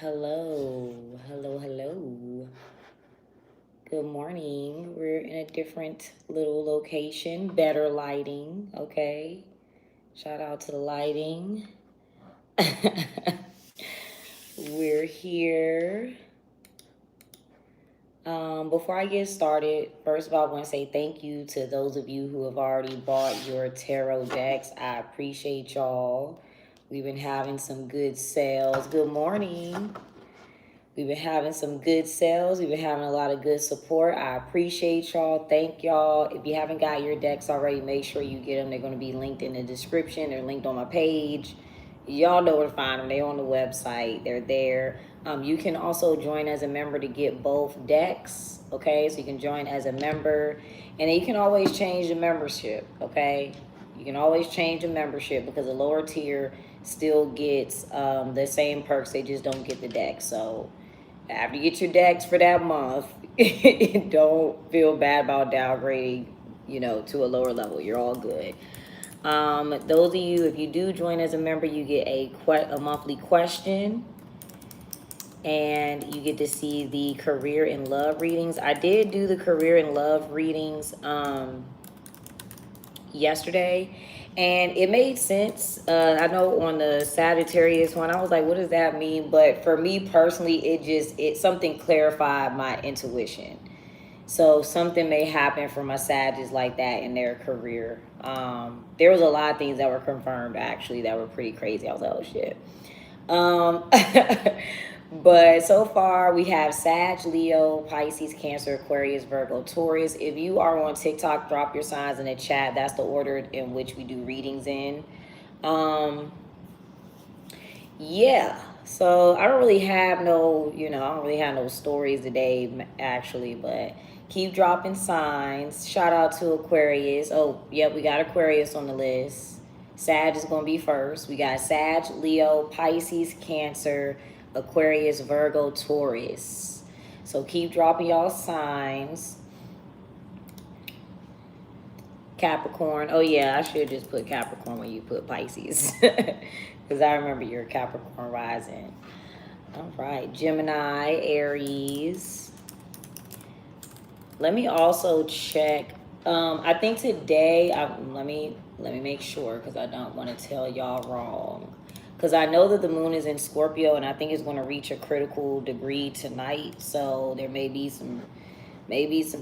Hello, hello, hello. Good morning. We're in a different little location, better lighting, okay? Shout out to the lighting. We're here. Before I get started, first of all, I want to say thank you to those of you who have already bought your tarot decks. I appreciate y'all. We've been having some good sales. Good morning. We've been having some good sales. We've been having a lot of good support. I appreciate y'all. Thank y'all. If you haven't got your decks already, make sure you get them. They're going to be linked in the description. They're linked on my page. Y'all know where to find them. They're on the website. They're there. You can also join as a member to get both decks. Okay, so you can join as a member. And then you can always change the membership. Okay, you can always change the membership because the lower tier still gets the same perks. They just don't get the deck. So after you get your decks for that month, don't feel bad about downgrading, to a lower level. You're all good. Those of you, if you do join as a member, you get a monthly question, and you get to see the career and love readings. I did do the career and love readings yesterday, and it made sense. I know on the Sagittarius one, I was like, what does that mean? But for me personally, it something clarified my intuition. So something may happen for my Sagittarius like that in their career. There was a lot of things that were confirmed actually that were pretty crazy. I was like, oh shit. But so far we have Sag, Leo, Pisces, Cancer, Aquarius, Virgo, Taurus. If you are on TikTok, drop your signs in the chat. That's the order in which we do readings in. Yeah. So I don't really have no stories today actually, but keep dropping signs. Shout out to Aquarius. Oh, yep, we got Aquarius on the list. Sag is going to be first. We got Sag, Leo, Pisces, Cancer, Aquarius, Virgo, Taurus. So keep dropping y'all signs. Capricorn. Oh, yeah, I should just put Capricorn when you put Pisces. Because I remember you're Capricorn rising. All right. Gemini, Aries. Let me also check. I think today, let me make sure because I don't want to tell y'all wrong. Because I know that the moon is in Scorpio and I think it's going to reach a critical degree tonight. So there may be some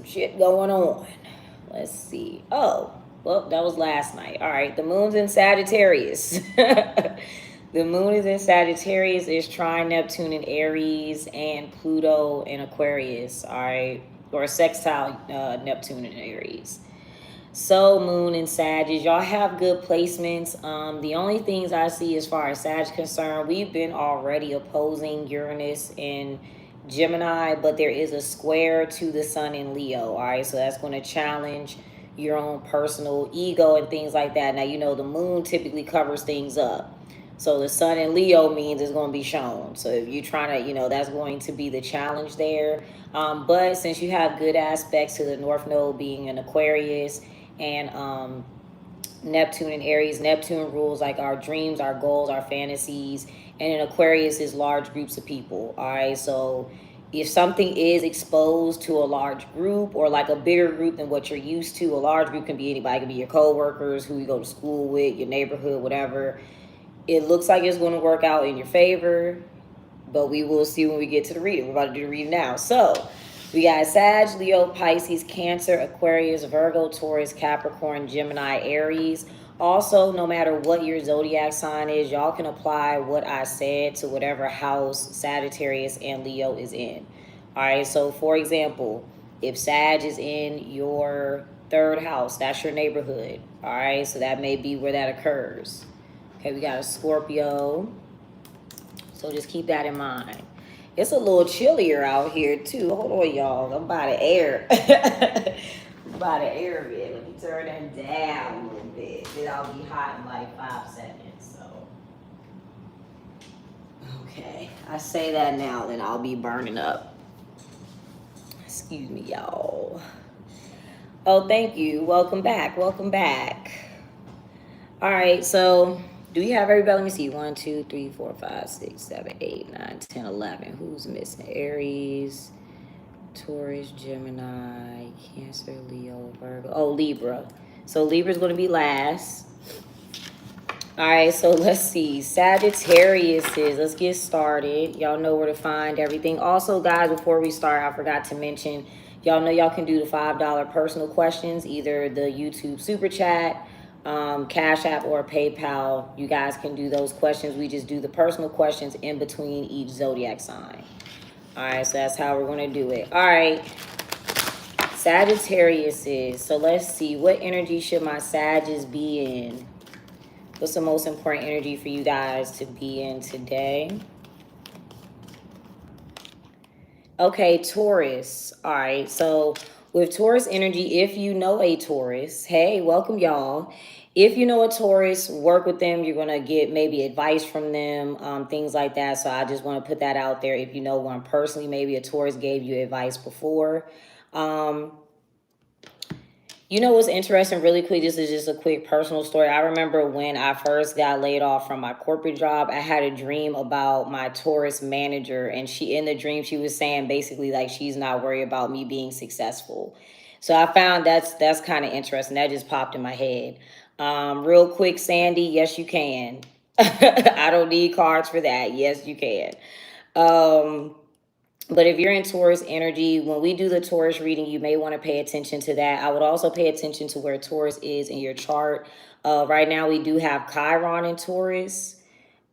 shit going on. Let's see. Oh, well, that was last night. All right, the moon's in Sagittarius. The moon is in Sagittarius. It's trine Neptune in Aries and Pluto in Aquarius. All right, or sextile Neptune in Aries. So moon and Sagittarius, y'all have good placements. The only things I see as far as Sag is concerned, we've been already opposing Uranus in Gemini, but there is a square to the sun in Leo. All right, so that's going to challenge your own personal ego and things like that. Now, the moon typically covers things up. So the sun in Leo means it's going to be shown. So if you're trying to, that's going to be the challenge there. But since you have good aspects to the North Node being in Aquarius and Neptune in Aries, Neptune rules like our dreams, our goals, our fantasies. And in Aquarius is large groups of people. All right, so if something is exposed to a large group or like a bigger group than what you're used to, a large group can be anybody. It can be your coworkers, who you go to school with, your neighborhood, whatever. It looks like it's going to work out in your favor, but we will see when we get to the reading. We're about to do the reading now. So we got Sag, Leo, Pisces, Cancer, Aquarius, Virgo, Taurus, Capricorn, Gemini, Aries. Also, no matter what your zodiac sign is, y'all can apply what I said to whatever house Sagittarius and Leo is in. All right, so for example, if Sag is in your third house, that's your neighborhood. All right, so that may be where that occurs. Okay, we got a Scorpio. So just keep that in mind. It's a little chillier out here too. Hold on, y'all. I'm by the air. I'm by the air a bit. Let me turn that down a little bit. Then I'll be hot in like 5 seconds. So, okay. I say that now, then I'll be burning up. Excuse me, y'all. Oh, thank you. Welcome back. Welcome back. All right, so Do you have everybody? Let me see. 1, 2, 3, 4, 5, 6, 7, 8, 9, 10, 11. Who's missing? Aries, Taurus, Gemini, Cancer, Leo, Virgo. Oh, Libra. So Libra's going to be last. All right, so let's see. Sagittarius is. Let's get started. Y'all know where to find everything. Also, guys, before we start, I forgot to mention, y'all know y'all can do the $5 personal questions, either the YouTube Super Chat, Cash App, or PayPal. You guys can do those questions. We just do the personal questions in between each zodiac sign. All right, so that's how we're going to do it. All right, Sagittarius is. So let's see. What energy should my Sagittarius be in? What's the most important energy for you guys to be in today? Okay, Taurus. All right, so with Taurus energy, if you know a Taurus, hey, welcome y'all. If you know a Taurus, work with them. You're going to get maybe advice from them, things like that. So I just want to put that out there. If you know one personally, maybe a Taurus gave you advice before. You know what's interesting, really quick, this is just a quick personal story. I remember when I first got laid off from my corporate job, I had a dream about my Taurus manager, and in the dream, she was saying basically like she's not worried about me being successful. So I found that's kind of interesting. That just popped in my head. Real quick, Sandy, yes, you can. I don't need cards for that. Yes, you can. But if you're in Taurus energy, when we do the Taurus reading, you may want to pay attention to that. I would also pay attention to where Taurus is in your chart. Right now, we do have Chiron in Taurus.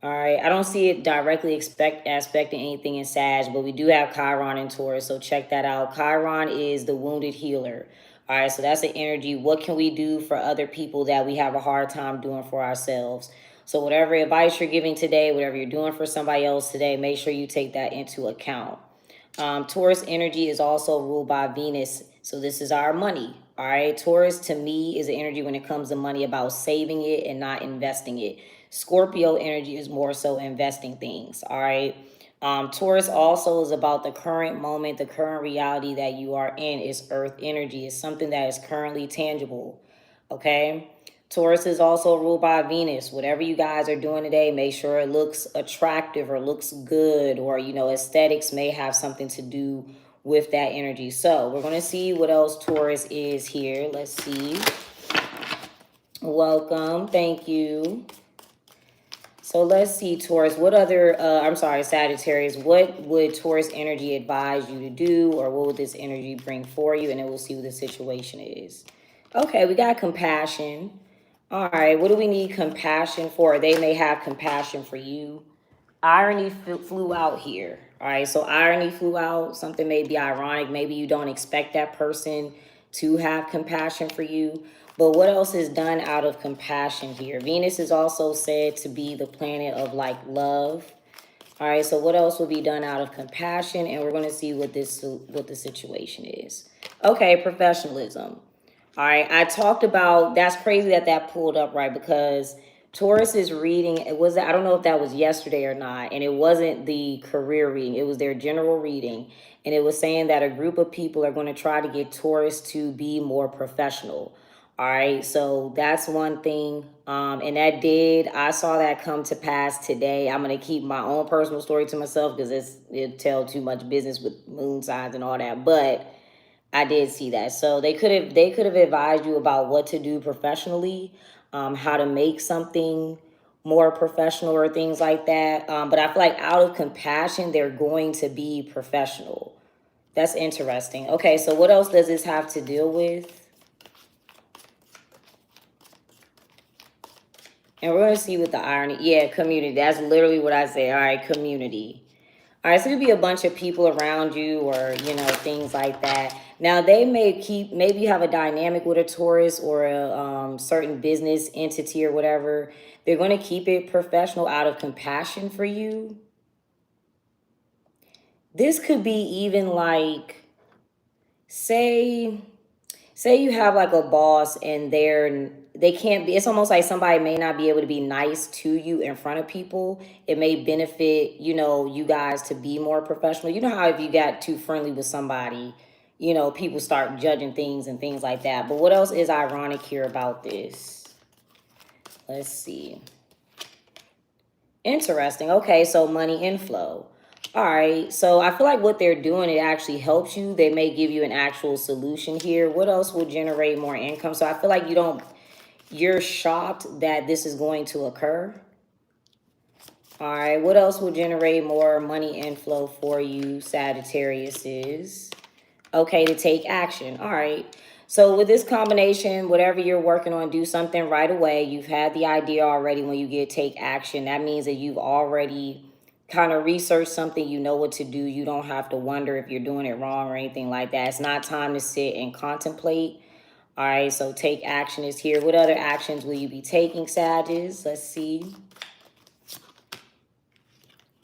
All right. I don't see it directly aspecting anything in Sag, but we do have Chiron in Taurus. So check that out. Chiron is the wounded healer. All right. So that's an energy. What can we do for other people that we have a hard time doing for ourselves? So whatever advice you're giving today, whatever you're doing for somebody else today, make sure you take that into account. Taurus energy is also ruled by Venus. So this is our money. All right. Taurus to me is an energy when it comes to money about saving it and not investing it. Scorpio energy is more so investing things. All right. Taurus also is about the current moment, the current reality that you are in is earth energy. It's something that is currently tangible. Okay. Taurus is also ruled by Venus. Whatever you guys are doing today, make sure it looks attractive or looks good, or, you know, aesthetics may have something to do with that energy. So we're going to see what else Taurus is here. Let's see. Welcome. Thank you. So let's see, Taurus. What other, Sagittarius, what would Taurus energy advise you to do, or what would this energy bring for you? And then we'll see what the situation is. Okay, we got compassion. All right, what do we need compassion for? They may have compassion for you. Irony flew out here. All right, so irony flew out. Something may be ironic. Maybe you don't expect that person to have compassion for you. But what else is done out of compassion here? Venus is also said to be the planet of like love. All right, so what else will be done out of compassion? And we're going to see what the situation is. Okay, professionalism. All right, I talked about, that's crazy that pulled up, right? Because Taurus is reading, I don't know if that was yesterday or not, and it wasn't the career reading, it was their general reading. And it was saying that a group of people are going to try to get Taurus to be more professional. All right, so that's one thing. And I saw that come to pass today. I'm going to keep my own personal story to myself because it'll tell too much business with moon signs and all that. But I did see that. So they could have advised you about what to do professionally, how to make something more professional or things like that. But I feel like out of compassion, they're going to be professional. That's interesting. Okay, so what else does this have to deal with? And we're going to see with the irony. Yeah, community. That's literally what I say. All right, community. All right, so it could be a bunch of people around you or, you know, things like that. Now, they maybe you have a dynamic with a Taurus or a certain business entity or whatever. They're going to keep it professional out of compassion for you. This could be even like, say you have like a boss and they can't be, it's almost like somebody may not be able to be nice to you in front of people. It may benefit, you know, you guys to be more professional. You know how if you got too friendly with somebody, you know, people start judging things and things like that. But what else is ironic here about this? Let's see. Interesting. Okay, so money inflow. All right, so I feel like what they're doing, it actually helps you. They may give you an actual solution here. What else will generate more income? So I feel like you're shocked that this is going to occur. All right, what else will generate more money inflow for you, Sagittarius is? Okay, to take action. All right. So with this combination, whatever you're working on, do something right away. You've had the idea already when you get take action. That means that you've already kind of researched something. You know what to do. You don't have to wonder if you're doing it wrong or anything like that. It's not time to sit and contemplate. All right, so take action is here. What other actions will you be taking, Sagittarius? Let's see.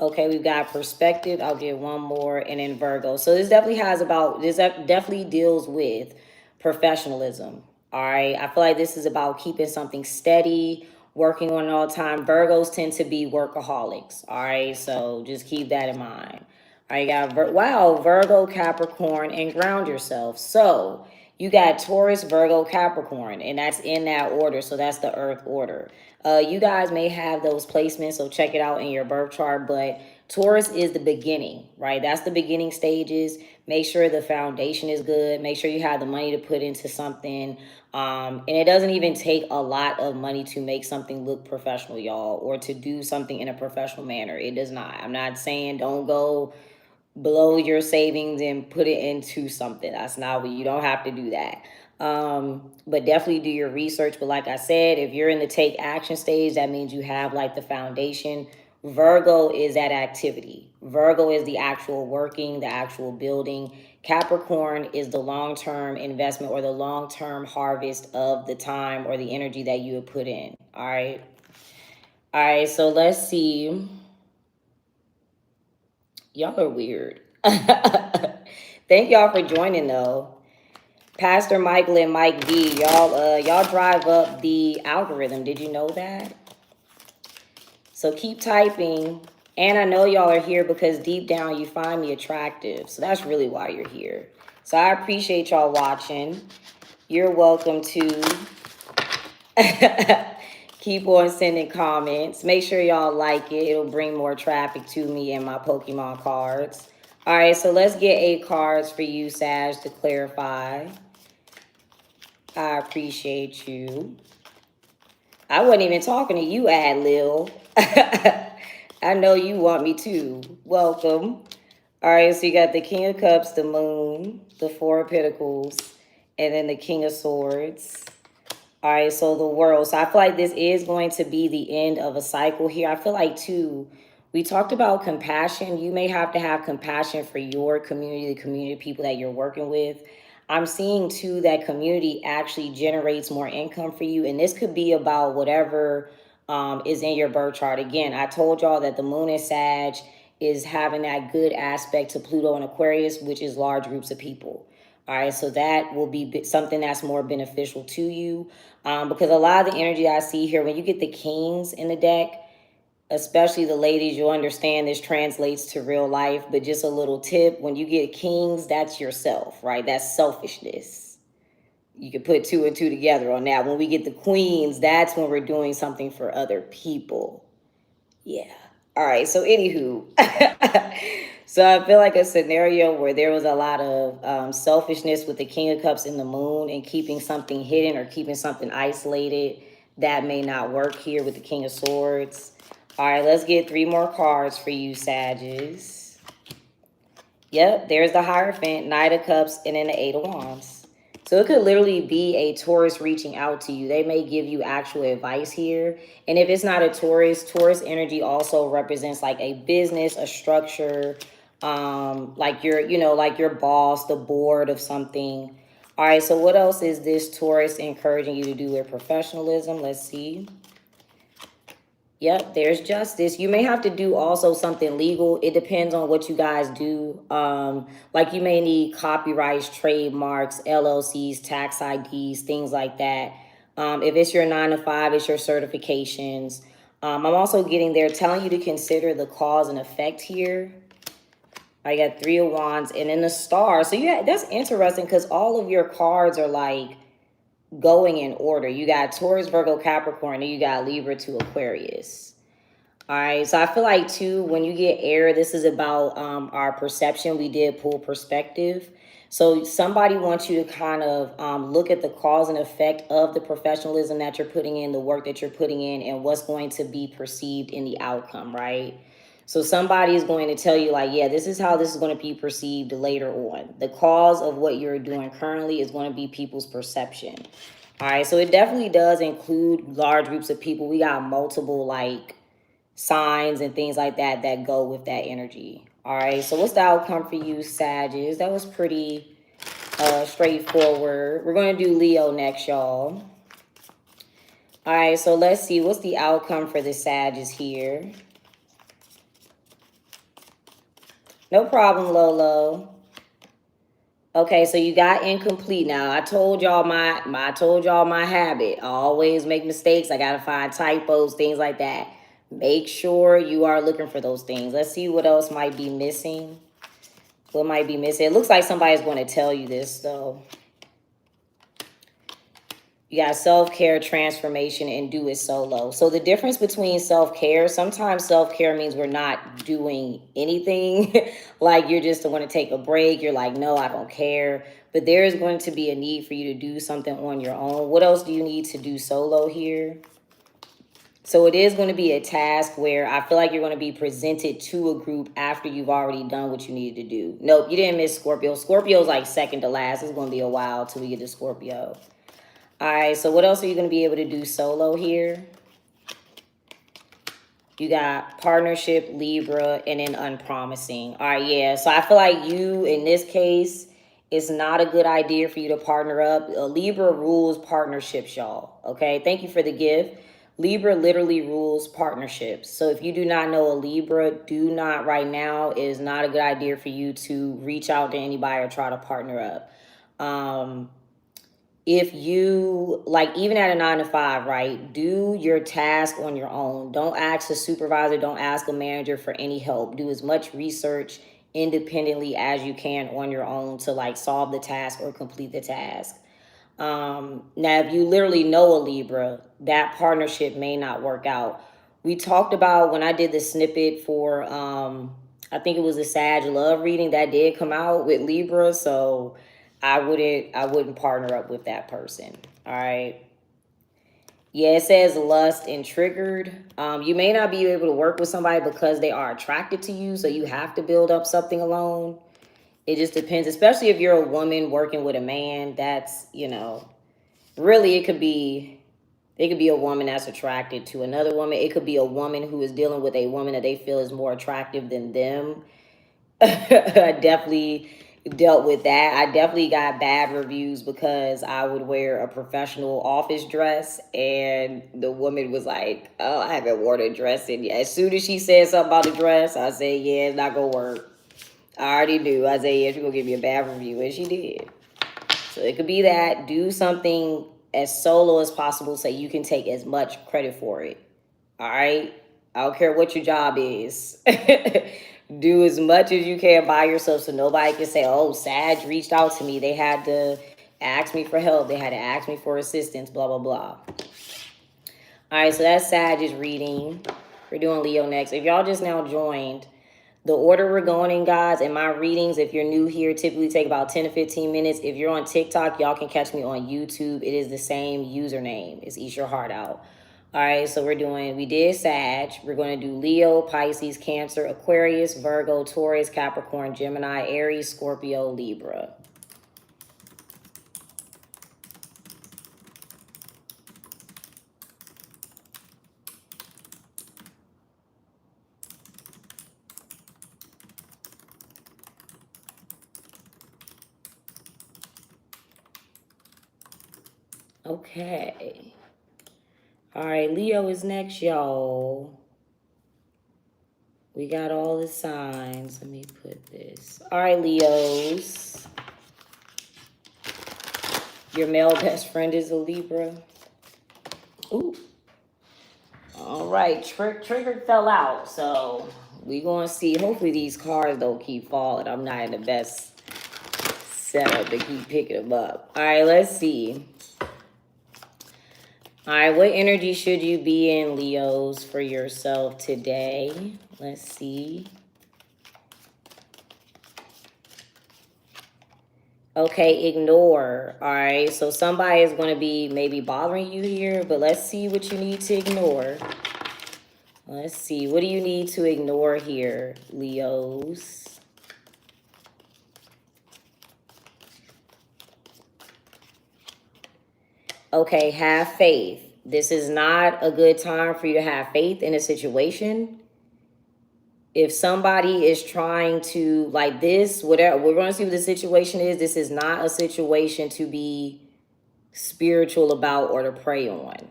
Okay, we've got perspective. I'll get one more, and then Virgo. So this definitely deals with professionalism. All right, I feel like this is about keeping something steady, working on it all the time. Virgos tend to be workaholics. All right, so just keep that in mind. All right, you got Virgo, Capricorn, and ground yourself. So you got Taurus, Virgo, Capricorn, and that's in that order. So that's the Earth order. You guys may have those placements, so check it out in your birth chart. But Taurus is the beginning, right? That's the beginning stages. Make sure the foundation is good. Make sure you have the money to put into something. And it doesn't even take a lot of money to make something look professional, y'all, or to do something in a professional manner. It does not. I'm not saying don't go blow your savings and put it into something. That's not what, you don't have to do that. But definitely do your research. But like I said, if you're in the take action stage, that means you have like the foundation. Virgo is that activity. Virgo is the actual working, the actual building. Capricorn is the long-term investment or the long-term harvest of the time or the energy that you would put in. All right. All right. So let's see. Y'all are weird. Thank y'all for joining though. Pastor Michael and Mike V, y'all drive up the algorithm. Did you know that? So keep typing. And I know y'all are here because deep down you find me attractive. So that's really why you're here. So I appreciate y'all watching. You're welcome to keep on sending comments. Make sure y'all like it. It'll bring more traffic to me and my Pokemon cards. All right, so let's get 8 cards for you, Sag, to clarify. I appreciate you. I wasn't even talking to you, Ad-Lil. I know you want me to. Welcome. All right, so you got the King of Cups, the Moon, the Four of Pentacles, and then the King of Swords. All right, so the World. So I feel like this is going to be the end of a cycle here. I feel like, too, we talked about compassion. You may have to have compassion for your community, the community of people that you're working with. I'm seeing, too, that community actually generates more income for you. And this could be about whatever is in your birth chart. Again, I told y'all that the Moon in Sag is having that good aspect to Pluto and Aquarius, which is large groups of people. All right, so that will be something that's more beneficial to you because a lot of the energy I see here, when you get the Kings in the deck, especially the ladies, you'll understand this translates to real life. But just a little tip, when you get Kings, that's yourself, right? That's selfishness. You can put 2 and 2 together on that. When we get the Queens, that's when we're doing something for other people. Yeah. All right, so anywho, so I feel like a scenario where there was a lot of selfishness with the King of Cups and the Moon and keeping something hidden or keeping something isolated. That may not work here with the King of Swords. All right, let's get 3 more cards for you, Sagittarius. Yep, there's the Hierophant, Knight of Cups, and then the 8 of Wands. So it could literally be a Taurus reaching out to you. They may give you actual advice here. And if it's not a Taurus, Taurus energy also represents like a business, a structure, like your boss, the board of something. All right, so what else is this Taurus encouraging you to do with professionalism? Let's see. Yep, there's justice. You may have to do also something legal. It depends on what you guys do. Like you may need copyrights, trademarks, LLCs, tax IDs, things like that. If it's your 9 to 5, it's your certifications. I'm also getting there telling you to consider the cause and effect here. I got 3 of Wands and then the Star. So yeah, that's interesting because all of your cards are like going in order. You got Taurus, Virgo, Capricorn, and you got Libra to Aquarius. All right, so I feel like too, when you get air, this is about our perception. We did pull perspective. So somebody wants you to kind of look at the cause and effect of the professionalism that you're putting in, the work that you're putting in, and what's going to be perceived in the outcome, right? So somebody is going to tell you like, yeah, this is how this is going to be perceived later on. The cause of what you're doing currently is going to be people's perception. All right, so it definitely does include large groups of people. We got multiple like signs and things like that that go with that energy. All right, so what's the outcome for you, Sagittarius? That was pretty straightforward. We're going to do Leo next, y'all. All right, so let's see. What's the outcome for the Sagittarius here? No problem, Lolo. Okay, so you got incomplete now. I told y'all my habit. I always make mistakes. I gotta find typos, things like that. Make sure you are looking for those things. Let's see what else might be missing. What might be missing? It looks like somebody's going to tell you this though. You got self-care, transformation, and do it solo. So the difference between self-care, sometimes self-care means we're not doing anything. Like you're just want to take a break. You're like, no, I don't care. But there is going to be a need for you to do something on your own. What else do you need to do solo here? So it is going to be a task where I feel like you're going to be presented to a group after you've already done what you needed to do. Nope, you didn't miss Scorpio. Scorpio's like second to last. It's going to be a while till we get to Scorpio. All right, so what else are you going to be able to do solo here? You got partnership, Libra, and then unpromising. All right, yeah. So I feel like you, in this case, it's not a good idea for you to partner up. Libra rules partnerships, y'all. Okay, thank you for the gift. Libra literally rules partnerships. So if you do not know a Libra, do not right now. It is not a good idea for you to reach out to anybody or try to partner up. If you like, even at a 9 to 5, right, do your task on your own. Don't ask a supervisor, don't ask a manager for any help. Do as much research independently as you can on your own to like solve the task or complete the task. Now if you literally know a Libra, that partnership may not work out. We talked about when I did the snippet for I think it was a Sag love reading that did come out with Libra, so I wouldn't partner up with that person. All right. Yeah, it says lust and triggered. You may not be able to work with somebody because they are attracted to you, so you have to build up something alone. It just depends, especially if you're a woman working with a man. That's, you know, really it could be a woman that's attracted to another woman. It could be a woman who is dealing with a woman that they feel is more attractive than them. I definitely dealt with that. I definitely got bad reviews because I would wear a professional office dress and the woman was like, oh, I haven't worn a dress in yet. As soon as she said something about the dress, I said, yeah, it's not gonna work. I already knew. I said, yeah, she's gonna give me a bad review, and she did. So it could be that. Do something as solo as possible so you can take as much credit for it. All right? I don't care what your job is. Do as much as you can by yourself so nobody can say, oh, Sag reached out to me. They had to ask me for help. They had to ask me for assistance, blah, blah, blah. All right, so that's Sag's reading. We're doing Leo next. If y'all just now joined, the order we're going in, guys, and my readings, if you're new here, typically take about 10 to 15 minutes. If you're on TikTok, y'all can catch me on YouTube. It is the same username. It's EeshUrHeartOut. All right, so we did Sag. We're going to do Leo, Pisces, Cancer, Aquarius, Virgo, Taurus, Capricorn, Gemini, Aries, Scorpio, Libra. Okay. All right, Leo is next, y'all. We got all the signs. Let me put this. All right, Leos. Your male best friend is a Libra. Ooh. All right, triggered fell out. So we gonna see. Hopefully these cards don't keep falling. I'm not in the best setup to keep picking them up. All right, let's see. All right, what energy should you be in, Leos, for yourself today? Let's see. Okay, ignore. All right, so somebody is going to be maybe bothering you here, but let's see what you need to ignore. Let's see. What do you need to ignore here, Leos? Okay, have faith. This is not a good time for you to have faith in a situation. If somebody is trying to, like this, whatever, we're going to see what the situation is. This is not a situation to be spiritual about or to pray on.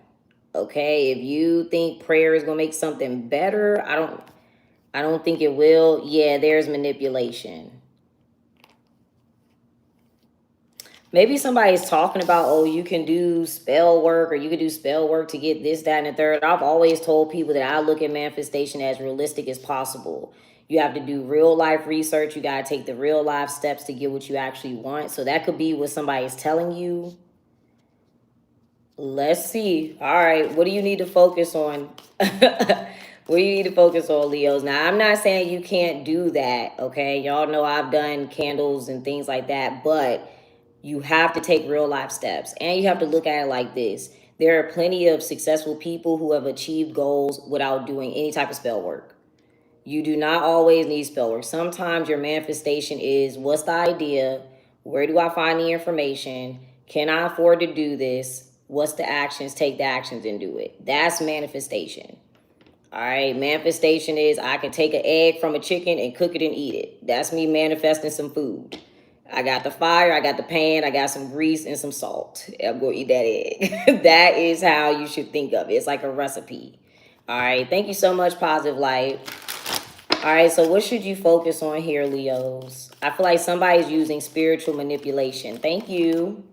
Okay, if you think prayer is going to make something better, I don't think it will. Yeah, there's manipulation. Maybe somebody's talking about, oh, you can do spell work or you can do spell work to get this, that, and the third. I've always told people that I look at manifestation as realistic as possible. You have to do real life research. You got to take the real life steps to get what you actually want. So that could be what somebody's telling you. Let's see. All right. What do you need to focus on? What do you need to focus on, Leos? Now, I'm not saying you can't do that. Okay. Y'all know I've done candles and things like that, but you have to take real life steps, and you have to look at it like this. There are plenty of successful people who have achieved goals without doing any type of spell work. You do not always need spell work. Sometimes your manifestation is, what's the idea? Where do I find the information? Can I afford to do this? What's the actions? Take the actions and do it. That's manifestation. All right. Manifestation is I can take an egg from a chicken and cook it and eat it. That's me manifesting some food. I got the fire, I got the pan, I got some grease and some salt. I'm going to eat that egg. That is how you should think of it. It's like a recipe. All right. Thank you so much, Positive Light. All right. So what should you focus on here, Leos? I feel like somebody's using spiritual manipulation. Thank you.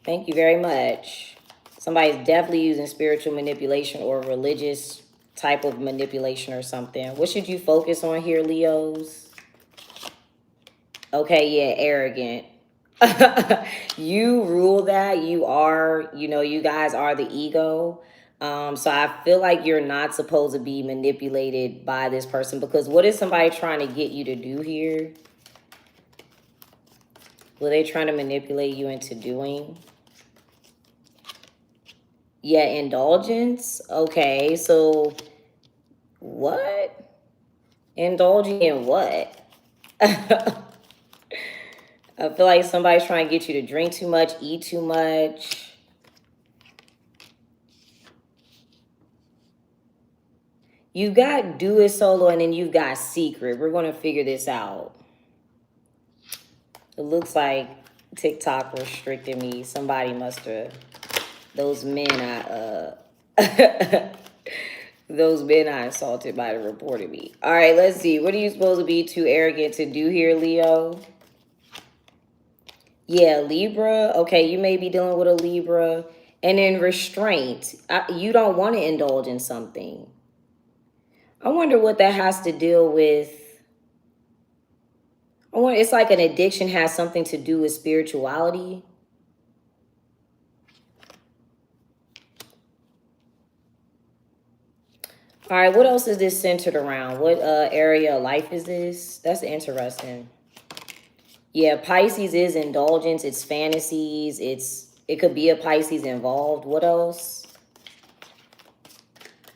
Thank you very much. Somebody's definitely using spiritual manipulation or religious type of manipulation or something. What should you focus on here, Leos? Okay, yeah, arrogant. You rule that. You are, you guys are the ego. So I feel like you're not supposed to be manipulated by this person, because what is somebody trying to get you to do here? Were they trying to manipulate you into doing? Yeah, indulgence. Okay, so what? Indulging in what? I feel like somebody's trying to get you to drink too much, eat too much. You've got do it solo, and then you've got secret. We're going to figure this out. It looks like TikTok restricted me. Somebody must have, those men those men I assaulted might have reported me. All right, let's see. What are you supposed to be too arrogant to do here, Leo? Yeah, Libra. Okay, you may be dealing with a Libra. And then restraint. You don't want to indulge in something. I wonder what that has to deal with. It's like an addiction has something to do with spirituality. All right, what else is this centered around? What area of life is this? That's interesting. Yeah, Pisces is indulgence. It's fantasies. It could be a Pisces involved. What else?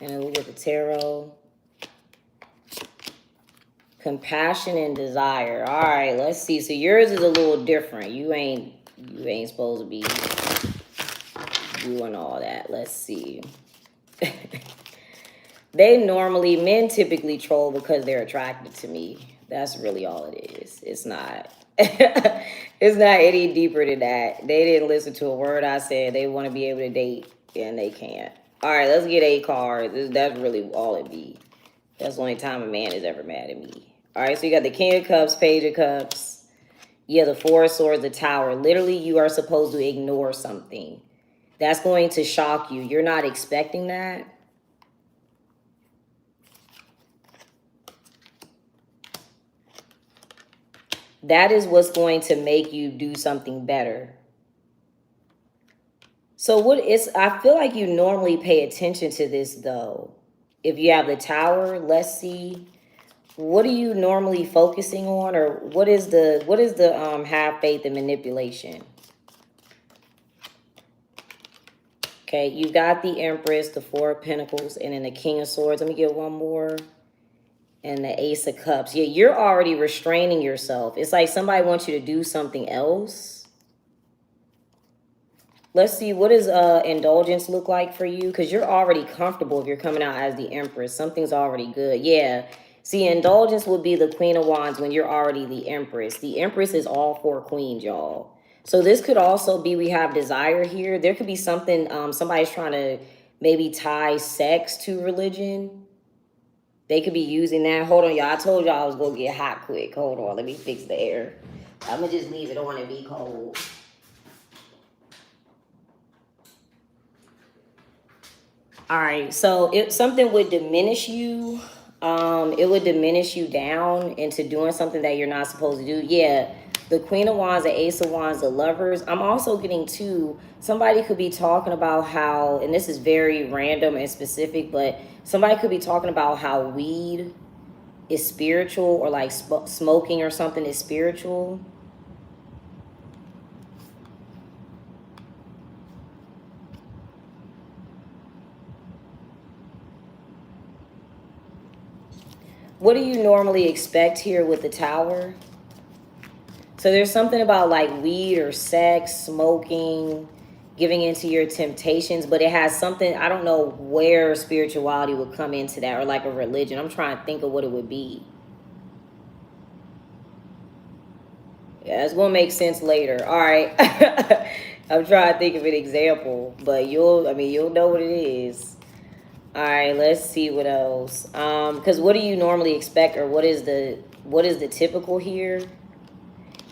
And then we get the tarot. Compassion and desire. All right, let's see. So yours is a little different. You ain't supposed to be doing all that. Let's see. Men typically troll because they're attracted to me. That's really all it is. It's not. It's not any deeper than that. They didn't listen to a word I said. They want to be able to date, and they can't. All right, let's get a card. That's really all it be. That's the only time a man is ever mad at me. All right, so you got the King of Cups, Page of Cups. Yeah, the Four of Swords, the Tower. Literally, you are supposed to ignore something. That's going to shock you. You're not expecting that. That is what's going to make you do something better. So what is, I feel like you normally pay attention to this though. If you have the Tower, let's see. What are you normally focusing on, or what is the have faith and manipulation? Okay, you got the Empress, the Four of Pentacles, and then the King of Swords. Let me get one more. And the Ace of Cups. Yeah, you're already restraining yourself. It's like somebody wants you to do something else. Let's see, what does indulgence look like for you? Because you're already comfortable if you're coming out as the Empress. Something's already good. Yeah. See, indulgence would be the Queen of Wands when you're already the Empress. The Empress is all four queens, y'all. So this could also be, we have desire here. There could be something, somebody's trying to maybe tie sex to religion. They could be using that. Hold on, y'all. I told y'all I was going to get hot quick. Hold on. Let me fix the air. I'm going to just leave it on and be cold. All right. So if something would diminish you, it would diminish you down into doing something that you're not supposed to do. Yeah. The Queen of Wands, the Ace of Wands, the Lovers. I'm also getting to, somebody could be talking about how, and this is very random and specific, but somebody could be talking about how weed is spiritual, or like smoking or something is spiritual. What do you normally expect here with the Tower? So there's something about like weed or sex, smoking, giving into your temptations, but it has something, I don't know where spirituality would come into that, or like a religion. I'm trying to think of what it would be. Yeah, it's gonna make sense later. All right. I'm trying to think of an example, but you'll know what it is. All right, let's see what else. Because what do you normally expect, or what is the typical here?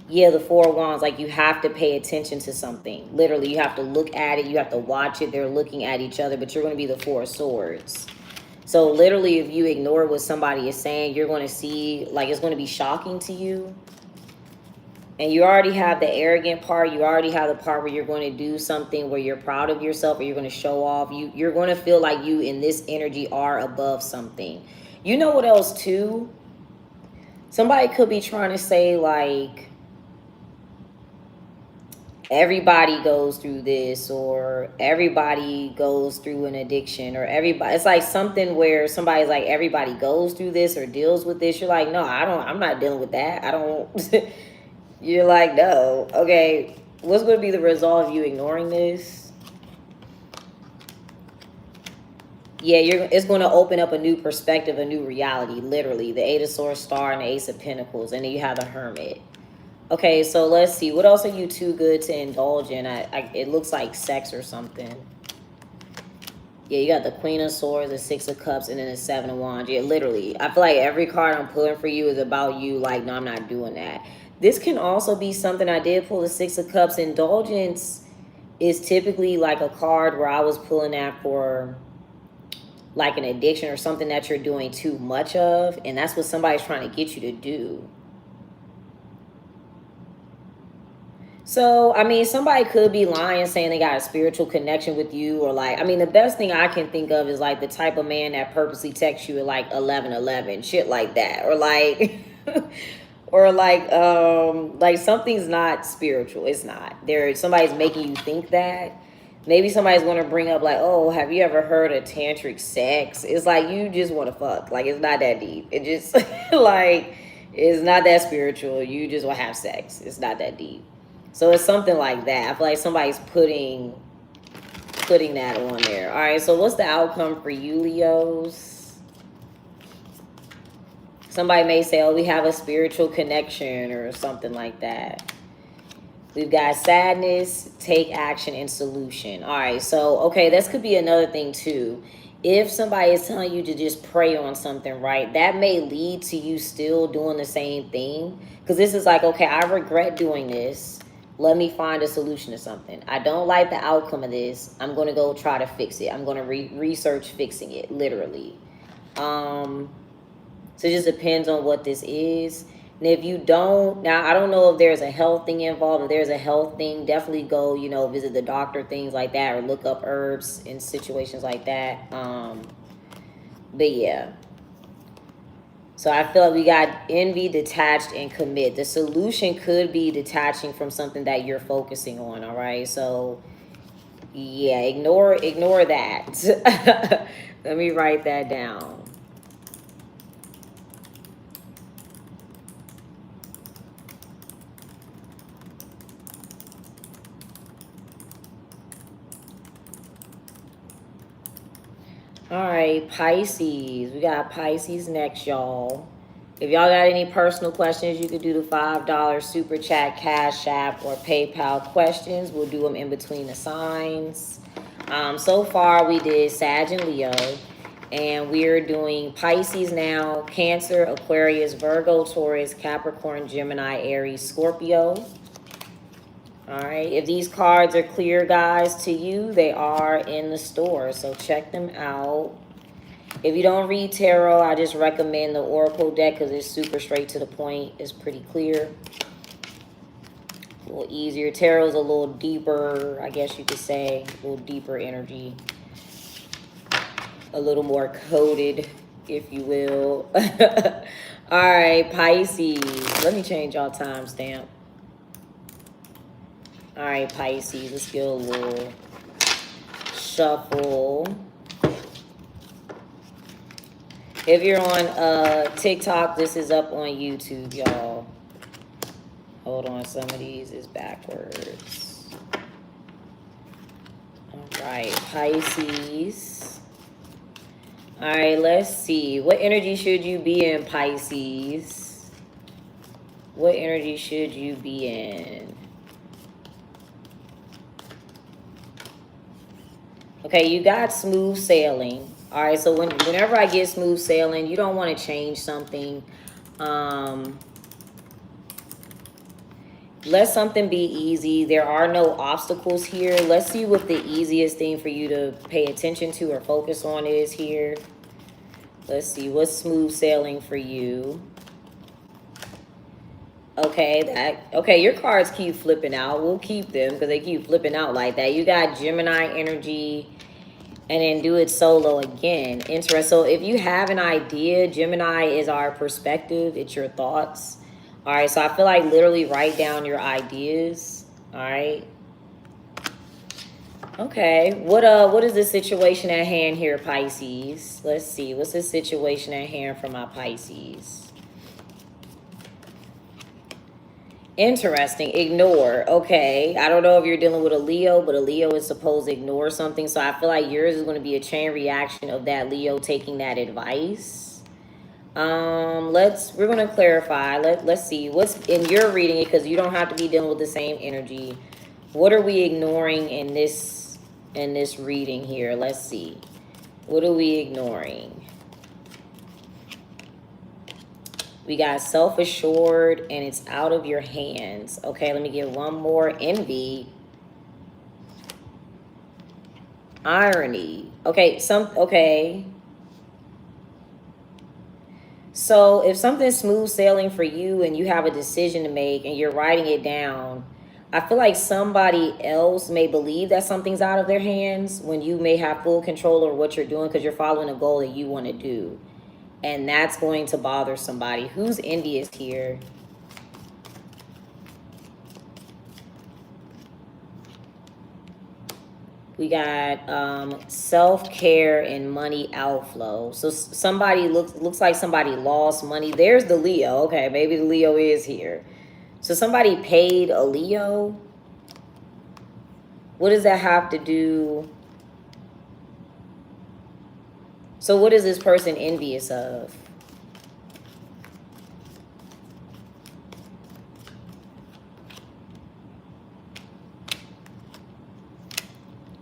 Yeah, the Four of Wands, like you have to pay attention to something. Literally, you have to look at it. You have to watch it. They're looking at each other, but you're going to be the Four of Swords. So literally, if you ignore what somebody is saying, you're going to see, like, it's going to be shocking to you. And you already have the arrogant part. You already have the part where you're going to do something where you're proud of yourself, or you're going to show off. You're going to feel like you in this energy are above something. You know what else too? Somebody could be trying to say like, everybody goes through this, or everybody goes through an addiction, or everybody, it's like something where somebody's like, everybody goes through this or deals with this. You're like, no, I'm not dealing with that. I don't. You're like, no. Okay, what's going to be the result of you ignoring this? Yeah, it's going to open up a new perspective, a new reality, literally. The Eight of Swords, Star, and the Ace of Pentacles, and then you have the Hermit. Okay, so let's see. What else are you too good to indulge in? It looks like sex or something. Yeah, you got the Queen of Swords, the Six of Cups, and then the Seven of Wands. Yeah, literally. I feel like every card I'm pulling for you is about you. Like, no, I'm not doing that. This can also be something. I did pull the Six of Cups. Indulgence is typically like a card where I was pulling that for like an addiction or something that you're doing too much of. And that's what somebody's trying to get you to do. So, I mean, somebody could be lying, saying they got a spiritual connection with you, or like, I mean, the best thing I can think of is like the type of man that purposely texts you at like 11:11, shit like that, or like, or like something's not spiritual. It's not. Somebody's making you think that. Maybe somebody's going to bring up like, oh, have you ever heard of tantric sex? It's like, you just want to fuck. Like, it's not that deep. It just like, it's not that spiritual. You just want to have sex. It's not that deep. So it's something like that. I feel like somebody's putting that on there. All right, so what's the outcome for you, Leos? Somebody may say, oh, we have a spiritual connection or something like that. We've got sadness, take action, and solution. All right, so, okay, this could be another thing too. If somebody is telling you to just pray on something, right, that may lead to you still doing the same thing. Because this is like, okay, I regret doing this. Let me find a solution to something. I don't like the outcome of this. I'm going to go try to fix it. I'm going to research fixing it, literally. So it just depends on what this is. And if you don't, now I don't know if there's a health thing involved. If there's a health thing, definitely go, you know, visit the doctor, things like that, or look up herbs in situations like that. But yeah. So I feel like we got envy, detached, and commit. The solution could be detaching from something that you're focusing on, all right? So yeah, ignore that. Let me write that down. All right, Pisces. We got Pisces next, y'all. If y'all got any personal questions, you could do the $5 super chat, Cash App, or PayPal questions. We'll do them in between the signs. So far, we did Sag and Leo, and we're doing Pisces now, Cancer, Aquarius, Virgo, Taurus, Capricorn, Gemini, Aries, Scorpio. All right, if these cards are clear, guys, to you, they are in the store, so check them out. If you don't read tarot, I just recommend the Oracle deck because it's super straight to the point. It's pretty clear. A little easier. Tarot's a little deeper, I guess you could say. A little deeper energy. A little more coded, if you will. All right, Pisces. Let me change y'all timestamp. All right, Pisces. Let's get a little shuffle. If you're on TikTok, this is up on YouTube, y'all. Hold on, some of these is backwards. All right, Pisces. All right, let's see. What energy should you be in, Pisces? What energy should you be in? Okay, you got smooth sailing. All right, so whenever I get smooth sailing, you don't want to change something. Let something be easy. There are no obstacles here. Let's see what the easiest thing for you to pay attention to or focus on is here. Let's see, what's smooth sailing for you? Okay, okay, your cards keep flipping out. We'll keep them because they keep flipping out like that. You got Gemini energy. And then do it solo again. Interesting. So if you have an idea, Gemini is our perspective. It's your thoughts. All right. So I feel like literally write down your ideas. All right. Okay. What is the situation at hand here, Pisces? Let's see. What's the situation at hand for my Pisces? Interesting. Ignore. Okay. I don't know if you're dealing with a Leo, but a Leo is supposed to ignore something. So I feel like yours is going to be a chain reaction of that Leo taking that advice. We're going to clarify. Let's see what's in your reading, because you don't have to be dealing with the same energy. What are we ignoring in this reading here? Let's see. What are we ignoring? We got self-assured, and it's out of your hands. Okay, let me get one more. Envy. Irony. Okay, okay. So if something's smooth sailing for you and you have a decision to make and you're writing it down, I feel like somebody else may believe that something's out of their hands when you may have full control over what you're doing because you're following a goal that you want to do. And that's going to bother somebody. Who's envious here? We got self-care and money outflow. So somebody looks like somebody lost money. There's the Leo. Okay, maybe the Leo is here. So somebody paid a Leo. What does that have to do? So what is this person envious of?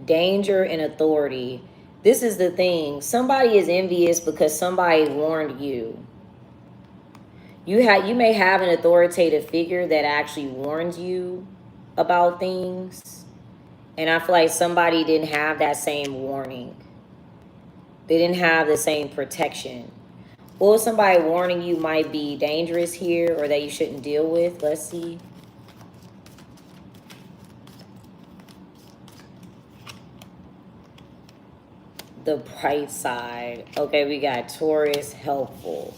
Danger and authority. This is the thing. Somebody is envious because somebody warned you. You may have an authoritative figure that actually warns you about things. And I feel like somebody didn't have that same warning. They didn't have the same protection. Who is somebody warning you might be dangerous here or that you shouldn't deal with? Let's see. The bright side. Okay, we got Taurus, helpful.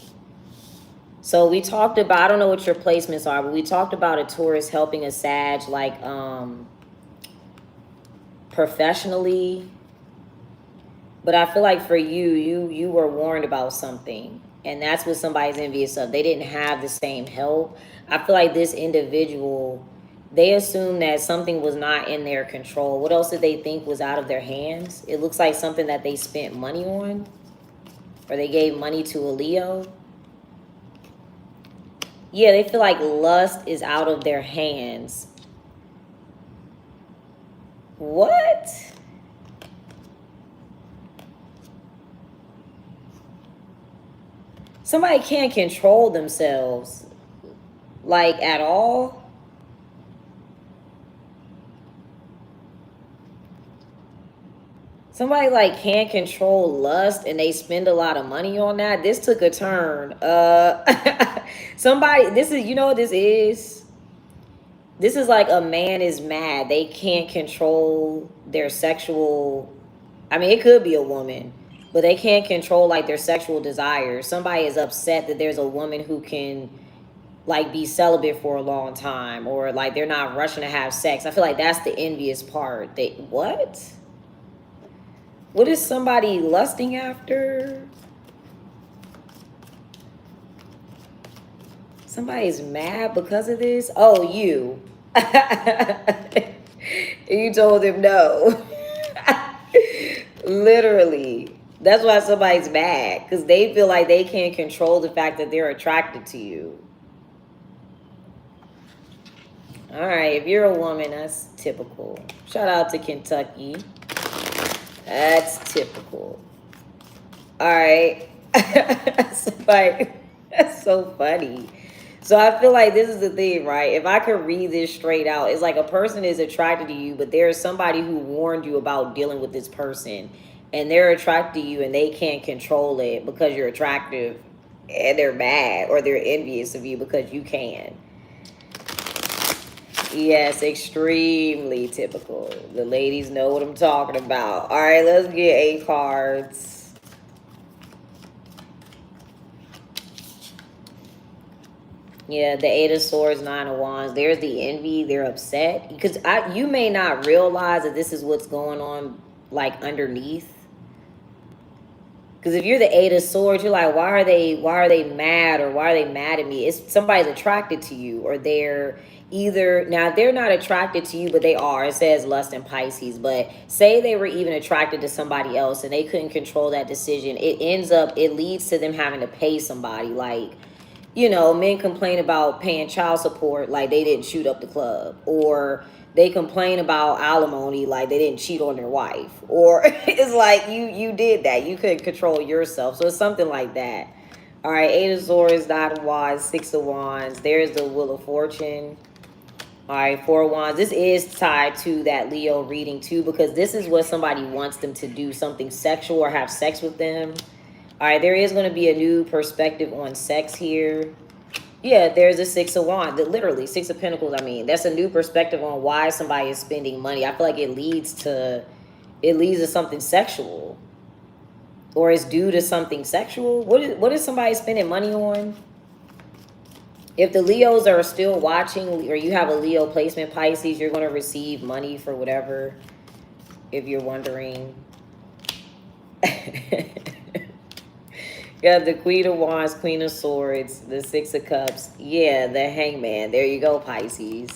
So we talked about, I don't know what your placements are, but we talked about a Taurus helping a Sag, like, professionally. But I feel like for you were warned about something. And that's what somebody's envious of. They didn't have the same help. I feel like this individual, they assumed that something was not in their control. What else did they think was out of their hands? It looks like something that they spent money on. Or they gave money to a Leo. Yeah, they feel like lust is out of their hands. What? Somebody can't control themselves, like, at all. Somebody, like, can't control lust and they spend a lot of money on that. This took a turn. Somebody, this is, you know what this is? This is like a man is mad. They can't control their sexual, I mean, it could be a woman. But they can't control, like, their sexual desires. Somebody is upset that there's a woman who can, like, be celibate for a long time. Or, like, they're not rushing to have sex. I feel like that's the envious part. They, what? What is somebody lusting after? Somebody's mad because of this? Oh, you. You told him no. Literally. That's why somebody's mad, because they feel like they can't control the fact that they're attracted to you. All right, if you're a woman, that's typical. Shout out to Kentucky. That's typical. All right. That's so funny. So I feel like this is the thing, right? If I could read this straight out, it's like a person is attracted to you, but there's somebody who warned you about dealing with this person. And they're attracted to you and they can't control it because you're attractive, and they're mad or they're envious of you because you can. Yes, extremely typical. The ladies know what I'm talking about. All right, let's get 8 cards. Yeah, the 8 of Swords, 9 of Wands. There's the envy. They're upset because you may not realize that this is what's going on, like, underneath. Because if you're the 8 of Swords, you're like, why are they mad, or why are they mad at me? It's somebody's attracted to you, or they're either, now they're not attracted to you, but they are. It says lust and Pisces, but say they were even attracted to somebody else and they couldn't control that decision. It leads to them having to pay somebody. Like, you know, men complain about paying child support like they didn't shoot up the club, or they complain about alimony like they didn't cheat on their wife, or it's like you did that. You couldn't control yourself. So it's something like that. All right, 8 of Swords, 9 of Wands, 6 of Wands. There's the Wheel of Fortune. All right, 4 of Wands. This is tied to that Leo reading too, because this is what somebody wants them to do, something sexual or have sex with them. All right, there is going to be a new perspective on sex here. Yeah, there's a 6 of Wands. Literally, 6 of Pentacles. I mean, that's a new perspective on why somebody is spending money. I feel like it leads to something sexual, or it's due to something sexual. What is somebody spending money on? If the Leos are still watching, or you have a Leo placement, Pisces, you're going to receive money for whatever, if you're wondering. Got the Queen of Wands, Queen of Swords, the 6 of Cups. Yeah, the Hangman. There you go, Pisces.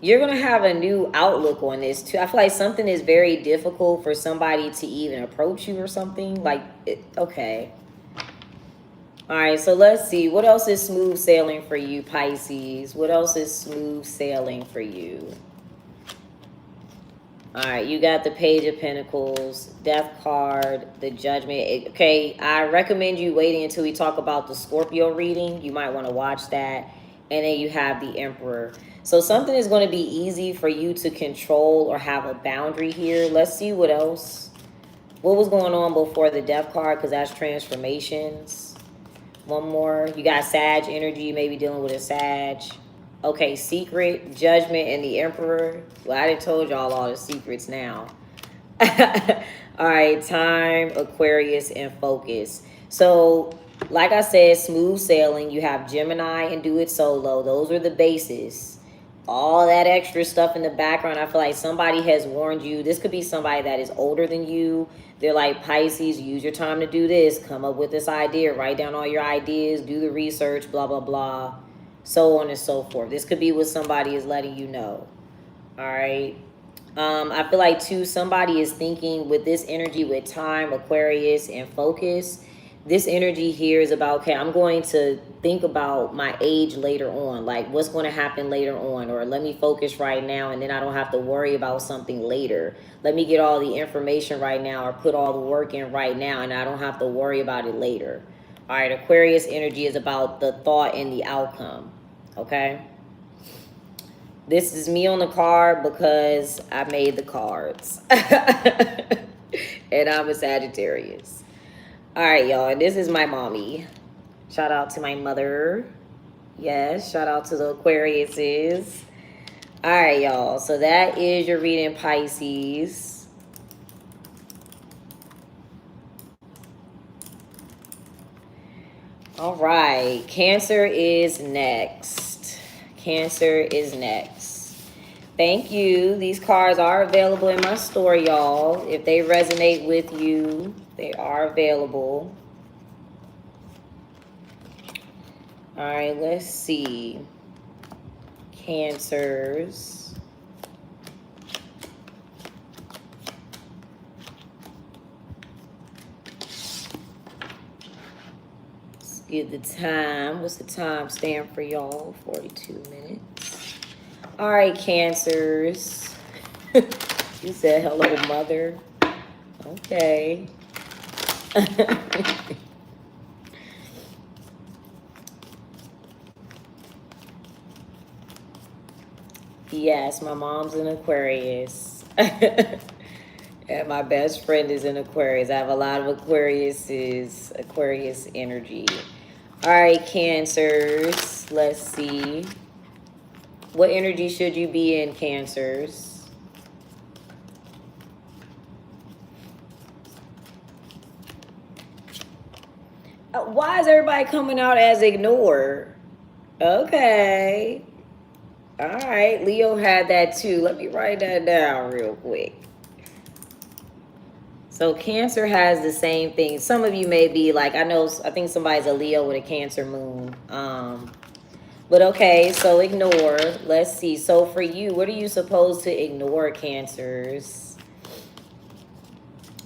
You're going to have a new outlook on this, too. I feel like something is very difficult for somebody to even approach you or something. Like, okay. All right, so let's see. What else is smooth sailing for you, Pisces? What else is smooth sailing for you? All right, you got the Page of Pentacles, Death card, the Judgment. Okay, I recommend you waiting until we talk about the Scorpio reading. You might want to watch that. And then you have the Emperor. So something is going to be easy for you to control or have a boundary here. Let's see what else. What was going on before the death card? Because that's transformations. One more. You got Sag energy, maybe dealing with a Sag. Okay, secret, judgment, and the Emperor. Well, I done told y'all all the secrets now. All right, time, Aquarius, and focus. So, like I said, smooth sailing. You have Gemini and do it solo. Those are the bases. All that extra stuff in the background, I feel like somebody has warned you. This could be somebody that is older than you. They're like, Pisces, use your time to do this. Come up with this idea. Write down all your ideas. Do the research, blah, blah, blah. So on and so forth. This could be what somebody is letting you know. All right. I feel like, too, somebody is thinking with this energy with time, Aquarius, and focus. This energy here is about, okay, I'm going to think about my age later on, like what's going to happen later on, or let me focus right now and then I don't have to worry about something later. Let me get all the information right now or put all the work in right now and I don't have to worry about it later. All right, Aquarius energy is about the thought and the outcome, okay? This is me on the card because I made the cards. And I'm a Sagittarius. All right, y'all, and this is my mommy. Shout out to my mother. Yes, shout out to the Aquariuses. All right, y'all, so that is your reading, Pisces. All right, Cancer is next. Cancer is next. Thank you. These cards are available in my store, y'all. If they resonate with you, they are available. All right, let's see. Cancers. Let's get the time. What's the time stand for y'all? 42 minutes. All right, Cancers. You said hello, mother. Okay. Yes, my mom's an Aquarius. And my best friend is an Aquarius. I have a lot of Aquarius energy. All right, Cancers. Let's see. What energy should you be in, Cancers? Why is everybody coming out as ignore? Okay. All right. Leo had that too. Let me write that down real quick. So Cancer has the same thing. Some of you may be like, I think somebody's a Leo with a Cancer moon. But okay, so ignore. Let's see. So for you, what are you supposed to ignore, Cancers?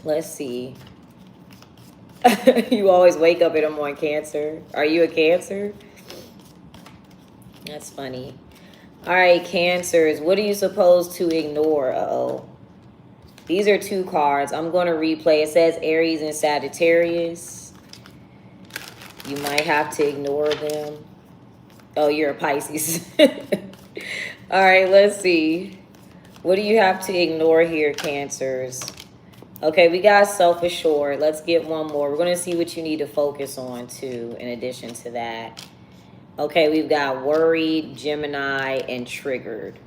Let's see. You always wake up in the morning, Cancer. Are you a Cancer? That's funny. All right, Cancers. What are you supposed to ignore? Uh-oh. These are two cards. I'm going to replay. It says Aries and Sagittarius. You might have to ignore them. Oh, you're a Pisces. All right, let's see. What do you have to ignore here, Cancers? Okay, we got self-assured. Let's get one more. We're going to see what you need to focus on, too, in addition to that. Okay, we've got worried, Gemini, and triggered.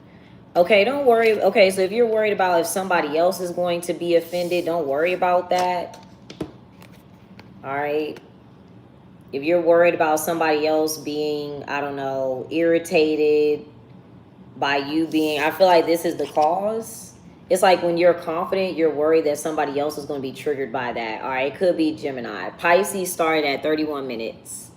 Okay, don't worry. Okay, so if you're worried about if somebody else is going to be offended, don't worry about that. All right. If you're worried about somebody else being, I don't know, irritated by you being, I feel like this is the cause. It's like when you're confident, you're worried that somebody else is going to be triggered by that. All right, it could be Gemini. Pisces started at 31 minutes.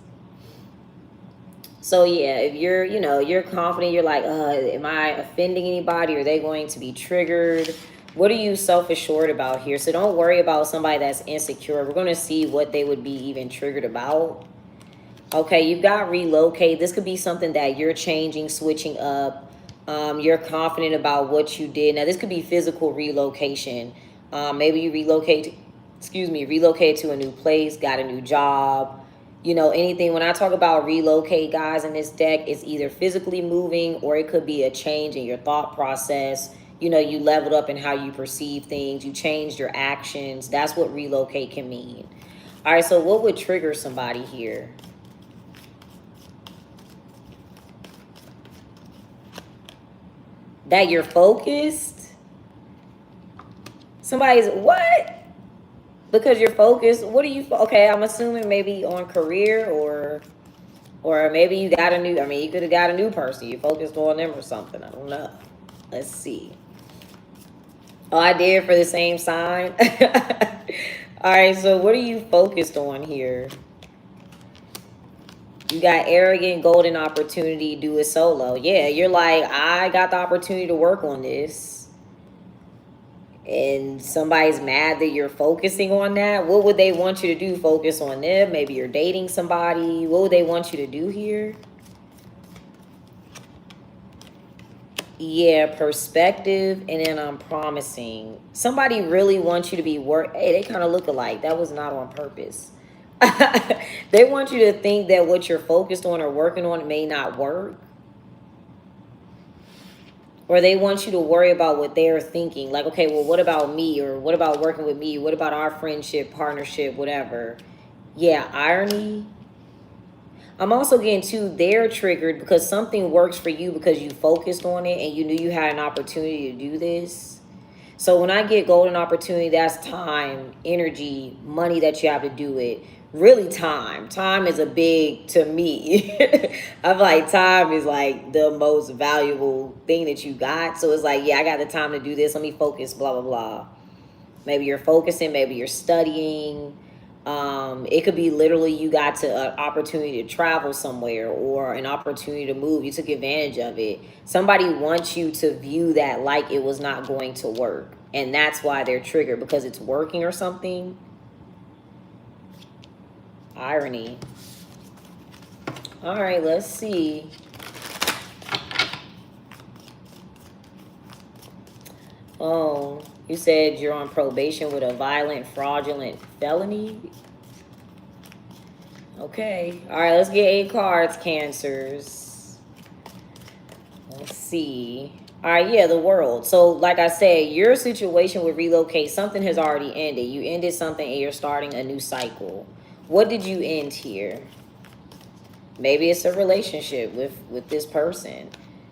So yeah, if you're, you're confident, you're like, am I offending anybody? Are they going to be triggered? What are you self-assured about here? So don't worry about somebody that's insecure. We're going to see what they would be even triggered about. Okay, you've got relocate. This could be something that you're changing, switching up. You're confident about what you did. Now, this could be physical relocation. Maybe you relocate to a new place, got a new job. You know, anything, when I talk about relocate, guys, in this deck, it's either physically moving or it could be a change in your thought process. You know, you leveled up in how you perceive things. You changed your actions. That's what relocate can mean. All right, so what would trigger somebody here? That you're focused? Somebody's, what? Because you're focused. What are you, okay, I'm assuming maybe on career or maybe you got a new, I mean, you could have got a new person. You focused on them or something. I don't know. Let's see. Oh, I did for the same sign. All right, so what are you focused on here? You got arrogant, golden opportunity, do it solo. Yeah, you're like, I got the opportunity to work on this. And somebody's mad that you're focusing on that. What would they want you to do? Focus on them? Maybe you're dating somebody. What would they want you to do here? Yeah, perspective, and then I'm promising. Somebody really wants you to be Hey, they kind of look alike. That was not on purpose. They want you to think that what you're focused on or working on may not work. Or they want you to worry about what they're thinking. Like, okay, well, what about me? Or what about working with me? What about our friendship, partnership, whatever? Yeah, irony. I'm also getting too, they're triggered because something works for you because you focused on it and you knew you had an opportunity to do this. So when I get golden opportunity, that's time, energy, money that you have to do it. Really time. Time is a big, to me, I'm like, time is like the most valuable thing that you got. So it's like, yeah, I got the time to do this. Let me focus, blah, blah, blah. Maybe you're focusing, maybe you're studying. It could be literally you got to an opportunity to travel somewhere or an opportunity to move. You took advantage of it. Somebody wants you to view that like it was not going to work. And that's why they're triggered, because it's working or something. Irony. All right, let's see. Oh, you said you're on probation with a violent, fraudulent felony. Okay. All right, let's get 8 cards, Cancers. Let's see. All right, yeah, the World. So, like I said, your situation with relocate, something has already ended. You ended something and you're starting a new cycle. What did you end here? Maybe it's a relationship with this person.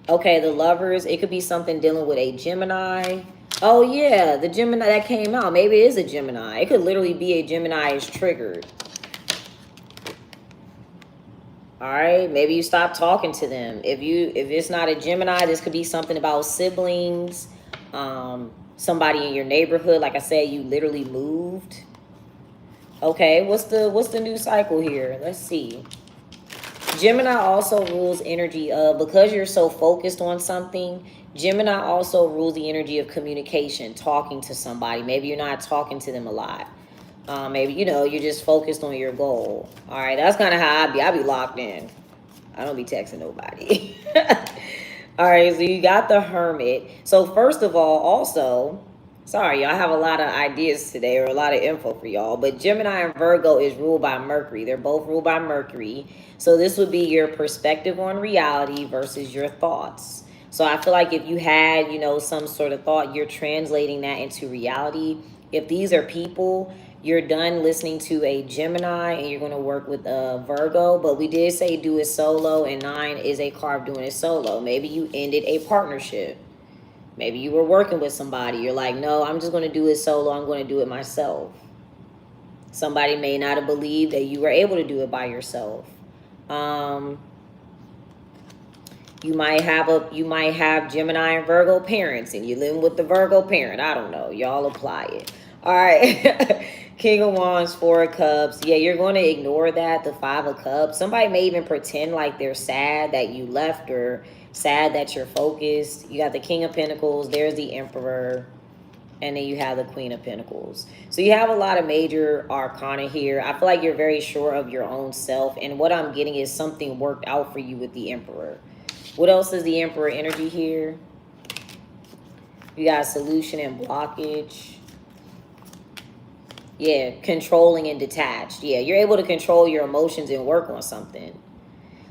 Okay, the Lovers. It could be something dealing with a Gemini. Oh, yeah, the Gemini that came out. Maybe it is a Gemini. It could literally be a Gemini is triggered. All right, maybe you stop talking to them. If it's not a Gemini, this could be something about siblings, somebody in your neighborhood. Like I said, you literally moved. Okay, what's the new cycle here? Let's see. Gemini also rules energy of, because you're so focused on something, Gemini also rules the energy of communication, talking to somebody. Maybe you're not talking to them a lot. Maybe, you know, you're just focused on your goal. All right, that's kind of how I be locked in. I don't be texting nobody. All right, so you got the Hermit. So first of all, also, sorry, y'all, have a lot of ideas today or a lot of info for y'all, but Gemini and Virgo is ruled by Mercury. They're both ruled by Mercury. So this would be your perspective on reality versus your thoughts. So I feel like if you had, you know, some sort of thought, you're translating that into reality. If these are people, you're done listening to a Gemini and you're going to work with a Virgo. But we did say do it solo, and 9 is a card doing it solo. Maybe you ended a partnership. Maybe you were working with somebody. You're like, no, I'm just going to do it solo. I'm going to do it myself. Somebody may not have believed that you were able to do it by yourself. You might have Gemini and Virgo parents, and you're living with the Virgo parent. I don't know. Y'all apply it. All right. King of Wands, 4 of Cups. Yeah, you're going to ignore that, the 5 of Cups. Somebody may even pretend like they're sad that you left or sad that you're focused. You got the King of Pentacles. There's the Emperor. And then you have the Queen of Pentacles. So you have a lot of major arcana here. I feel like you're very sure of your own self. And what I'm getting is something worked out for you with the Emperor. What else is the Emperor energy here? You got solution and blockage. Yeah, controlling and detached. Yeah, you're able to control your emotions and work on something.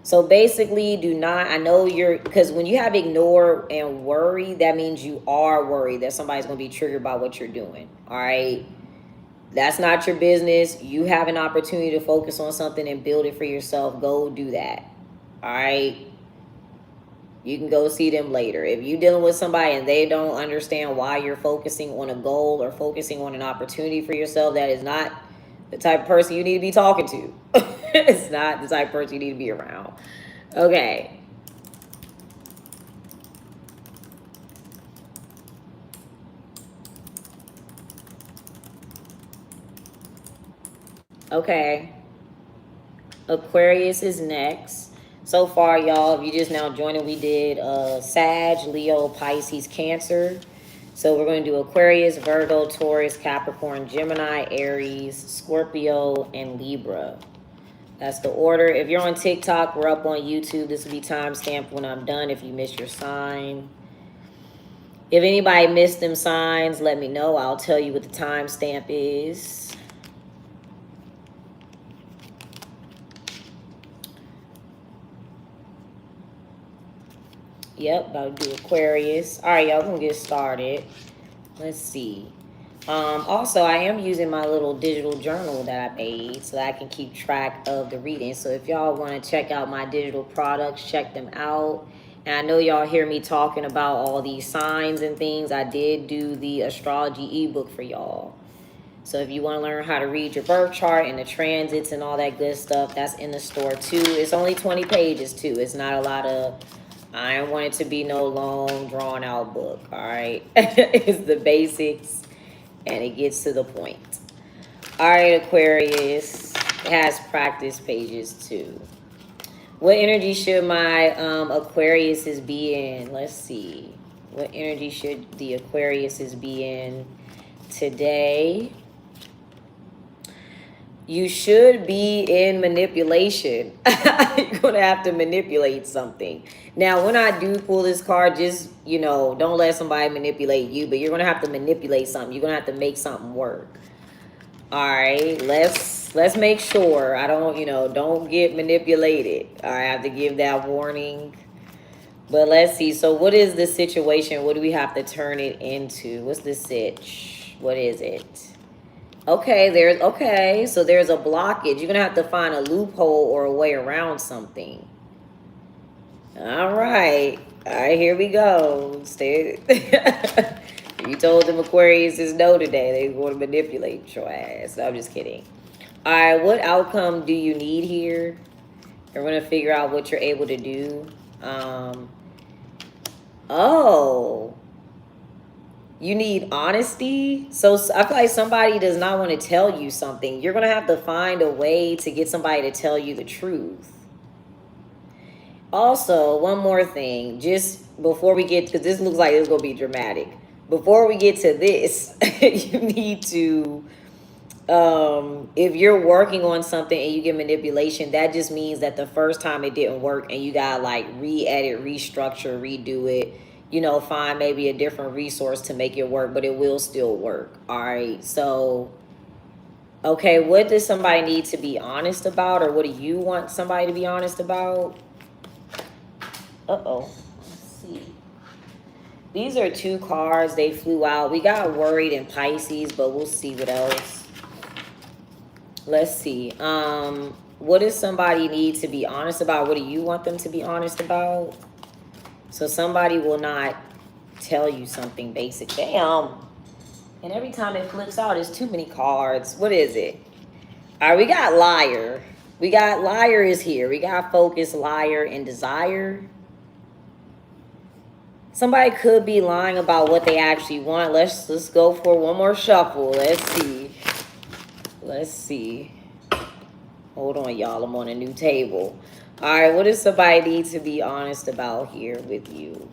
So basically, do not, I know you're, because when you have ignore and worry, that means you are worried that somebody's going to be triggered by what you're doing. All right. That's not your business. You have an opportunity to focus on something and build it for yourself. Go do that. All right. You can go see them later. If you're dealing with somebody and they don't understand why you're focusing on a goal or focusing on an opportunity for yourself, that is not the type of person you need to be talking to. It's not the type of person you need to be around. Okay. Okay. Aquarius is next. So far, y'all, if you just now joining, we did Sag, Leo, Pisces, Cancer. So we're going to do Aquarius, Virgo, Taurus, Capricorn, Gemini, Aries, Scorpio, and Libra. That's the order. If you're on TikTok, we're up on YouTube. This will be timestamped when I'm done if you missed your sign. If anybody missed them signs, let me know. I'll tell you what the timestamp is. Yep, about to do Aquarius. All right, y'all, we're going to get started. Let's see. Also, I am using my little digital journal that I made so that I can keep track of the reading. So if y'all want to check out my digital products, check them out. And I know y'all hear me talking about all these signs and things. I did do the astrology ebook for y'all. So if you want to learn how to read your birth chart and the transits and all that good stuff, that's in the store too. It's only 20 pages too. It's not a lot of... I don't want it to be no long, drawn-out book, all right? It's the basics, and it gets to the point. All right, Aquarius. It has practice pages, too. What energy should my Aquariuses be in? Let's see. What energy should the Aquariuses be in today? You should be in manipulation. You're going to have to manipulate something. Now, when I do pull this card, just, you know, don't let somebody manipulate you, but you're going to have to manipulate something. You're going to have to make something work. All right, let's make sure I don't, you know, don't get manipulated. All right, I have to give that warning. But let's see. So what is the situation? What do we have to turn it into? What's the sitch? What is it? Okay, so there's a blockage. You're gonna have to find a loophole or a way around something. All right, here we go. Stay. You told them Aquarius is no today. They want to manipulate your ass. No, I'm just kidding. All right, what outcome do you need here? We're gonna figure out what you're able to do. You need honesty. So I feel like somebody does not want to tell you something. You're going to have to find a way to get somebody to tell you the truth. Also, one more thing, just before we get, because this looks like it's going to be dramatic. Before we get to this, you need to, if you're working on something and you get manipulation, that just means that the first time it didn't work and you got to like re-edit, restructure, redo it. You know, find maybe a different resource to make it work, but it will still work. All right. So, okay, what does somebody need to be honest about, or what do you want somebody to be honest about? Let's see. These are two cards. They flew out. We got worried in Pisces, but we'll see what else. Let's see. What does somebody need to be honest about? What do you want them to be honest about? So somebody will not tell you something basic. Damn. And every time it flips out, it's too many cards. What is it? All right, we got liar. We got liar is here. We got focus, liar, and desire. Somebody could be lying about what they actually want. Let's go for one more shuffle. Let's see. Hold on, y'all. I'm on a new table. All right, what does somebody need to be honest about here with you?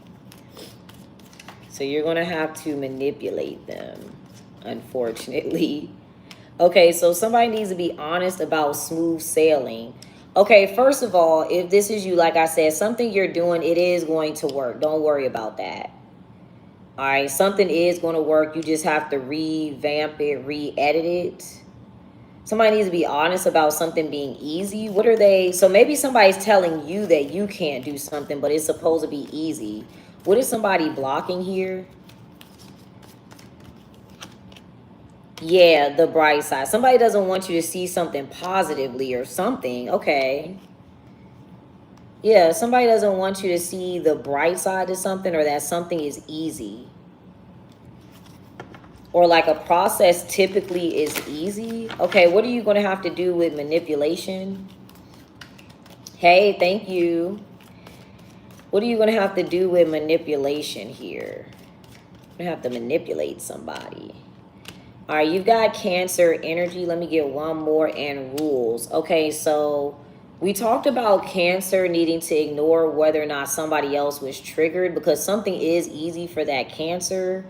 So you're going to have to manipulate them, unfortunately. Okay, so somebody needs to be honest about smooth sailing. Okay, first of all, if this is you, like I said, something you're doing, it is going to work. Don't worry about that. All right, something is going to work. You just have to revamp it, re-edit it. Somebody needs to be honest about something being easy. What are they? So maybe somebody's telling you that you can't do something, but it's supposed to be easy. What is somebody blocking here? Yeah, the bright side. Somebody doesn't want you to see something positively or something. Okay. Yeah, somebody doesn't want you to see the bright side of something, or that something is easy. Or like a process typically is easy. Okay, what are you going to have to do with manipulation? Hey, thank you. What are you going to have to do with manipulation here? You're going to have to manipulate somebody. All right, you've got Cancer energy. Let me get one more, and rules. Okay, so we talked about Cancer needing to ignore whether or not somebody else was triggered, because something is easy for that Cancer.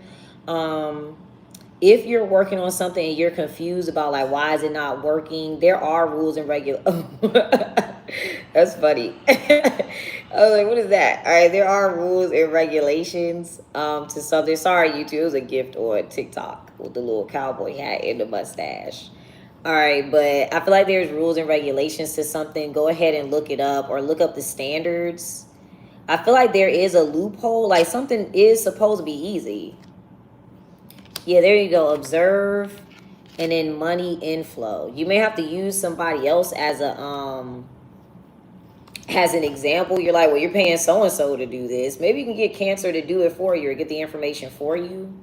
If you're working on something and you're confused about like, why is it not working? There are rules and regulations. That's funny. I was like, what is that? All right, there are rules and regulations to something. Sorry, YouTube, it was a gift on TikTok with the little cowboy hat and the mustache. All right, but I feel like there's rules and regulations to something. Go ahead and look it up, or look up the standards. I feel like there is a loophole. Like something is supposed to be easy. Yeah, there you go. Observe, and then money inflow. You may have to use somebody else as an example. You're like, well, you're paying so-and-so to do this. Maybe you can get Cancer to do it for you, or get the information for you.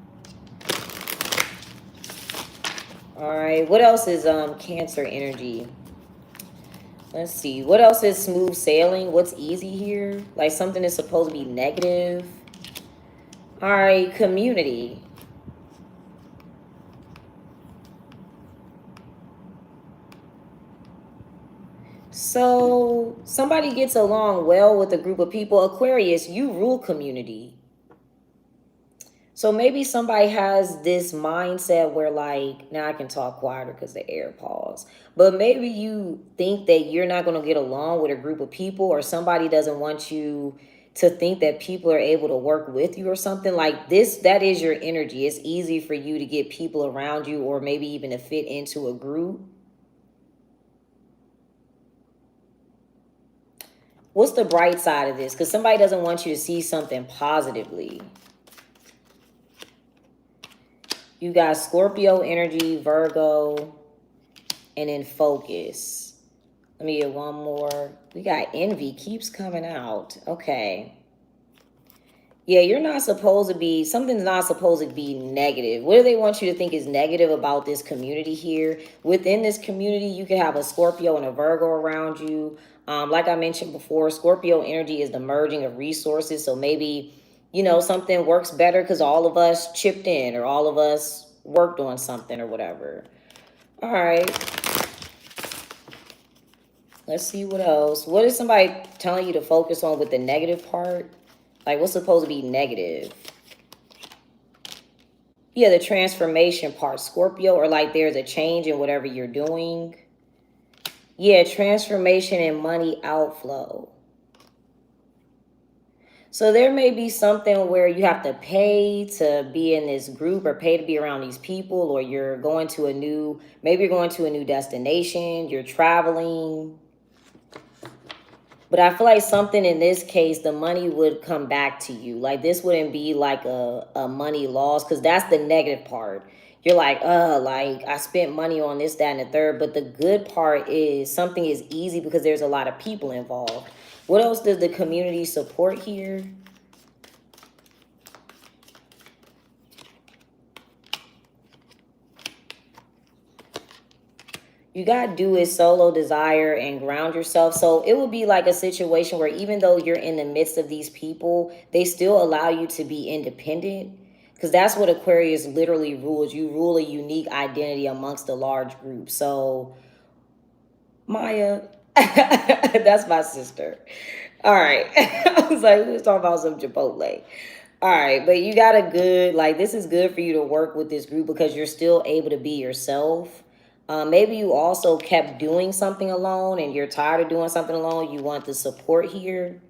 All right, what else is Cancer energy? Let's see. What else is smooth sailing? What's easy here? Like something is supposed to be negative. All right, community. So somebody gets along well with a group of people. Aquarius, you rule community. So maybe somebody has this mindset where like, now I can talk quieter because the air pause. But maybe you think that you're not going to get along with a group of people, or somebody doesn't want you to think that people are able to work with you or something like this. That is your energy. It's easy for you to get people around you, or maybe even to fit into a group. What's the bright side of this? Because somebody doesn't want you to see something positively. You got Scorpio energy, Virgo, and then focus. Let me get one more. We got envy keeps coming out. Okay. Yeah, you're not supposed to be, something's not supposed to be negative. What do they want you to think is negative about this community here? Within this community, you can have a Scorpio and a Virgo around you. Like I mentioned before, Scorpio energy is the merging of resources. So maybe, you know, something works better because all of us chipped in, or all of us worked on something or whatever. All right. Let's see what else. What is somebody telling you to focus on with the negative part? Like what's supposed to be negative? Yeah, the transformation part, Scorpio, or like there's a change in whatever you're doing. Yeah, transformation and money outflow. So there may be something where you have to pay to be in this group, or pay to be around these people, or you're going to a new, maybe you're going to a new destination, you're traveling. But I feel like something in this case, the money would come back to you. Like this wouldn't be like a money loss, because that's the negative part. You're like I spent money on this, that, and the third. But the good part is something is easy because there's a lot of people involved. What else does the community support here? You got to do it solo, desire, and ground yourself. So it would be like a situation where even though you're in the midst of these people, they still allow you to be independent. Because that's what Aquarius literally rules. You rule a unique identity amongst a large group. So, Maya, that's my sister. All right. I was like, we was talking about some Chipotle. All right. But you got a good, like, this is good for you to work with this group because you're still able to be yourself. Maybe you also kept doing something alone and you're tired of doing something alone. You want the support here.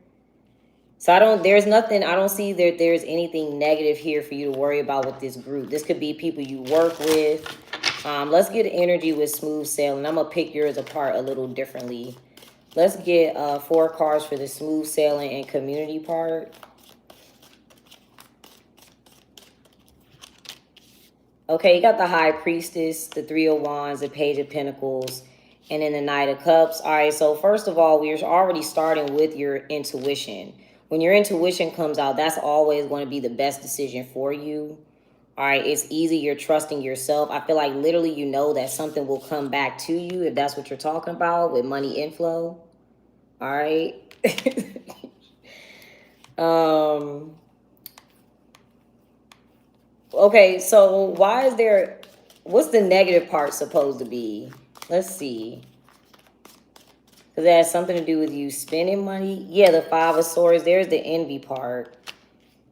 So I don't see that there's anything negative here for you to worry about with this group. This could be people you work with. Let's get energy with smooth sailing. I'm going to pick yours apart a little differently. Let's get 4 cards for the smooth sailing and community part. Okay, you got the High Priestess, the Three of Wands, the Page of Pentacles, and then the Knight of Cups. All right, so first of all, we're already starting with your intuition. When your intuition comes out, that's always going to be the best decision for you. All right, it's easy. You're trusting yourself. I feel like literally you know that something will come back to you if that's what you're talking about with money inflow. All right. Okay, so why is there, what's the negative part supposed to be? Let's see. Because it has something to do with you spending money. Yeah, the Five of Swords. There's the envy part.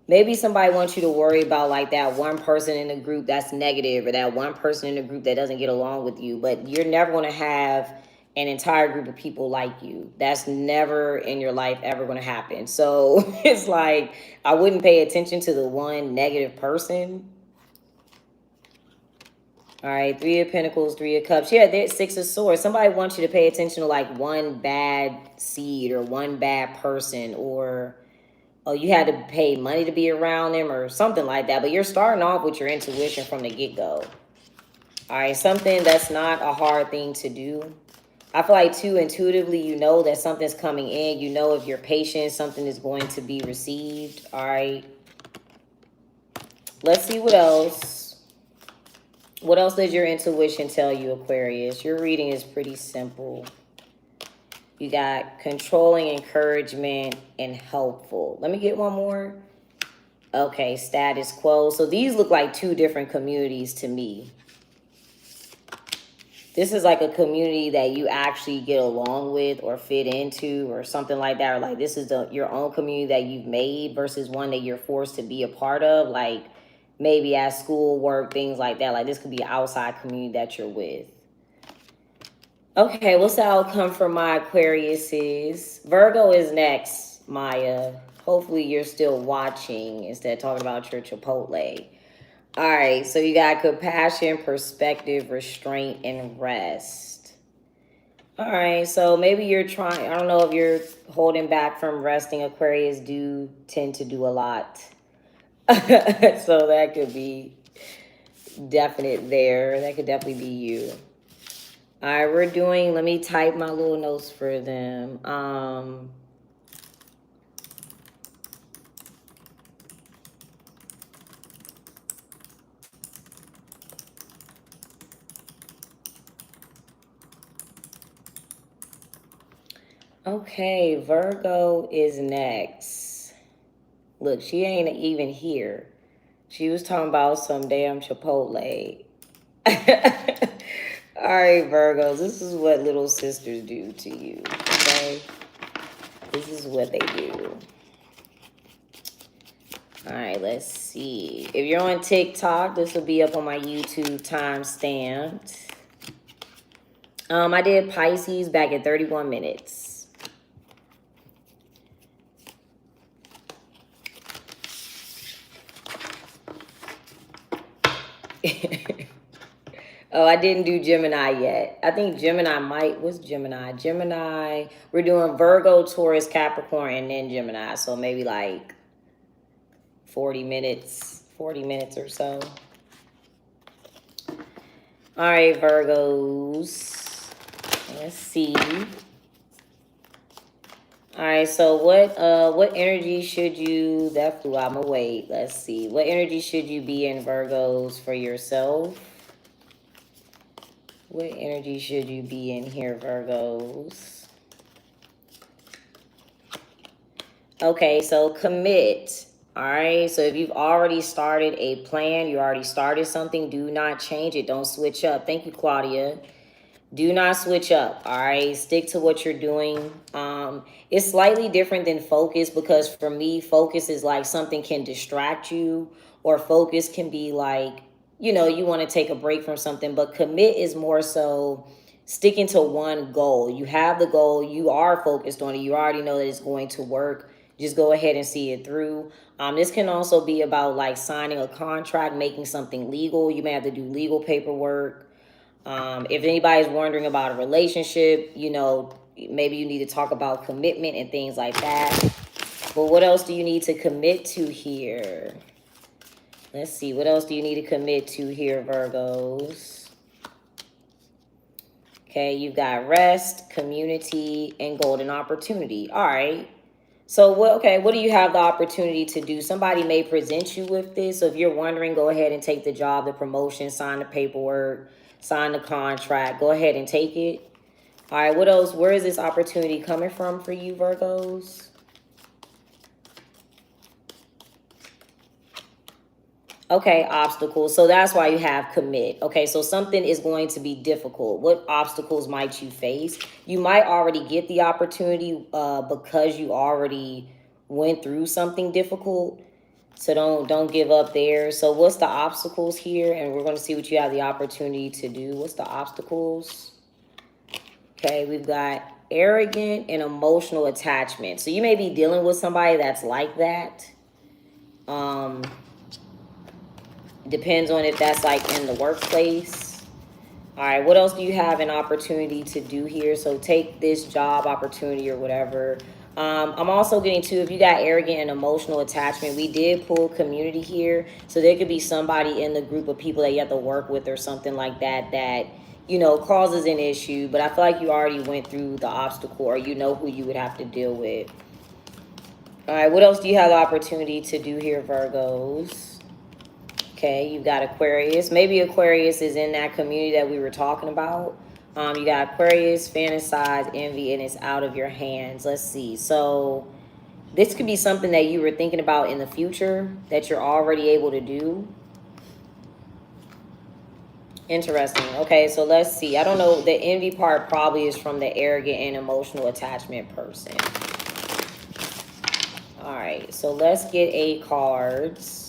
Maybe somebody wants you to worry about like that one person in the group that's negative, or that one person in the group that doesn't get along with you. But you're never going to have an entire group of people like you. That's never in your life ever going to happen. So it's like, I wouldn't pay attention to the one negative person. All right, Three of Pentacles, Three of Cups. Yeah, there's Six of Swords. Somebody wants you to pay attention to like one bad seed or one bad person, or oh, you had to pay money to be around them or something like that. But you're starting off with your intuition from the get-go. All right, something that's not a hard thing to do. I feel like too, intuitively, you know that something's coming in. You know if you're patient, something is going to be received. All right. Let's see what else. What else does your intuition tell you, Aquarius? Your reading is pretty simple. You got controlling, encouragement, and helpful. Let me get one more. Okay, status quo. So these look like 2 different communities to me. This is like a community that you actually get along with or fit into or something like that. Or like this is your own community that you've made versus one that you're forced to be a part of. Like maybe at school, work, things like that. Like this could be an outside community that you're with. Okay, what's the outcome for my Aquariuses? Virgo is next, Maya. Hopefully you're still watching instead of talking about your Chipotle. All right, so you got compassion, perspective, restraint, and rest. All right, so maybe you're trying, I don't know if you're holding back from resting. Aquarius do tend to do a lot. So that could be definite there. That could definitely be you. All right, we're doing, let me type my little notes for them. Okay, Virgo is next. Look, she ain't even here. She was talking about some damn Chipotle. All right, Virgos, this is what little sisters do to you, okay? This is what they do. All right, let's see. If you're on TikTok, this will be up on my YouTube time stamped. I did Pisces back at 31 minutes. Oh, I didn't do Gemini yet. I think Gemini might, what's Gemini? Gemini, we're doing Virgo, Taurus, Capricorn, and then Gemini. So maybe like 40 minutes or so. All right, Virgos. Let's see. All right, so what energy should you, that flew out my way. Let's see. What energy should you be in, Virgos, for yourself? What energy should you be in here, Virgos? Okay, so commit. All right, so if you've already started a plan, you already started something, do not change it. Don't switch up. Thank you, Claudia. Do not switch up, all right? Stick to what you're doing. It's slightly different than focus, because for me, focus is like something can distract you, or focus can be like, you know, you want to take a break from something. But commit is more so sticking to one goal. You have the goal. You are focused on it. You already know that it's going to work. Just go ahead and see it through. This can also be about like signing a contract, making something legal. You may have to do legal paperwork. If anybody's wondering about a relationship, you know, maybe you need to talk about commitment and things like that. But what else do you need to commit to here? Let's see. What else do you need to commit to here, Virgos? Okay, you've got rest, community, and golden opportunity. All right. So, what do you have the opportunity to do? Somebody may present you with this. So if you're wondering, go ahead and take the job, the promotion, sign the paperwork, sign the contract. Go ahead and take it. All right, what else? Where is this opportunity coming from for you, Virgos? Okay, obstacles. So that's why you have commit. Okay, so something is going to be difficult. What obstacles might you face? You might already get the opportunity because you already went through something difficult. So don't give up there. So what's the obstacles here? And we're going to see what you have the opportunity to do. What's the obstacles? Okay, we've got arrogant and emotional attachment. So you may be dealing with somebody that's like that. Depends on if that's like in the workplace. All right, what else do you have an opportunity to do here? So take this job opportunity or whatever. I'm also getting to, if you got arrogant and emotional attachment, we did pull community here. So there could be somebody in the group of people that you have to work with or something like that, that, you know, causes an issue. But I feel like you already went through the obstacle, or you know who you would have to deal with. All right, what else do you have the opportunity to do here, Virgos? Okay, you got Aquarius. Maybe Aquarius is in that community that we were talking about. You got Aquarius, fantasize, envy, and it's out of your hands. Let's see. So this could be something that you were thinking about in the future that you're already able to do. Interesting. Okay, so let's see. I don't know. The envy part probably is from the arrogant and emotional attachment person. All right, so let's get 8 cards.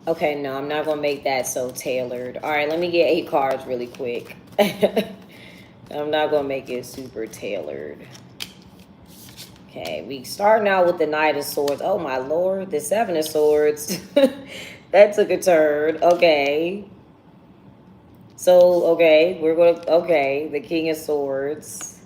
Okay, no, I'm not going to make that so tailored. All right, let me get 8 cards really quick. I'm not going to make it super tailored. Okay, we starting out with the Knight of Swords. Oh, my Lord, the 7 of Swords. That took a turn. Okay. So, okay, we're going to, okay, the King of Swords.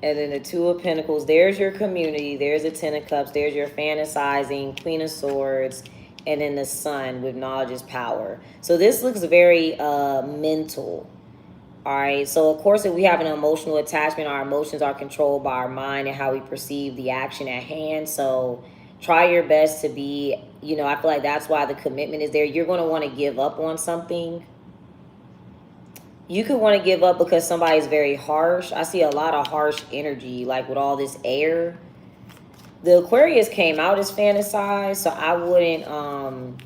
And then the 2 of Pentacles. There's your community. There's the 10 of Cups. There's your fantasizing, Queen of Swords. And then the Sun with knowledge is power. So this looks very mental. All right. So, of course, if we have an emotional attachment, our emotions are controlled by our mind and how we perceive the action at hand. So try your best to be, you know, I feel like that's why the commitment is there. You're going to want to give up on something. You could want to give up because somebody's very harsh. I see a lot of harsh energy, like with all this air. The Aquarius came out as fantasized, so I wouldn't,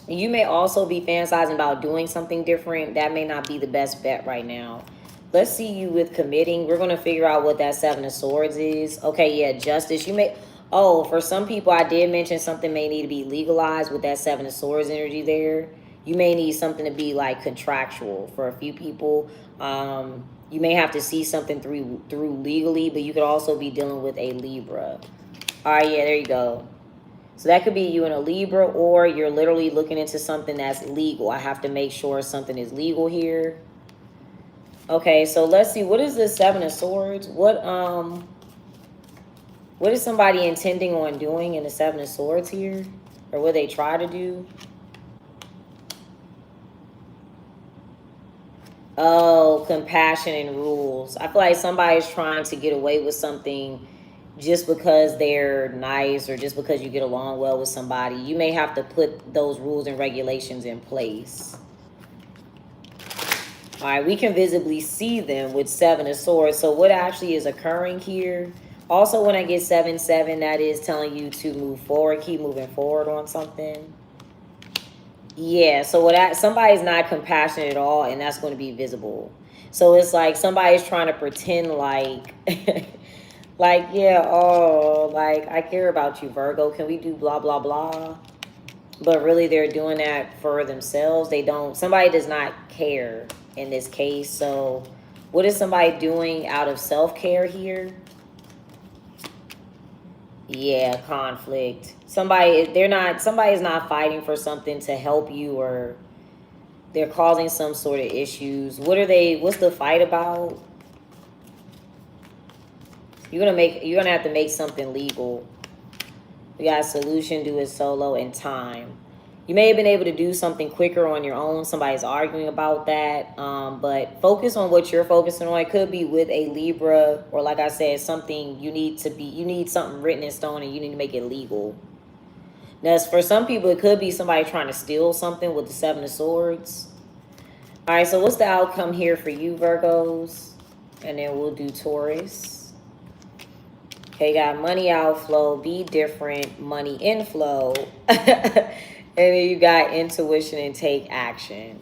you may also be fantasizing about doing something different. That may not be the best bet right now. Let's see you with committing. We're going to figure out what that 7 of Swords is. Okay, yeah, justice. You may, oh, for some people, I did mention something may need to be legalized with that 7 of Swords energy there. You may need something to be like contractual for a few people. You may have to see something through legally, but you could also be dealing with a Libra. All right, yeah, there you go. So that could be you and a Libra, or you're literally looking into something that's legal. I have to make sure something is legal here. Okay, so let's see. What is the 7 of Swords? What is somebody intending on doing in the 7 of Swords here? Or what they try to do? Oh, compassion and rules. I feel like somebody's trying to get away with something just because they're nice or just because you get along well with somebody. You may have to put those rules and regulations in place. All right, we can visibly see them with 7 of Swords. So what actually is occurring here? Also, when I get 7-7, that is telling you to move forward, keep moving forward on something. Yeah, so somebody's not compassionate at all, and that's going to be visible. So it's like somebody's trying to pretend like, like, yeah, oh, like, I care about you, Virgo. Can we do blah, blah, blah? But really, they're doing that for themselves. They don't, somebody does not care in this case. So What is somebody doing out of self-care here? Yeah, conflict. Somebody's not fighting for something to help you, or they're causing some sort of issues. What's the fight about? You're gonna have to make something legal. We got a solution, do it solo, and time. You may have been able to do something quicker on your own. Somebody's arguing about that. But focus on what you're focusing on. It could be with a Libra, or like I said, something you need something written in stone, and you need to make it legal. Now, for some people, it could be somebody trying to steal something with the Seven of Swords. All right, so what's the outcome here for you, Virgos? And then we'll do Taurus. Okay, got money outflow, be different, money inflow. And then you got intuition and take action.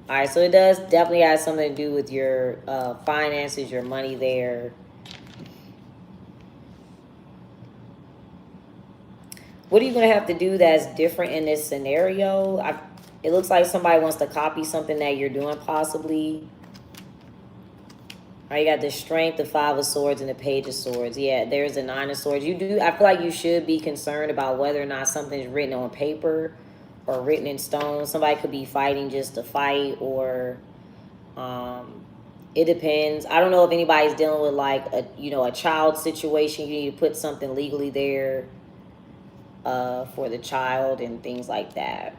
All right, so it does definitely have something to do with your finances, your money there. What are you going to have to do that's different in this scenario? It looks like somebody wants to copy something that you're doing, possibly. All right, you got the Strength, the Five of Swords, and the Page of Swords. Yeah, there's the Nine of Swords. I feel like you should be concerned about whether or not something's written on paper or written in stone. Somebody could be fighting just to fight, or it depends. I don't know if anybody's dealing with like a child situation. You need to put something legally there for the child and things like that.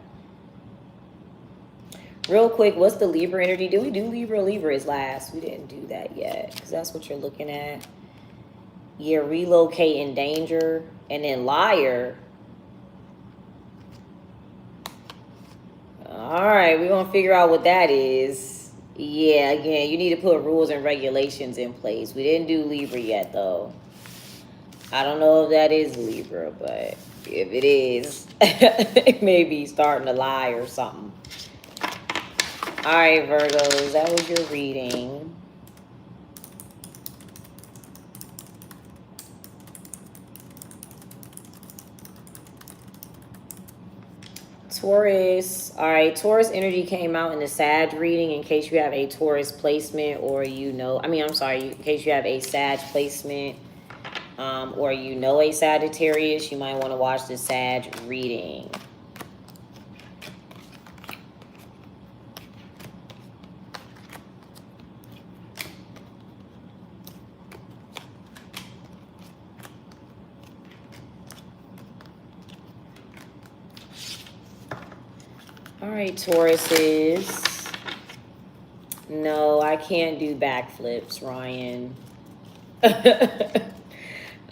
Real quick, what's the Libra energy? Did we do Libra? Libra is last. We didn't do that yet, because that's what you're looking at. Yeah, relocate in danger. And then liar. All right, we're going to figure out what that is. Yeah, again, you need to put rules and regulations in place. We didn't do Libra yet, though. I don't know if that is Libra, but if it is, it may be starting to lie or something. All right, Virgos, that was your reading. Taurus. All right, Taurus energy came out in the Sag reading, in case you have a Taurus placement, or in case you have a Sag placement, or a Sagittarius, you might want to watch the Sag reading. All right, Tauruses. No, I can't do backflips, Ryan.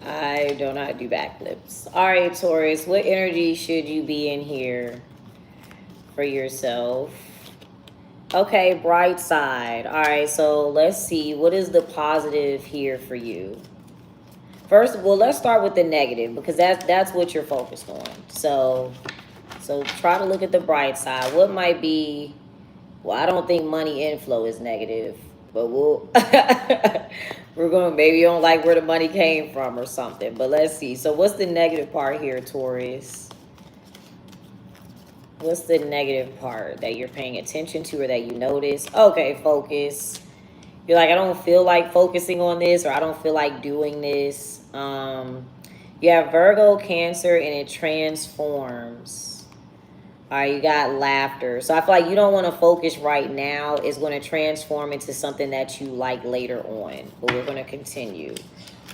I do not do backflips. All right, Taurus, what energy should you be in here for yourself? Okay, bright side. All right, so let's see. What is the positive here for you? First, well, let's start with the negative, because that's what you're focused on. So try to look at the bright side. What might be, well, I don't think money inflow is negative, but we're going to, maybe you don't like where the money came from or something, but let's see. So what's the negative part here, Taurus? What's the negative part that you're paying attention to or that you notice? Okay, focus. You're like, I don't feel like focusing on this, or I don't feel like doing this. You have Virgo, Cancer, and it transforms. All right, you got laughter. So I feel like you don't want to focus right now. It's going to transform into something that you like later on. But we're going to continue.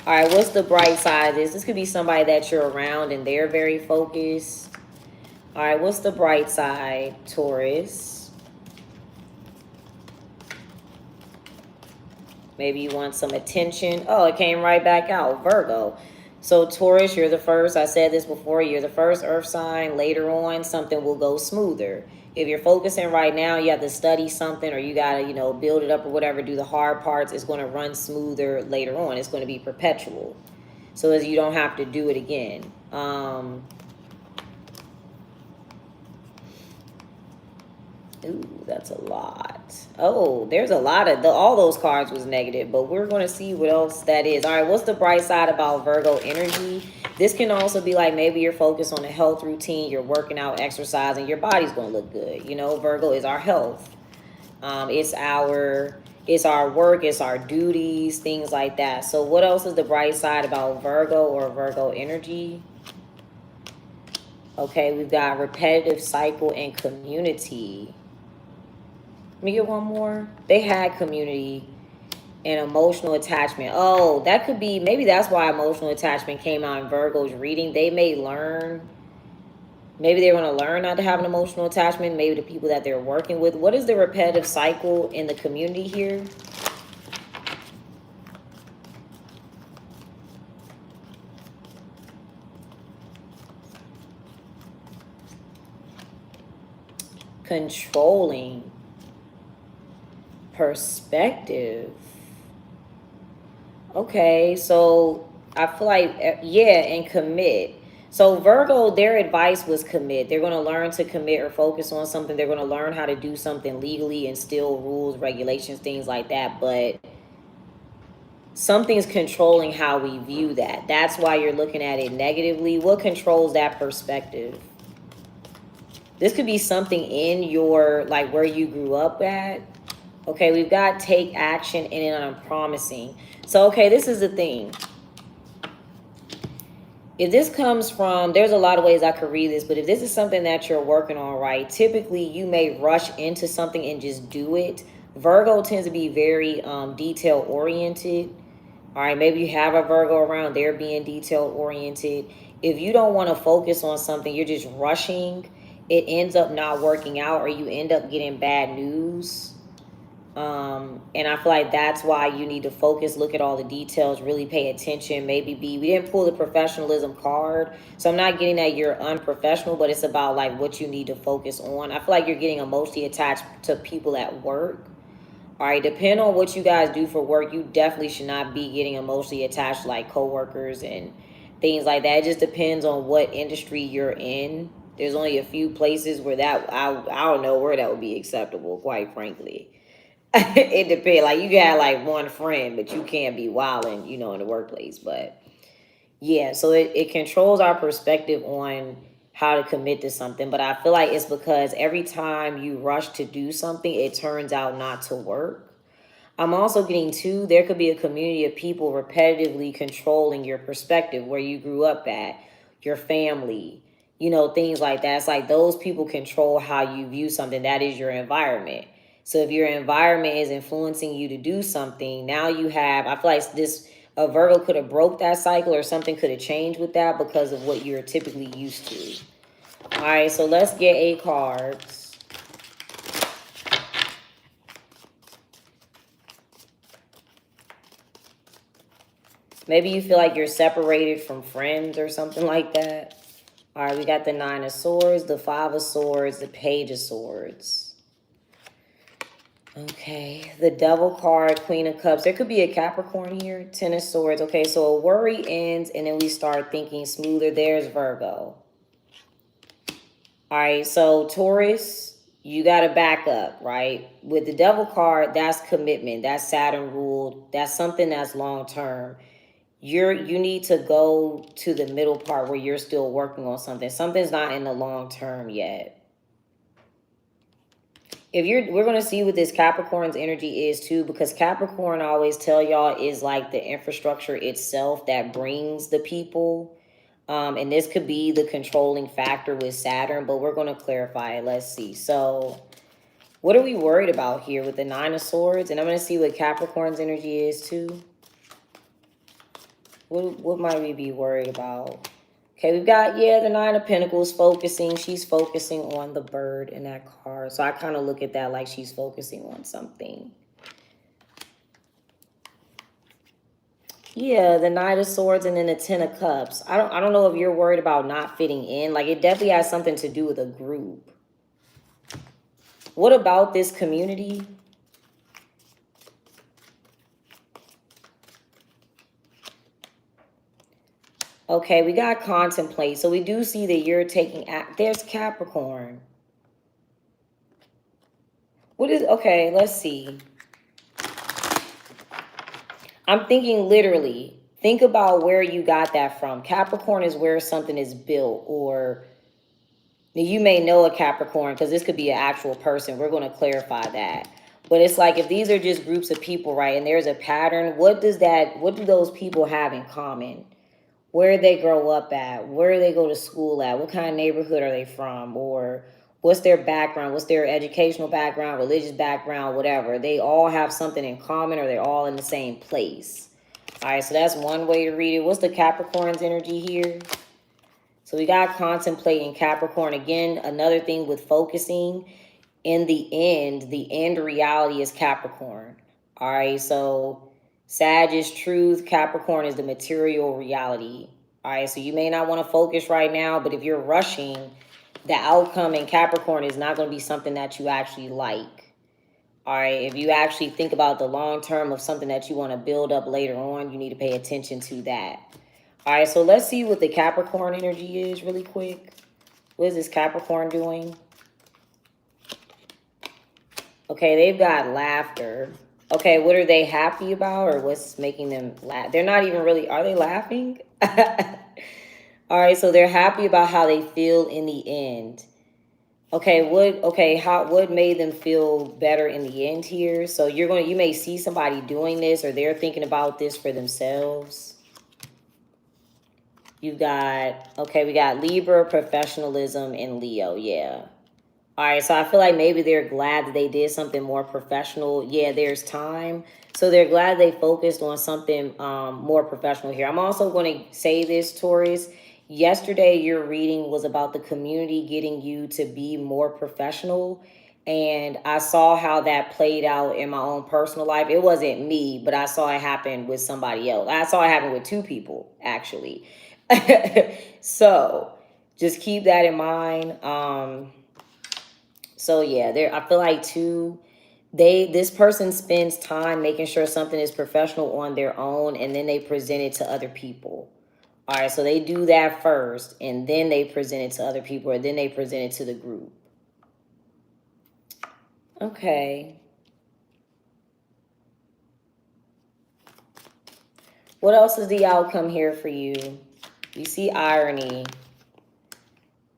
All right, what's the bright side of this? This could be somebody that you're around and they're very focused. All right, what's the bright side, Taurus? Maybe you want some attention. Oh, it came right back out, Virgo. So Taurus, you're the first. I said this before. You're the first earth sign. Later on, something will go smoother. If you're focusing right now, you have to study something, or you got to, build it up or whatever, do the hard parts. It's going to run smoother later on. It's going to be perpetual. So as you don't have to do it again. Ooh, that's a lot. Oh, there's a lot of, all those cards was negative, but we're going to see what else that is. All right, what's the bright side about Virgo energy? This can also be like, maybe you're focused on a health routine, you're working out, exercising, your body's going to look good. Virgo is our health. It's our, It's our work, it's our duties, things like that. So what else is the bright side about Virgo or Virgo energy? Okay, we've got repetitive cycle and community. Let me get one more. They had community and emotional attachment. Oh, that could be, maybe that's why emotional attachment came out in Virgo's reading. They may learn, maybe they're going to learn not to have an emotional attachment, maybe the people that they're working with. What is the repetitive cycle in the community here? Controlling. Perspective. Okay, so I feel like, yeah, and commit. So Virgo, their advice was commit. They're going to learn to commit or focus on something. They're going to learn how to do something legally, instill rules, regulations, things like that. But something's controlling how we view that. That's why you're looking at it negatively. What controls that perspective? This could be something in your, like, where you grew up at. Okay, we've got take action and unpromising. So, okay, this is the thing. If this comes from, there's a lot of ways I could read this, but if this is something that you're working on, right, typically you may rush into something and just do it. Virgo tends to be very detail oriented. All right, maybe you have a Virgo around, they're being detail oriented. If you don't want to focus on something, you're just rushing, it ends up not working out, or you end up getting bad news. And I feel like that's why you need to focus, look at all the details, really pay attention, maybe we didn't pull the professionalism card. So I'm not getting that you're unprofessional, but it's about like what you need to focus on. I feel like you're getting emotionally attached to people at work. All right, depending on what you guys do for work, you definitely should not be getting emotionally attached to like coworkers and things like that. It just depends on what industry you're in. There's only a few places where that, I don't know where that would be acceptable, quite frankly. It depends. Like, you got like one friend, but you can't be wilding, in the workplace. But yeah, so it controls our perspective on how to commit to something. But I feel like it's because every time you rush to do something, it turns out not to work. I'm also getting too, there could be a community of people repetitively controlling your perspective, where you grew up at, your family, things like that. It's like those people control how you view something. That is your environment. So if your environment is influencing you to do something, now you have, I feel like a Virgo could have broke that cycle, or something could have changed with that because of what you're typically used to. All right, so let's get 8 cards. Maybe you feel like you're separated from friends or something like that. All right, we got the 9 of Swords, the 5 of Swords, the Page of Swords. Okay, the Devil card, Queen of Cups. There could be a Capricorn here, 10 of Swords. Okay, so a worry ends, and then we start thinking smoother. There's Virgo. All right, so Taurus, you got to back up, right? With the Devil card, that's commitment. That's Saturn ruled. That's something that's long-term. You need to go to the middle part where you're still working on something. Something's not in the long-term yet. We're going to see what this Capricorn's energy is too, because Capricorn, I always tell y'all, is like the infrastructure itself that brings the people. And this could be the controlling factor with Saturn, but we're going to clarify it. Let's see. So what are we worried about here with the 9 of Swords? And I'm going to see what Capricorn's energy is too. What might we be worried about? Okay, we've got, the 9 of Pentacles focusing. She's focusing on the bird in that card. So I kind of look at that like she's focusing on something. Yeah, the Knight of Swords and then the 10 of Cups. I don't know if you're worried about not fitting in. Like, it definitely has something to do with a group. What about this community? Okay, we got contemplate. So we do see that you're taking act. There's Capricorn. Okay, let's see. I'm thinking literally. Think about where you got that from. Capricorn is where something is built, or you may know a Capricorn because this could be an actual person. We're going to clarify that. But it's like if these are just groups of people, right, and there's a pattern, what do those people have in common? Where did they grow up at? Where do they go to school at? What kind of neighborhood are they from? Or what's their background? What's their educational background, religious background, whatever? They all have something in common, or they're all in the same place. All right, so that's one way to read it. What's the Capricorn's energy here? So we got contemplating Capricorn. Again, another thing with focusing, in the end reality is Capricorn. All right, so Sag is truth, Capricorn is the material reality. All right, so you may not want to focus right now, but if you're rushing, the outcome in Capricorn is not going to be something that you actually like. All right, if you actually think about the long term of something that you want to build up later on, you need to pay attention to that. All right, so let's see what the Capricorn energy is really quick. What is this Capricorn doing? Okay, they've got laughter. Okay, what are they happy about, or what's making them laugh? They're not even really, are they laughing? All right, so they're happy about how they feel in the end. Okay, what made them feel better in the end here? So you may see somebody doing this, or they're thinking about this for themselves. We got Libra, professionalism, and Leo, yeah. All right, so I feel like maybe they're glad that they did something more professional. Yeah, there's time. So they're glad they focused on something more professional here. I'm also going to say this, Taurus. Yesterday, your reading was about the community getting you to be more professional. And I saw how that played out in my own personal life. It wasn't me, but I saw it happen with somebody else. I saw it happen with two people, actually. So just keep that in mind. So yeah, I feel like this person spends time making sure something is professional on their own, and then they present it to other people. All right, so they do that first, and then they present it to other people, or then they present it to the group. Okay. What else is the outcome here for you? You see irony.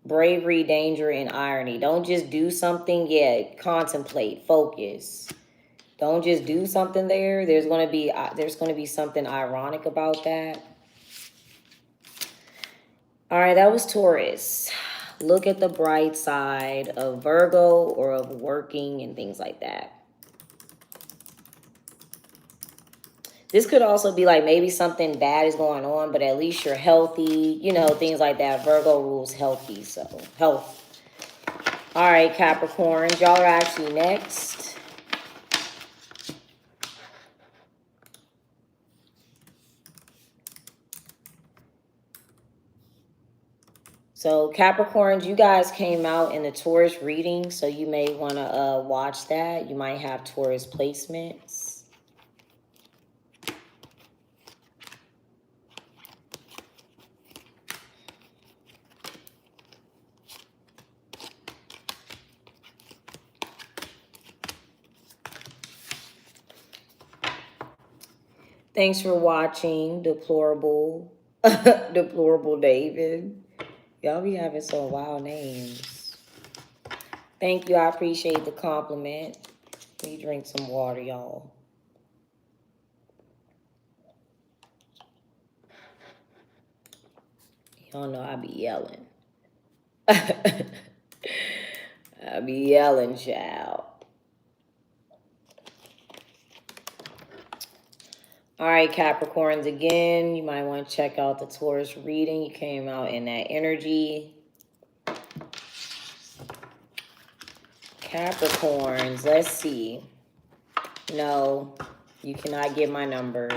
Bravery, danger, and irony. Don't just do something yet. Contemplate, focus. Don't just do something there. There's going to be something ironic about that. All right, that was Taurus. Look at the bright side of Virgo, or of working and things like that. This could also be like maybe something bad is going on, but at least you're healthy, things like that. Virgo rules healthy, so health. All right, Capricorns, y'all are actually next. So Capricorns, you guys came out in the Taurus reading, so you may want to watch that. You might have Taurus placements. Thanks for watching, Deplorable. Deplorable David. Y'all be having some wild names. Thank you. I appreciate the compliment. Let me drink some water, y'all. Y'all know I be yelling. I be yelling, child. All right, Capricorns, again, you might want to check out the Taurus reading. You came out in that energy. Capricorns, let's see. No, you cannot get my number.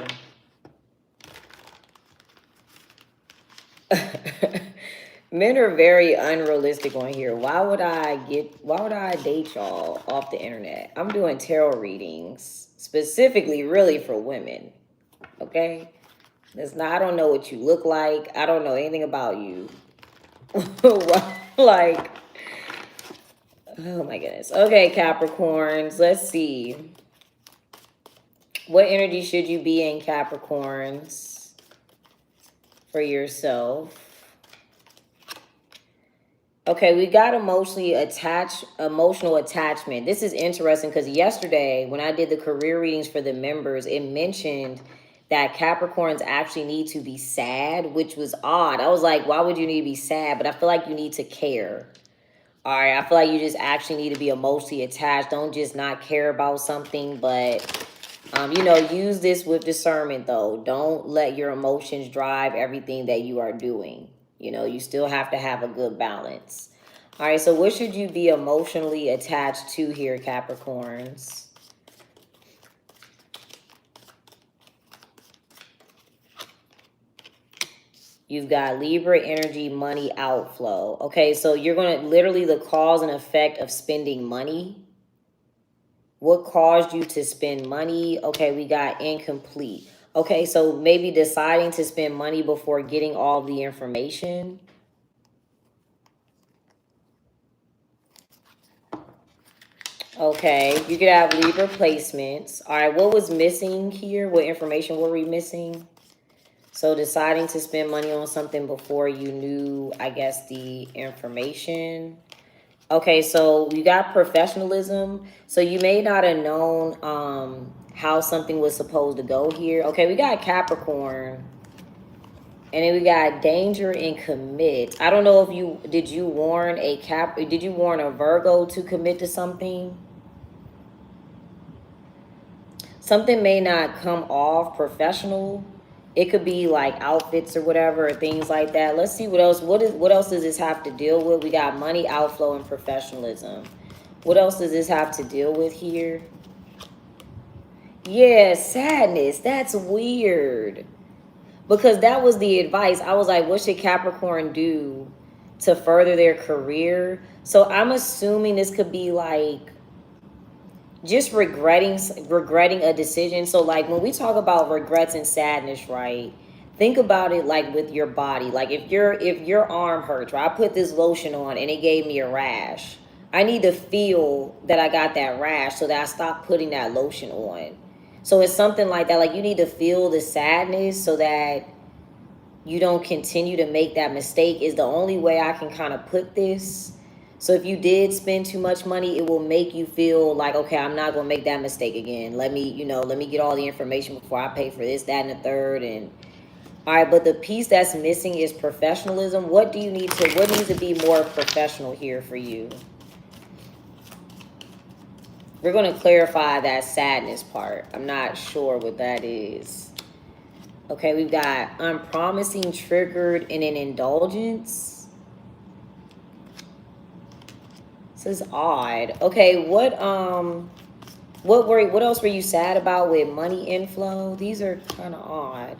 Men are very unrealistic on here. Why would I date y'all off the internet? I'm doing tarot readings specifically really for women. Okay? I don't know what you look like. I don't know anything about you. Like, oh my goodness. Okay, Capricorns, let's see. What energy should you be in, Capricorns, for yourself? Okay, we got emotional attachment. This is interesting because yesterday when I did the career readings for the members, it mentioned that Capricorns actually need to be sad, which was odd. I was like, why would you need to be sad? But I feel like you need to care. All right, I feel like you just actually need to be emotionally attached. Don't just not care about something, but you know, use this with discernment though. Don't let your emotions drive everything that you are doing. You know, you still have to have a good balance. All right, so what should you be emotionally attached to here, Capricorns? You've got Libra energy, money outflow. Okay, so you're going to literally the cause and effect of spending money. What caused you to spend money? Okay, we got incomplete. Okay, so maybe deciding to spend money before getting all the information. Okay, you could have Libra placements. All right, what was missing here? What information were we missing? So deciding to spend money on something before you knew, I guess, the information. Okay, so you got professionalism. So you may not have known how something was supposed to go here. Okay, we got Capricorn. And then we got danger and commit. I don't know if did you warn a Virgo to commit to something? Something may not come off professional. It could be like outfits or whatever, or things like that. Let's see what else. What else does this have to deal with? We got money outflow and professionalism. What else does this have to deal with here? Yeah, sadness. That's weird. Because that was the advice. I was like, what should Capricorn do to further their career? So I'm assuming this could be like just regretting a decision. So like when we talk about regrets and sadness, right? Think about it like with your body. Like if your arm hurts, right? I put this lotion on and it gave me a rash. I need to feel that I got that rash so that I stop putting that lotion on. So it's something like that. Like you need to feel the sadness so that you don't continue to make that mistake is the only way I can kind of put this. So if you did spend too much money, it will make you feel like, okay, I'm not going to make that mistake again. Let me get all the information before I pay for this, that, and the third. And all right, but the piece that's missing is professionalism. What needs to be more professional here for you? We're going to clarify that sadness part. I'm not sure what that is. Okay, we've got unpromising, triggered, and an indulgence. This is odd. Okay, what else were you sad about with money inflow? These are kind of odd.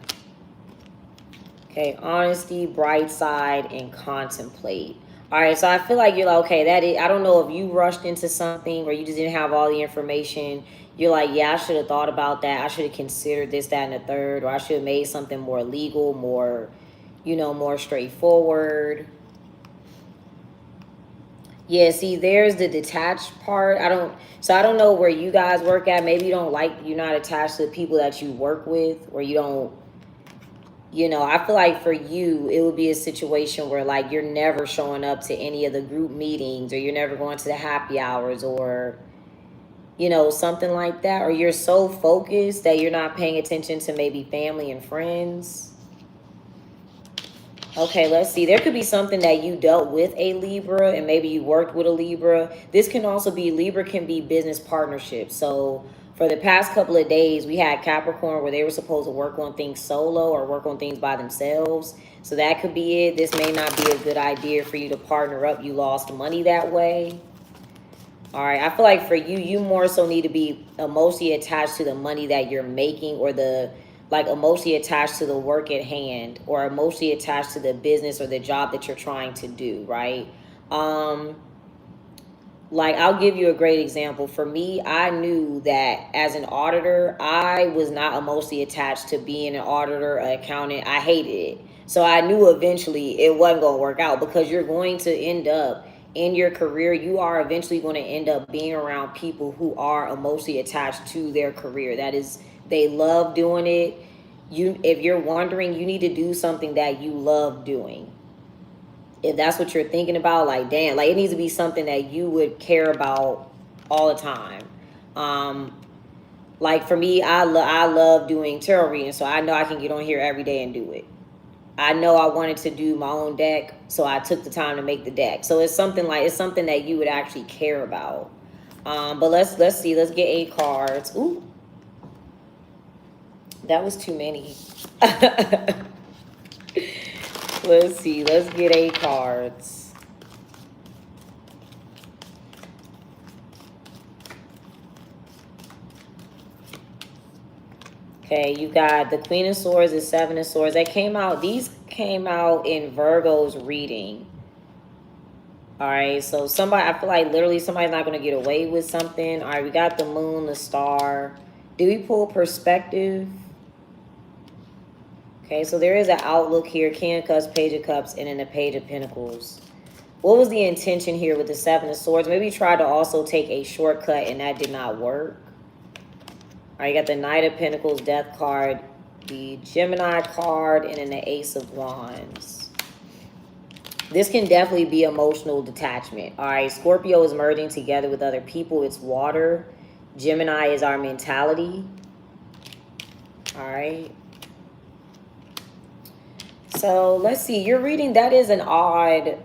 Okay, honesty, bright side, and contemplate. All right, so I feel like you're like, okay, I don't know if you rushed into something or you just didn't have all the information. You're like, yeah, I should have thought about that. I should have considered this, that, and the third, or I should have made something more legal, more, more straightforward. Yeah, see, there's the detached part. I don't know where you guys work at. Maybe you're not attached to the people that you work with, or you don't, I feel like for you, it would be a situation where like you're never showing up to any of the group meetings, or you're never going to the happy hours, or something like that, or you're so focused that you're not paying attention to maybe family and friends. Okay, let's see. There could be something that you dealt with a Libra and maybe you worked with a Libra. This can also be, Libra can be business partnerships. So for the past couple of days, we had Capricorn where they were supposed to work on things solo or work on things by themselves. So that could be it. This may not be a good idea for you to partner up. You lost money that way. All right, I feel like for you, you more so need to be emotionally attached to the money that you're making, or emotionally attached to the work at hand, or emotionally attached to the business or the job that you're trying to do, right? Like I'll give you a great example. For me, I knew that as an auditor, I was not emotionally attached to being an auditor, an accountant. I hated it. So I knew eventually it wasn't going to work out, because you're going to end up in your career, you are eventually going to end up being around people who are emotionally attached to their career. That is, they love doing it. If you're wondering, you need to do something that you love doing. if that's what you're thinking about, like, damn, like, it needs to be something that you would care about all the time. Like, for me, I love doing tarot readings, so I know I can get on here every day and do it. I know I wanted to do my own deck, so I took the time to make the deck. So it's something that you would actually care about. But let's see. Let's get 8 cards. Ooh, that was too many. Let's see. Let's get 8 cards. Okay, you got the Queen of Swords, the Seven of Swords. These came out in Virgo's reading. All right, so I feel like literally somebody's not going to get away with something. All right, we got the Moon, the Star. Did we pull Perspective? Okay, so there is an outlook here. King of Cups, Page of Cups, and then the Page of Pentacles. What was the intention here with the Seven of Swords? Maybe you tried to also take a shortcut and that did not work. All right, you got the Knight of Pentacles, Death card, the Gemini card, and then the Ace of Wands. This can definitely be emotional detachment. All right, Scorpio is merging together with other people. It's water. Gemini is our mentality. All right. So let's see. You're reading. That is an odd.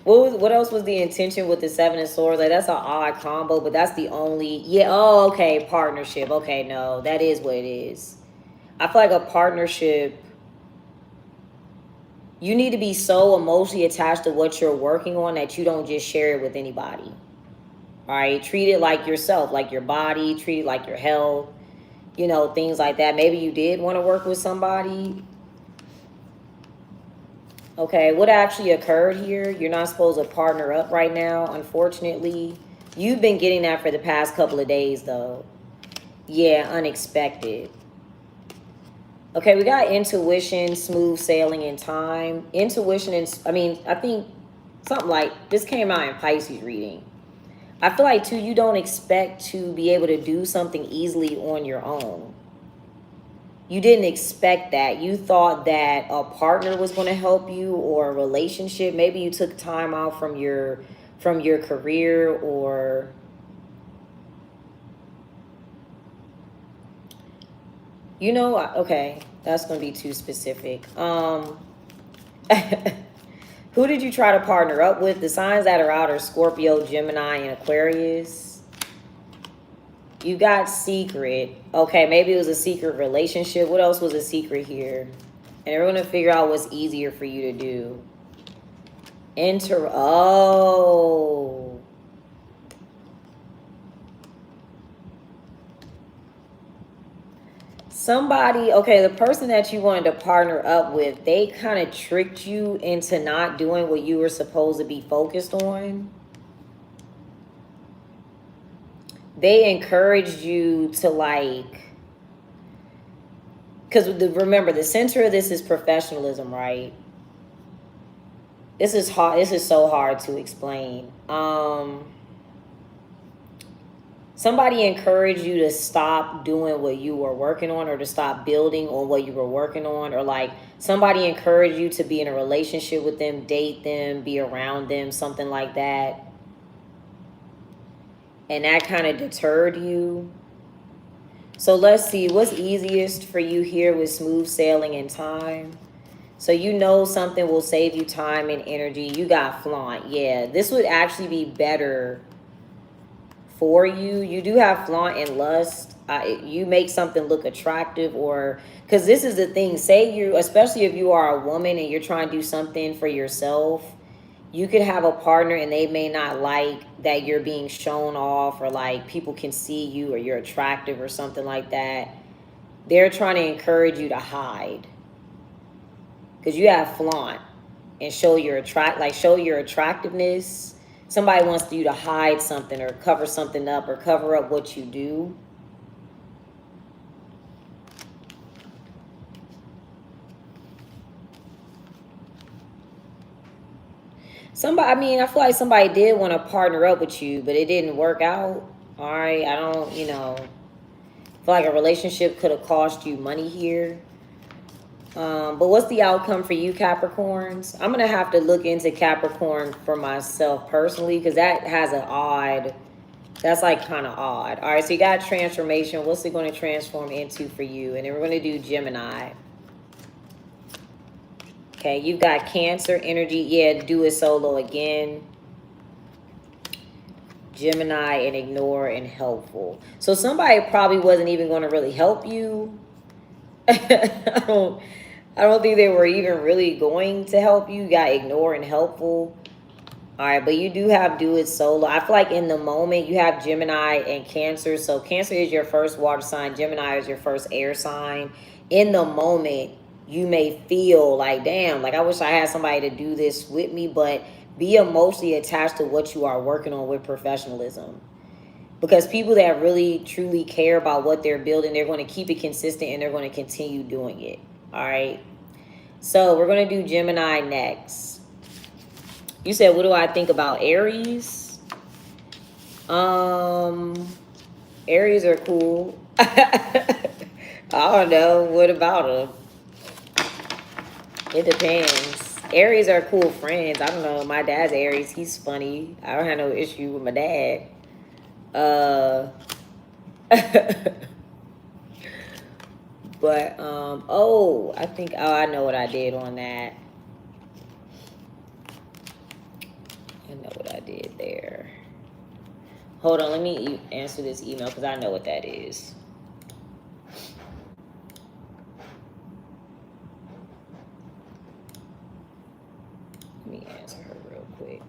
What else was the intention with the Seven of Swords? Like, that's an odd combo, but that's the only... Yeah, oh, okay, partnership. Okay, no, that is what it is. I feel like a partnership... You need to be so emotionally attached to what you're working on that you don't just share it with anybody. All right? Treat it like yourself, like your body. Treat it like your health. You know, things like that. Maybe you did want to work with somebody... Okay, what actually occurred here? You're not supposed to partner up right now, unfortunately. You've been getting that for the past couple of days, though. Yeah, unexpected. Okay, we got intuition, smooth sailing in time. Intuition, and I think something like this came out in Pisces reading. I feel like, too, you don't expect to be able to do something easily on your own. You didn't expect that. You thought that a partner was going to help you, or a relationship. Maybe you took time out from your career, or you know, okay, that's going to be too specific. Who did you try to partner up with? The signs that are out are Scorpio, Gemini, and Aquarius. You got secret. Okay, maybe it was a secret relationship. What else was a secret here? And we're going to figure out what's easier for you to do. Oh. Somebody, okay, the person that you wanted to partner up with, they kind of tricked you into not doing what you were supposed to be focused on. They encouraged you to, like, because remember, the center of this is professionalism, right? This is hard. This is so hard to explain. Somebody encouraged you to stop doing what you were working on, or to stop building on what you were working on, or like somebody encouraged you to be in a relationship with them, date them, be around them, something like that. And that kind of deterred you. So let's see, what's easiest for you here with smooth sailing in time? So you know something will save you time and energy. You got flaunt. Yeah, this would actually be better for you. You do have flaunt and lust. You make something look attractive, or because this is the thing. Say you, especially if you are a woman and you're trying to do something for yourself, you could have a partner and they may not like that you're being shown off, or like people can see you, or you're attractive or something like that. They're trying to encourage you to hide because you have flaunt and show your attractiveness. Somebody wants you to hide something, or cover something up, or cover up what you do. Somebody, I feel like somebody did want to partner up with you, but it didn't work out. All right, I don't, I feel like a relationship could have cost you money here. But what's the outcome for you, Capricorns? I'm going to have to look into Capricorn for myself personally, because that has an odd, that's like kind of odd. All right, so you got transformation. What's it going to transform into for you? And then we're going to do Gemini. Okay, you've got Cancer energy. Yeah, do it solo again. Gemini and ignore and helpful. So somebody probably wasn't even going to really help you. I don't think they were even really going to help you. You got ignore and helpful. All right, but you do have do it solo. I feel like in the moment you have Gemini and Cancer. So Cancer is your first water sign. Gemini is your first air sign. In the moment, you may feel like, damn, like I wish I had somebody to do this with me, but be emotionally attached to what you are working on with professionalism. Because people that really, truly care about what they're building, they're going to keep it consistent and they're going to continue doing it. All right. So we're going to do Gemini next. You said, what do I think about Aries? Aries are cool. I don't know. What about them? It depends. Aries are cool friends. I don't know. My dad's Aries. He's funny. I don't have no issue with my dad. But oh, I know what I did on that. I know what I did there. Hold on, let me answer this email because I know what that is. Let me answer her real quick.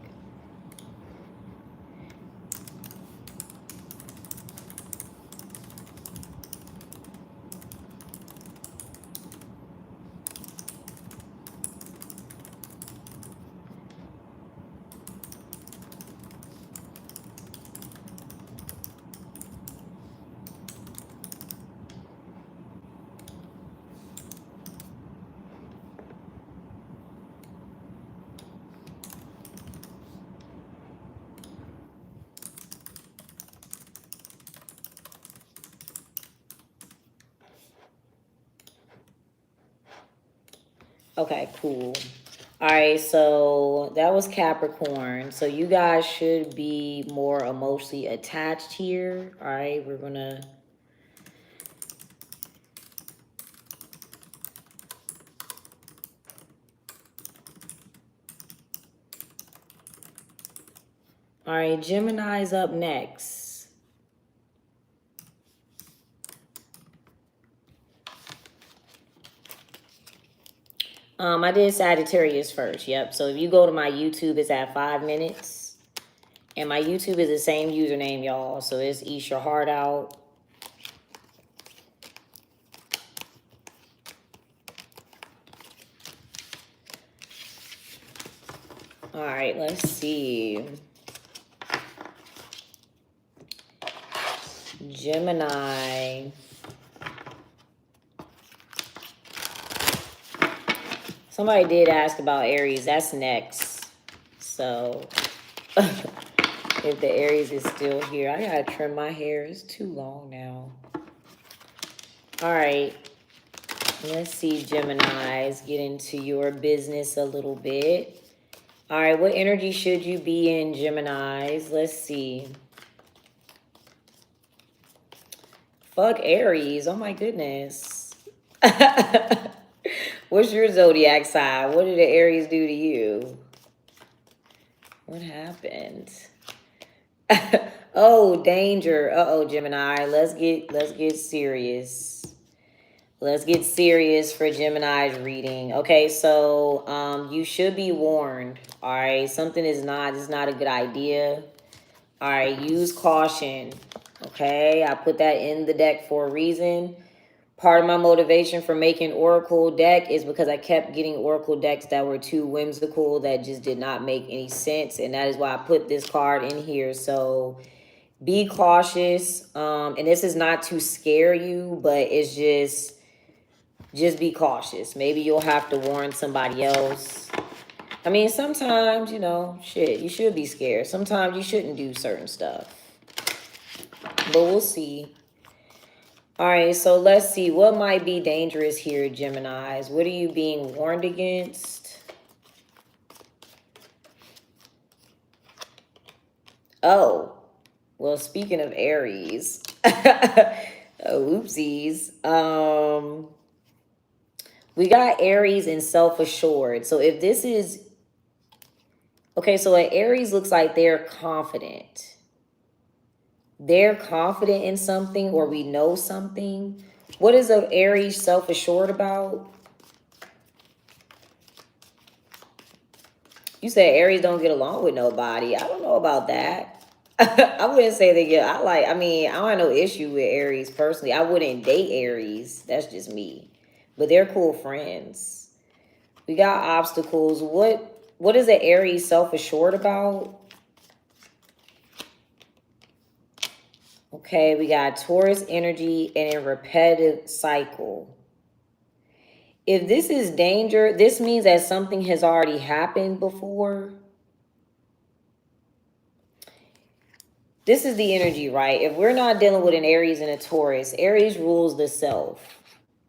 Okay, cool. All right, so that was Capricorn. So you guys should be more emotionally attached here. All right, we're gonna... All right, Gemini's up next. I did Sagittarius first. Yep. So if you go to my YouTube, it's at 5 minutes. And my YouTube is the same username, y'all. So it's EeshUrHeartOut. All right, let's see. Gemini. Somebody did ask about Aries. That's next. So if the Aries is still here, I gotta trim my hair. It's too long now. All right. Let's see, Geminis. Get into your business a little bit. All right. What energy should you be in, Geminis? Let's see. Fuck Aries. Oh, my goodness. What's your zodiac sign? What did the Aries do to you? What happened? Oh, danger. Uh-oh, Gemini. Let's get serious. Let's get serious for Gemini's reading. Okay, so you should be warned. All right, something is not a good idea. All right, use caution. Okay, I put that in the deck for a reason. Part of my motivation for making Oracle deck is because I kept getting Oracle decks that were too whimsical, that just did not make any sense. And that is why I put this card in here. So be cautious. And this is not to scare you, but it's just be cautious. Maybe you'll have to warn somebody else. I mean, sometimes, you know, shit, you should be scared. Sometimes you shouldn't do certain stuff. But we'll see. All right, so let's see. What might be dangerous here, Geminis? What are you being warned against? Oh, well, speaking of Aries. Oopsies. We got Aries and self-assured. So if this is... Okay, so an Aries looks like they're confident. They're confident in something, or we know something. What is an Aries self-assured about? You said Aries don't get along with nobody. I don't know about that. I wouldn't say they get... I mean, I don't have no issue with Aries personally. I wouldn't date Aries. That's just me. But they're cool friends. We got obstacles. What is an Aries self-assured about? Okay, we got Taurus energy and a repetitive cycle. If this is danger, this means that something has already happened before. This is the energy, right? If we're not dealing with an Aries and a Taurus, Aries rules the self.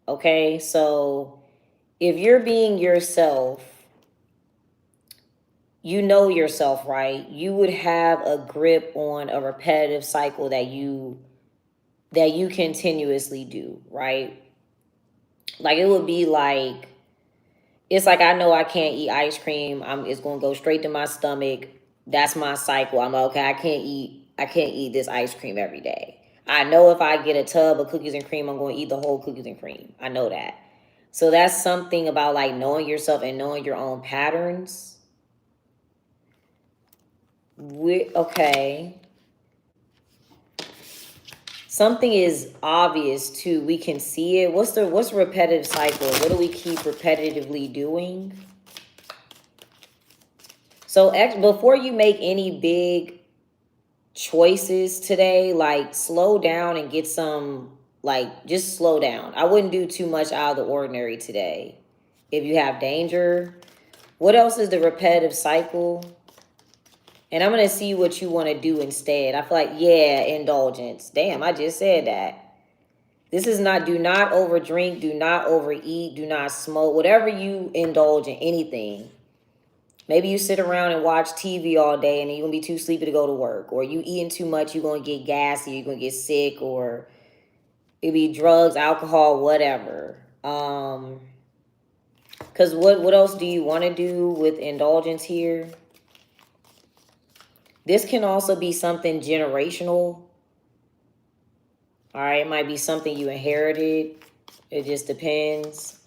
Okay, so if you're being yourself, you know yourself, right? You would have a grip on a repetitive cycle that you continuously do, right? Like it would be like, it's like, I know I can't eat ice cream. It's gonna go straight to my stomach. That's my cycle. I'm like, okay, I can't eat this ice cream every day. I know if I get a tub of cookies and cream, I'm gonna eat the whole cookies and cream. I know that. So that's something about like knowing yourself and knowing your own patterns. Okay. Something is obvious too. We can see it. What's the repetitive cycle? What do we keep repetitively doing? So before you make any big choices today, like slow down and get some, like just slow down. I wouldn't do too much out of the ordinary today. If you have danger. What else is the repetitive cycle? And I'm going to see what you want to do instead. I feel like, yeah, indulgence. Damn, I just said that. This is not, do not overdrink, do not overeat, do not smoke. Whatever you indulge in, anything. Maybe you sit around and watch TV all day and you're going to be too sleepy to go to work. Or you eating too much, you're going to get gassy, you're going to get sick. Or it be drugs, alcohol, whatever. Because what else do you want to do with indulgence here? This can also be something generational. All right, it might be something you inherited. It just depends.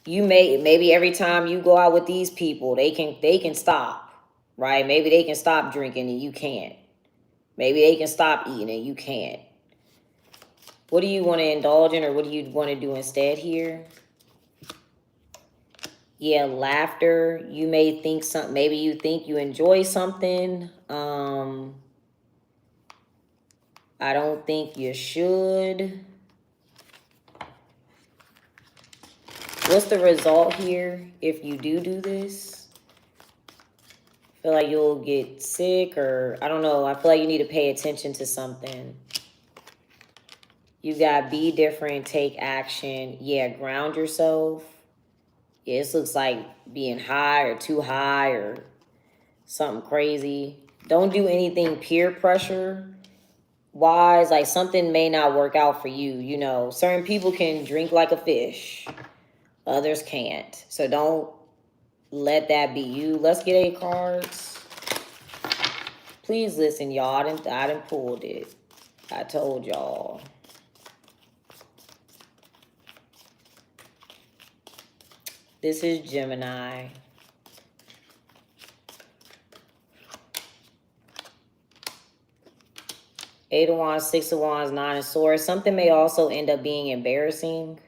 You maybe every time you go out with these people, they can stop, right? Maybe they can stop drinking and you can't. Maybe they can stop eating and you can't. What do you want to indulge in, or what do you want to do instead here? Yeah, laughter. You may think something, maybe you think you enjoy something. I don't think you should. What's the result here if you do this? I feel like you'll get sick, or I don't know. I feel like you need to pay attention to something. You got be different, take action. Yeah, ground yourself. Yeah, this looks like being high or too high or something crazy. Don't do anything peer pressure wise. Like something may not work out for you. You know, certain people can drink like a fish. Others can't. So don't let that be you. Let's get 8 cards. Please listen, y'all. I done pulled it. I told y'all. This is Gemini. Eight of Wands, Six of Wands, Nine of Swords. Something may also end up being embarrassing.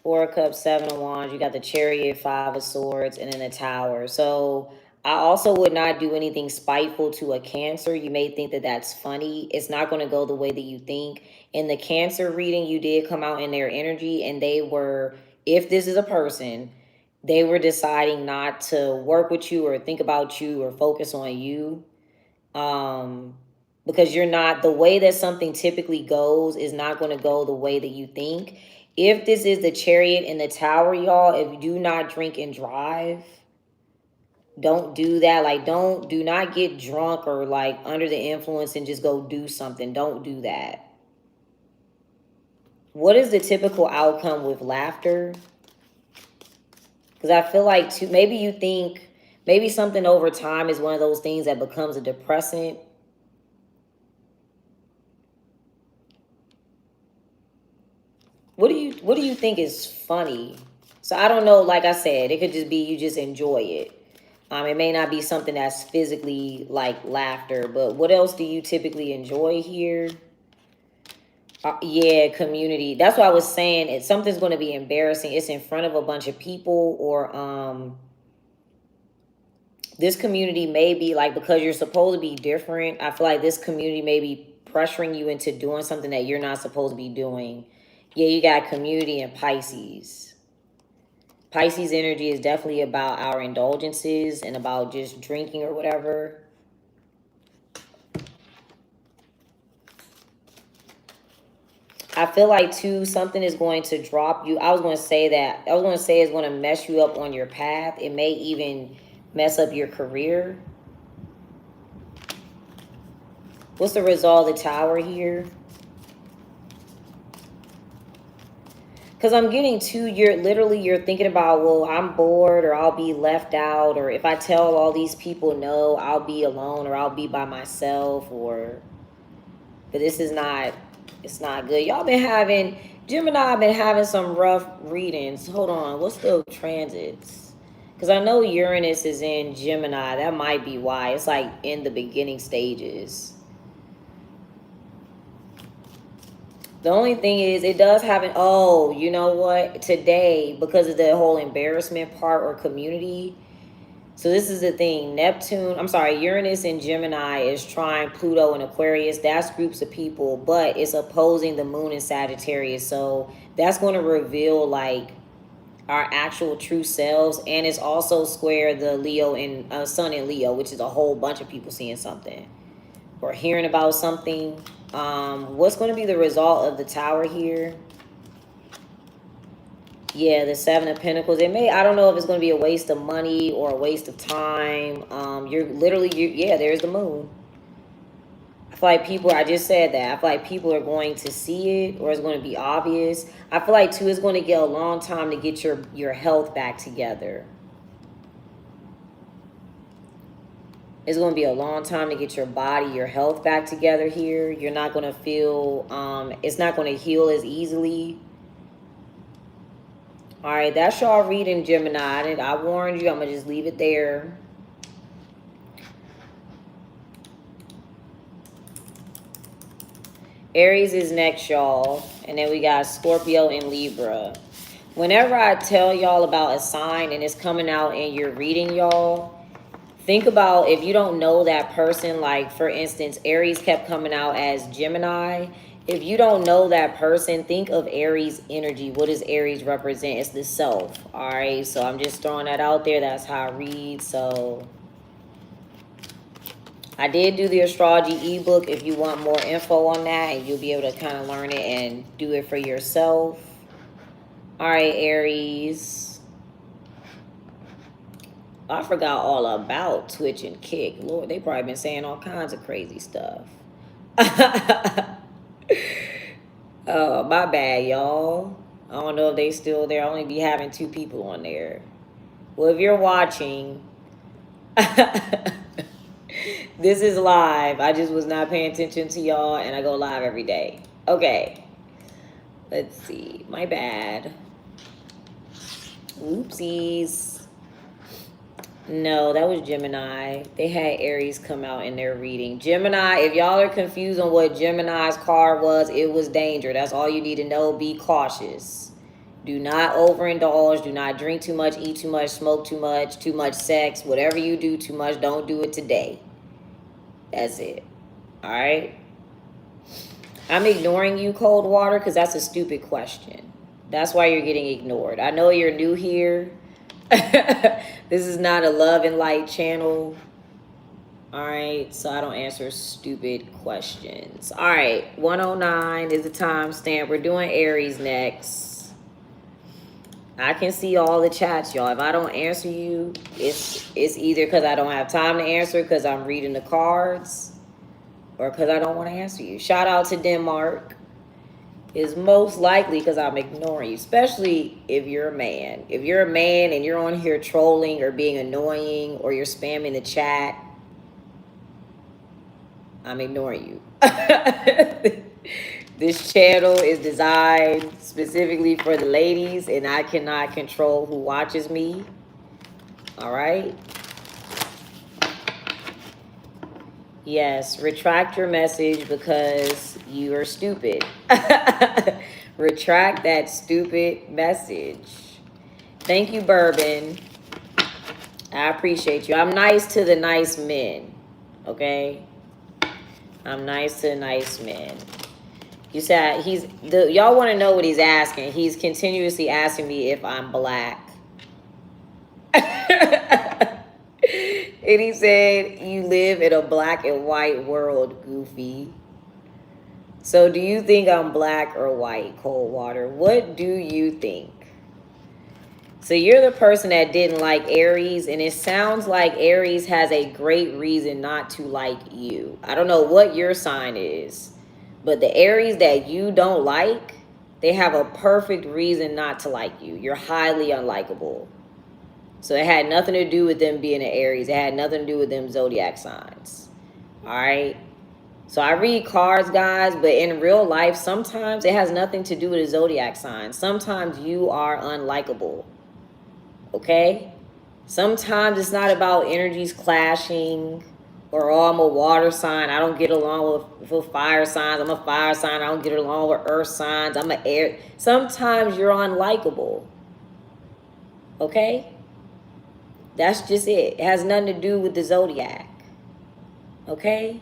Four of Cups, Seven of Wands. You got the Chariot, Five of Swords, and then the Tower. So I also would not do anything spiteful to a Cancer. You may think that that's funny. It's not going to go the way that you think. In the Cancer reading, you did come out in their energy, and they were, if this is a person, They were deciding not to work with you or think about you or focus on you. Because you're not, the way that something typically goes is not going to go the way that you think. If this is the Chariot in the Tower, y'all, if you do not drink and drive, don't do that. Like, do not get drunk or like under the influence and just go do something. Don't do that. What is the typical outcome with laughter? Because I feel like maybe you think maybe something over time is one of those things that becomes a depressant. What do you think is funny? So I don't know, like I said, it could just be you just enjoy it. It may not be something that's physically like laughter, but what else do you typically enjoy here? Yeah, community. That's what I was saying. Something's going to be embarrassing. It's in front of a bunch of people, or this community may be like, because you're supposed to be different. I feel like this community may be pressuring you into doing something that you're not supposed to be doing. Yeah, you got community and Pisces. Pisces energy is definitely about our indulgences and about just drinking or whatever. I feel like too, something is going to drop you. I was going to say it's going to mess you up on your path. It may even mess up your career. What's the result of the Tower here? Because I'm getting to, you're thinking about, well, I'm bored, or I'll be left out, or if I tell all these people no, I'll be alone, or I'll be by myself, but this is not, it's not good. Y'all been having, Gemini been having some rough readings. Hold on, what's the transits? Because I know Uranus is in Gemini. That might be why. It's like in the beginning stages. The only thing is, it does have an, oh, you know what? Today, because of the whole embarrassment part or community. So this is the thing. Uranus in Gemini is trying Pluto and Aquarius. That's groups of people, but it's opposing the moon in Sagittarius. So that's going to reveal like our actual true selves. And it's also square the Leo and Sun in Leo, which is a whole bunch of people seeing something or hearing about something. What's going to be the result of the Tower here? Yeah, the Seven of Pentacles. I don't know if it's going to be a waste of money or a waste of time. Yeah, there's the moon. I feel like I just said that. I feel like people are going to see it, or it's going to be obvious. I feel like too, it's going to get a long time to get your health back together. It's going to be a long time to get your body, your health back together here. You're not going to feel, it's not going to heal as easily. All right, that's y'all reading, Gemini. I warned you. I'm going to just leave it there. Aries is next, y'all. And then we got Scorpio and Libra. Whenever I tell y'all about a sign and it's coming out and you're reading, y'all, think about if you don't know that person. Like, for instance, Aries kept coming out as Gemini. If you don't know that person, think of Aries energy. What does Aries represent? It's the self. All right, so I'm just throwing that out there. That's how I read. So I did do the astrology ebook if you want more info on that, and you'll be able to kind of learn it and do it for yourself. All right, Aries. I forgot all about Twitch and Kick. Lord, they probably been saying all kinds of crazy stuff. Oh, my bad, y'all. I don't know if they still there. I only be having 2 people on there. Well, if you're watching, this is live. I just was not paying attention to y'all, and I go live every day. Okay. Let's see. My bad. Oopsies. No, that was Gemini. They had Aries come out in their reading. Gemini, if y'all are confused on what Gemini's card was, it was danger. That's all you need to know. Be cautious. Do not overindulge. Do not drink too much, eat too much, smoke too much sex. Whatever you do too much, don't do it today. That's it. All right? I'm ignoring you, Cold Water, because that's a stupid question. That's why you're getting ignored. I know you're new here. This is not a love and light channel. All right, so I don't answer stupid questions. All right, 109 is the timestamp. We're doing Aries next. I can see all the chats, y'all. If I don't answer you, it's either because I don't have time to answer because I'm reading the cards, or because I don't want to answer you. Shout out to Denmark. Is most likely because I'm ignoring you, especially if you're a man. If you're a man and you're on here trolling or being annoying or you're spamming the chat, I'm ignoring you. This channel is designed specifically for the ladies, and I cannot control who watches me. All right? Yes, retract your message because you are stupid. Retract that stupid message. Thank you, Bourbon. I appreciate you. I'm nice to the nice men. Okay? I'm nice to nice men. You said y'all want to know what he's asking. He's continuously asking me if I'm black. And he said, you live in a black and white world, Goofy. So do you think I'm black or white, Cold Water? What do you think? So you're the person that didn't like Aries, and it sounds like Aries has a great reason not to like you. I don't know what your sign is, but the Aries that you don't like, they have a perfect reason not to like you. You're highly unlikable. So it had nothing to do with them being an Aries. It had nothing to do with them zodiac signs. All right? So I read cards, guys, but in real life, sometimes it has nothing to do with a zodiac sign. Sometimes you are unlikable. Okay? Sometimes it's not about energies clashing or, oh, I'm a water sign. I don't get along with fire signs. I'm a fire sign. I don't get along with earth signs. I'm an air. Sometimes you're unlikable. Okay? That's just it. It has nothing to do with the zodiac. Okay?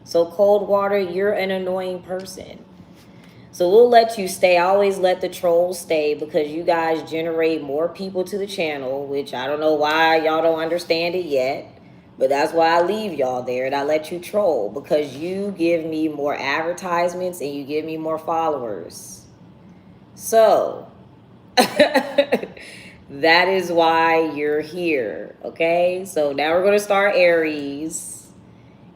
So Cold Water, you're an annoying person. So we'll let you stay. I always let the trolls stay because you guys generate more people to the channel, which I don't know why y'all don't understand it yet. But that's why I leave y'all there and I let you troll, because you give me more advertisements and you give me more followers. So that is why you're here, okay? So now we're going to start Aries.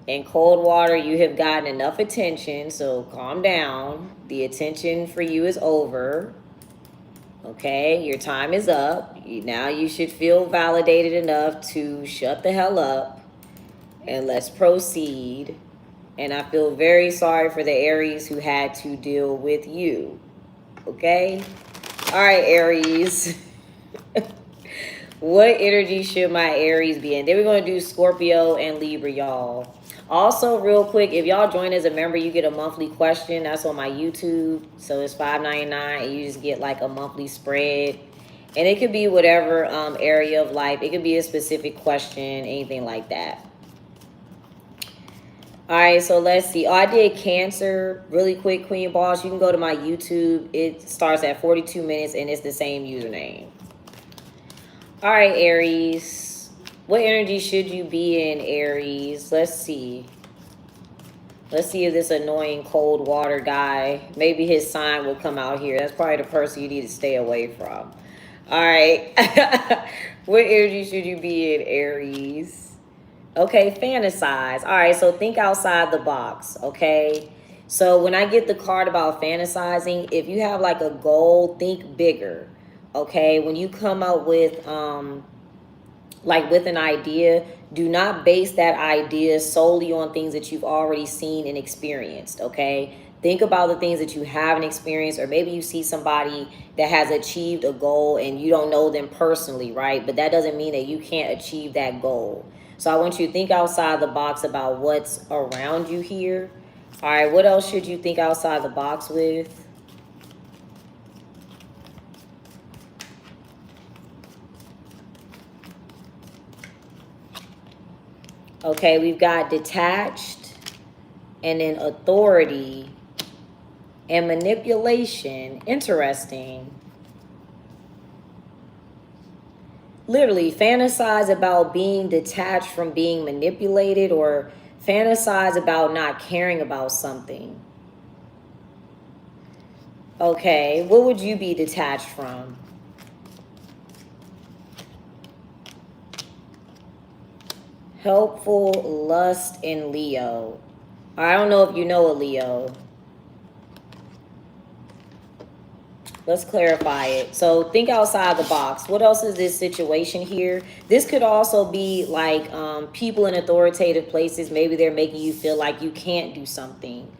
In Cold Water, you have gotten enough attention, so calm down. The attention for you is over, okay? Your time is up. Now you should feel validated enough to shut the hell up, and let's proceed. And I feel very sorry for the Aries who had to deal with you, okay? All right, Aries. What energy should my Aries be in? Then we're going to do Scorpio and Libra, y'all. Also, real quick, if y'all join as a member, you get a monthly question. That's on my YouTube. So it's $5.99, and you just get like a monthly spread. And it could be whatever area of life. It could be a specific question, anything like that. All right, so let's see. Oh, I did Cancer really quick, Queen Boss. You can go to my YouTube. It starts at 42 minutes, and it's the same username. All right, Aries. What energy should you be in, Aries? Let's see. Let's see if this annoying Cold Water guy, maybe his sign will come out here. That's probably the person you need to stay away from. All right. What energy should you be in, Aries? Okay, fantasize. All right, so think outside the box, okay? So when I get the card about fantasizing, if you have like a goal, think bigger, okay? When you come up with like with an idea, do not base that idea solely on things that you've already seen and experienced, okay? Think about the things that you haven't experienced, or maybe you see somebody that has achieved a goal and you don't know them personally, right? But that doesn't mean that you can't achieve that goal. So I want you to think outside the box about what's around you here. All right, what else should you think outside the box with? Okay, we've got detached, and then authority and manipulation. Interesting. Literally, fantasize about being detached from being manipulated, or fantasize about not caring about something. Okay, what would you be detached from? Helpful, lust, and Leo. I don't know if you know a Leo. Let's clarify it. So think outside the box. What else is this situation here? This could also be like people in authoritative places. Maybe they're making you feel like you can't do something,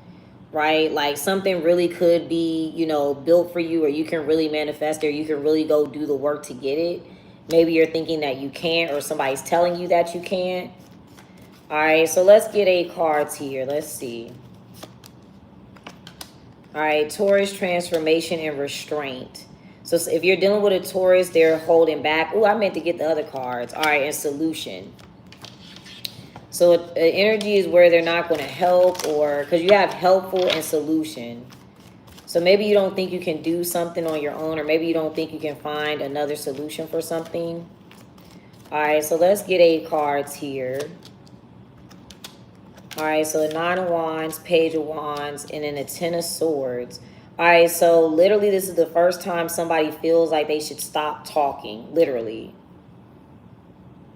right? Like something really could be, you know, built for you, or you can really manifest, or you can really go do the work to get it. Maybe you're thinking that you can't, or somebody's telling you that you can't. All right, so let's get 8 cards here. Let's see. All right, Taurus, transformation and restraint. So if you're dealing with a Taurus, they're holding back. Oh, I meant to get the other cards. All right, and solution. So energy is where they're not going to help, or because you have helpful and solution. So maybe you don't think you can do something on your own, or maybe you don't think you can find another solution for something. All right, so let's get 8 cards here. All right, so the 9 of Wands, Page of Wands, and then the 10 of Swords. All right, so literally this is the first time somebody feels like they should stop talking, literally.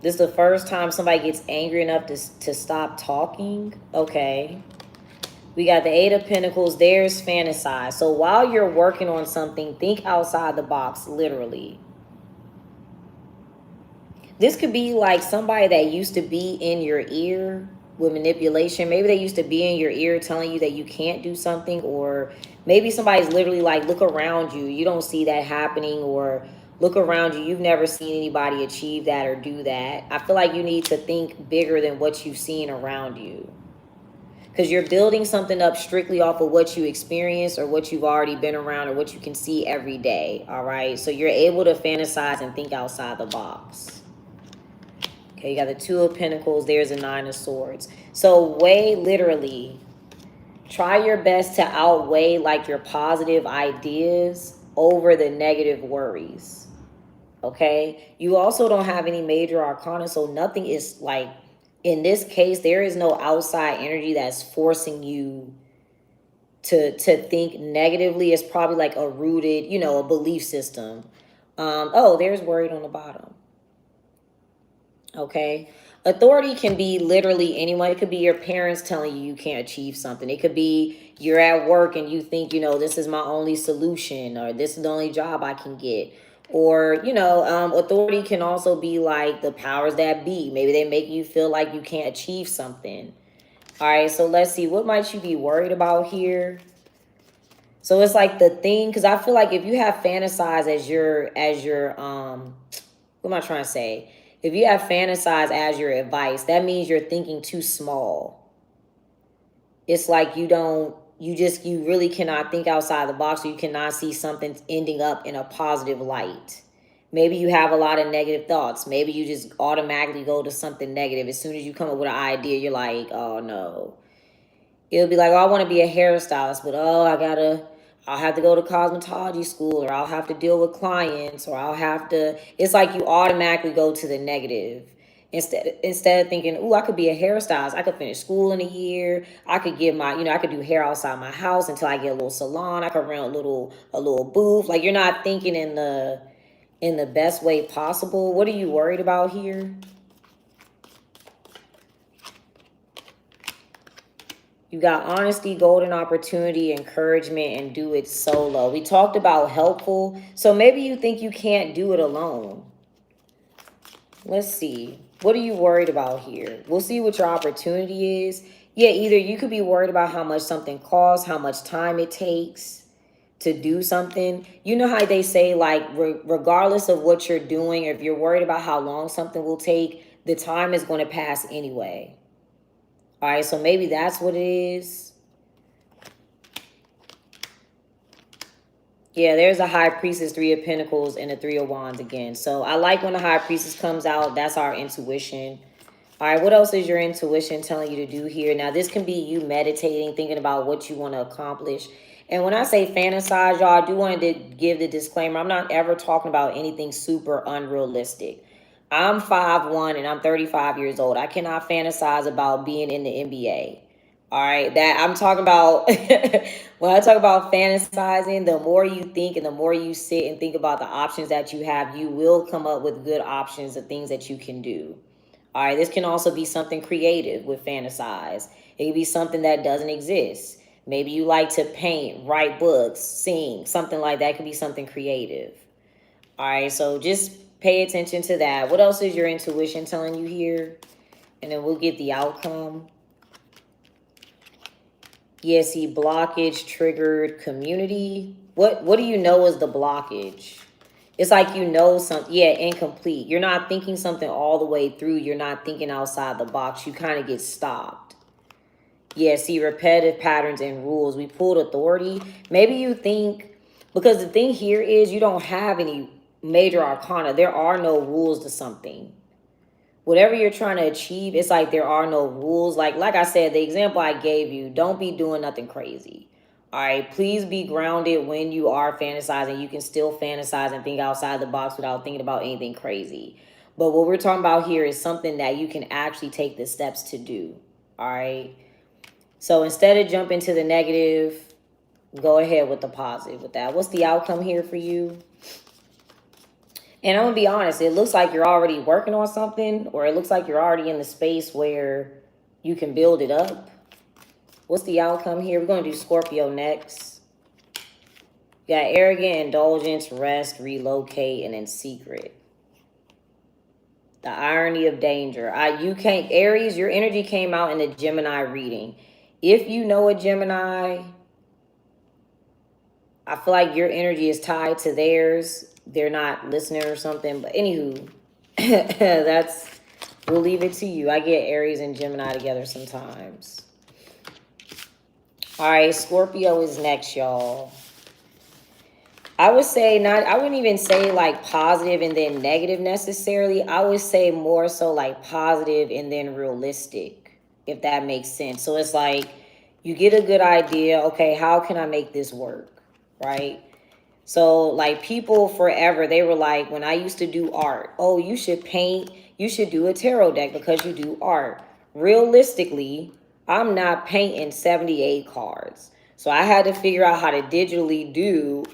This is the first time somebody gets angry enough to stop talking. Okay. We got the 8 of Pentacles. There's fantasize. So while you're working on something, think outside the box, literally. This could be like somebody that used to be in your ear with manipulation. Maybe they used to be in your ear telling you that you can't do something, or maybe somebody's literally like, look around you. You don't see that happening, or look around you. You've never seen anybody achieve that or do that. I feel like you need to think bigger than what you've seen around you, because you're building something up strictly off of what you experience, or what you've already been around, or what you can see every day. All right. So you're able to fantasize and think outside the box. Okay, you got the 2 of Pentacles. There's a 9 of Swords. So weigh, literally, try your best to outweigh like your positive ideas over the negative worries. Okay, you also don't have any major arcana, so nothing is like, in this case, there is no outside energy that's forcing you to think negatively. It's probably like a rooted, you know, a belief system. Oh, there's worried on the bottom. Okay. Authority can be literally anyone. It could be your parents telling you you can't achieve something. It could be you're at work and you think, you know, this is my only solution, or this is the only job I can get. Or, you know, authority can also be like the powers that be. Maybe they make you feel like you can't achieve something. All right, so let's see. What might you be worried about here? So it's like the thing, because I feel like if you have fantasize as your, what am I trying to say? If you have fantasize as your advice, that means you're thinking too small. It's like you really cannot think outside the box, or you cannot see something ending up in a positive light. Maybe you have a lot of negative thoughts. Maybe you just automatically go to something negative. As soon as you come up with an idea, you're like, oh no. It'll be like, oh, I want to be a hairstylist, but oh, I'll have to go to cosmetology school, or I'll have to deal with clients, or it's like you automatically go to the negative. Instead of thinking, oh, I could be a hairstylist. I could finish school in a year. I could get I could do hair outside my house until I get a little salon. I could rent a little booth. Like, you're not thinking in the best way possible. What are you worried about here? You got honesty, golden opportunity, encouragement, and do it solo. We talked about helpful. So maybe you think you can't do it alone. Let's see. What are you worried about here? We'll see what your opportunity is. Yeah, either you could be worried about how much something costs, how much time it takes to do something. You know how they say, like, regardless of what you're doing, if you're worried about how long something will take, the time is going to pass anyway. All right, so maybe that's what it is. Yeah, there's a High Priestess, 3 of Pentacles, and a 3 of Wands again. So I like when the High Priestess comes out. That's our intuition. All right, what else is your intuition telling you to do here? Now, this can be you meditating, thinking about what you want to accomplish. And when I say fantasize, y'all, I do want to give the disclaimer. I'm not ever talking about anything super unrealistic. I'm 5'1" and I'm 35 years old. I cannot fantasize about being in the NBA. All right, that I'm talking about. When I talk about fantasizing, the more you think and the more you sit and think about the options that you have, you will come up with good options of things that you can do. All right, this can also be something creative with fantasize. It can be something that doesn't exist. Maybe you like to paint, write books, sing, something like that. It could be something creative. All right, so just pay attention to that. What else is your intuition telling you here? And then we'll get the outcome. Yeah, see, blockage triggered community. What do you know is the blockage? It's like you know something. Yeah, incomplete. You're not thinking something all the way through. You're not thinking outside the box. You kind of get stopped. Yeah, see, repetitive patterns and rules. We pulled authority. Maybe you think, because the thing here is you don't have any major arcana. There are no rules to something. Whatever you're trying to achieve, it's like there are no rules. Like I said, the example I gave you, don't be doing nothing crazy. All right, please be grounded when you are fantasizing. You can still fantasize and think outside the box without thinking about anything crazy. But what we're talking about here is something that you can actually take the steps to do. All right. So instead of jumping to the negative, go ahead with the positive with that. What's the outcome here for you? And I'm going to be honest, it looks like you're already working on something, or it looks like you're already in the space where you can build it up. What's the outcome here? We're going to do Scorpio next. You got arrogant, indulgence, rest, relocate, and then secret. The irony of danger. You can't, Aries, your energy came out in the Gemini reading. If you know a Gemini, I feel like your energy is tied to theirs. They're not listening or something. But anywho, we'll leave it to you. I get Aries and Gemini together sometimes. All right, Scorpio is next, y'all. I would say I wouldn't even say like positive and then negative necessarily. I would say more so like positive and then realistic, if that makes sense. So it's like you get a good idea. Okay, how can I make this work? Right? So like people forever, they were like, when I used to do art, oh, you should paint, you should do a tarot deck because you do art. Realistically, I'm not painting 78 cards. So I had to figure out how to digitally do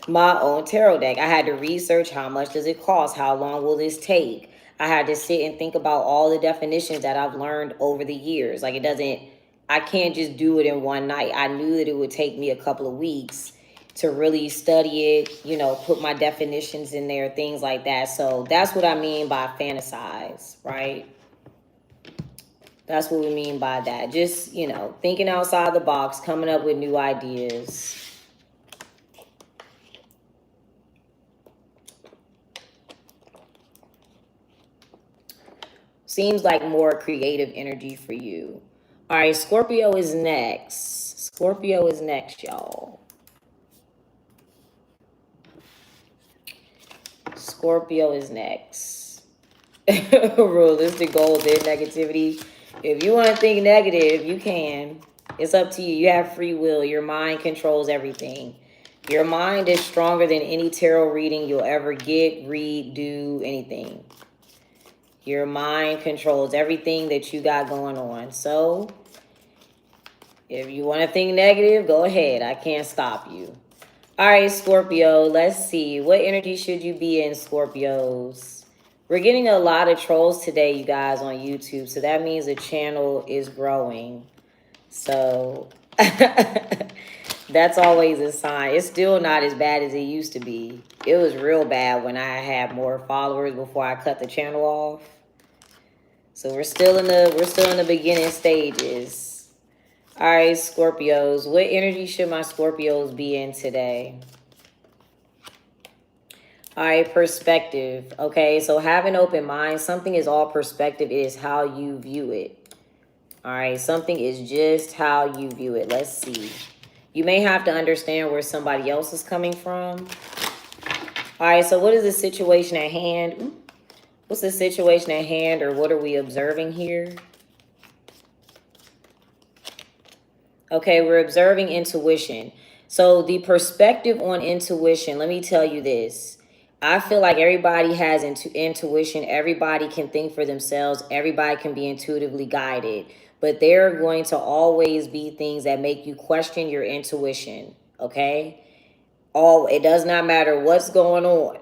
my own tarot deck. I had to research how much does it cost? How long will this take? I had to sit and think about all the definitions that I've learned over the years. Like I can't just do it in one night. I knew that it would take me a couple of weeks to really study it, put my definitions in there, things like that. So that's what I mean by fantasize, right? That's what we mean by that. Just, thinking outside the box, coming up with new ideas. Seems like more creative energy for you. All right, Scorpio is next. Scorpio is next, y'all. Scorpio is next. Realistic goals and negativity. If you want to think negative, you can. It's up to you. You have free will. Your mind controls everything. Your mind is stronger than any tarot reading you'll ever get, read, do, anything. Your mind controls everything that you got going on. So if you want to think negative, go ahead. I can't stop you. All right, Scorpio, let's see. What energy should you be in, Scorpios? We're getting a lot of trolls today, you guys, on YouTube. So that means the channel is growing. So that's always a sign. It's still not as bad as it used to be. It was real bad when I had more followers before I cut the channel off. So we're still in the beginning stages. All right, Scorpios. What energy should my Scorpios be in today? All right, perspective. Okay, so have an open mind. Something is all perspective. It is how you view it. All right, something is just how you view it. Let's see. You may have to understand where somebody else is coming from. All right, so what is the situation at hand? What's the situation at hand, or what are we observing here? Okay, we're observing intuition. So the perspective on intuition, let me tell you this. I feel like everybody has intuition. Everybody can think for themselves. Everybody can be intuitively guided. But there are going to always be things that make you question your intuition. Okay? It does not matter what's going on.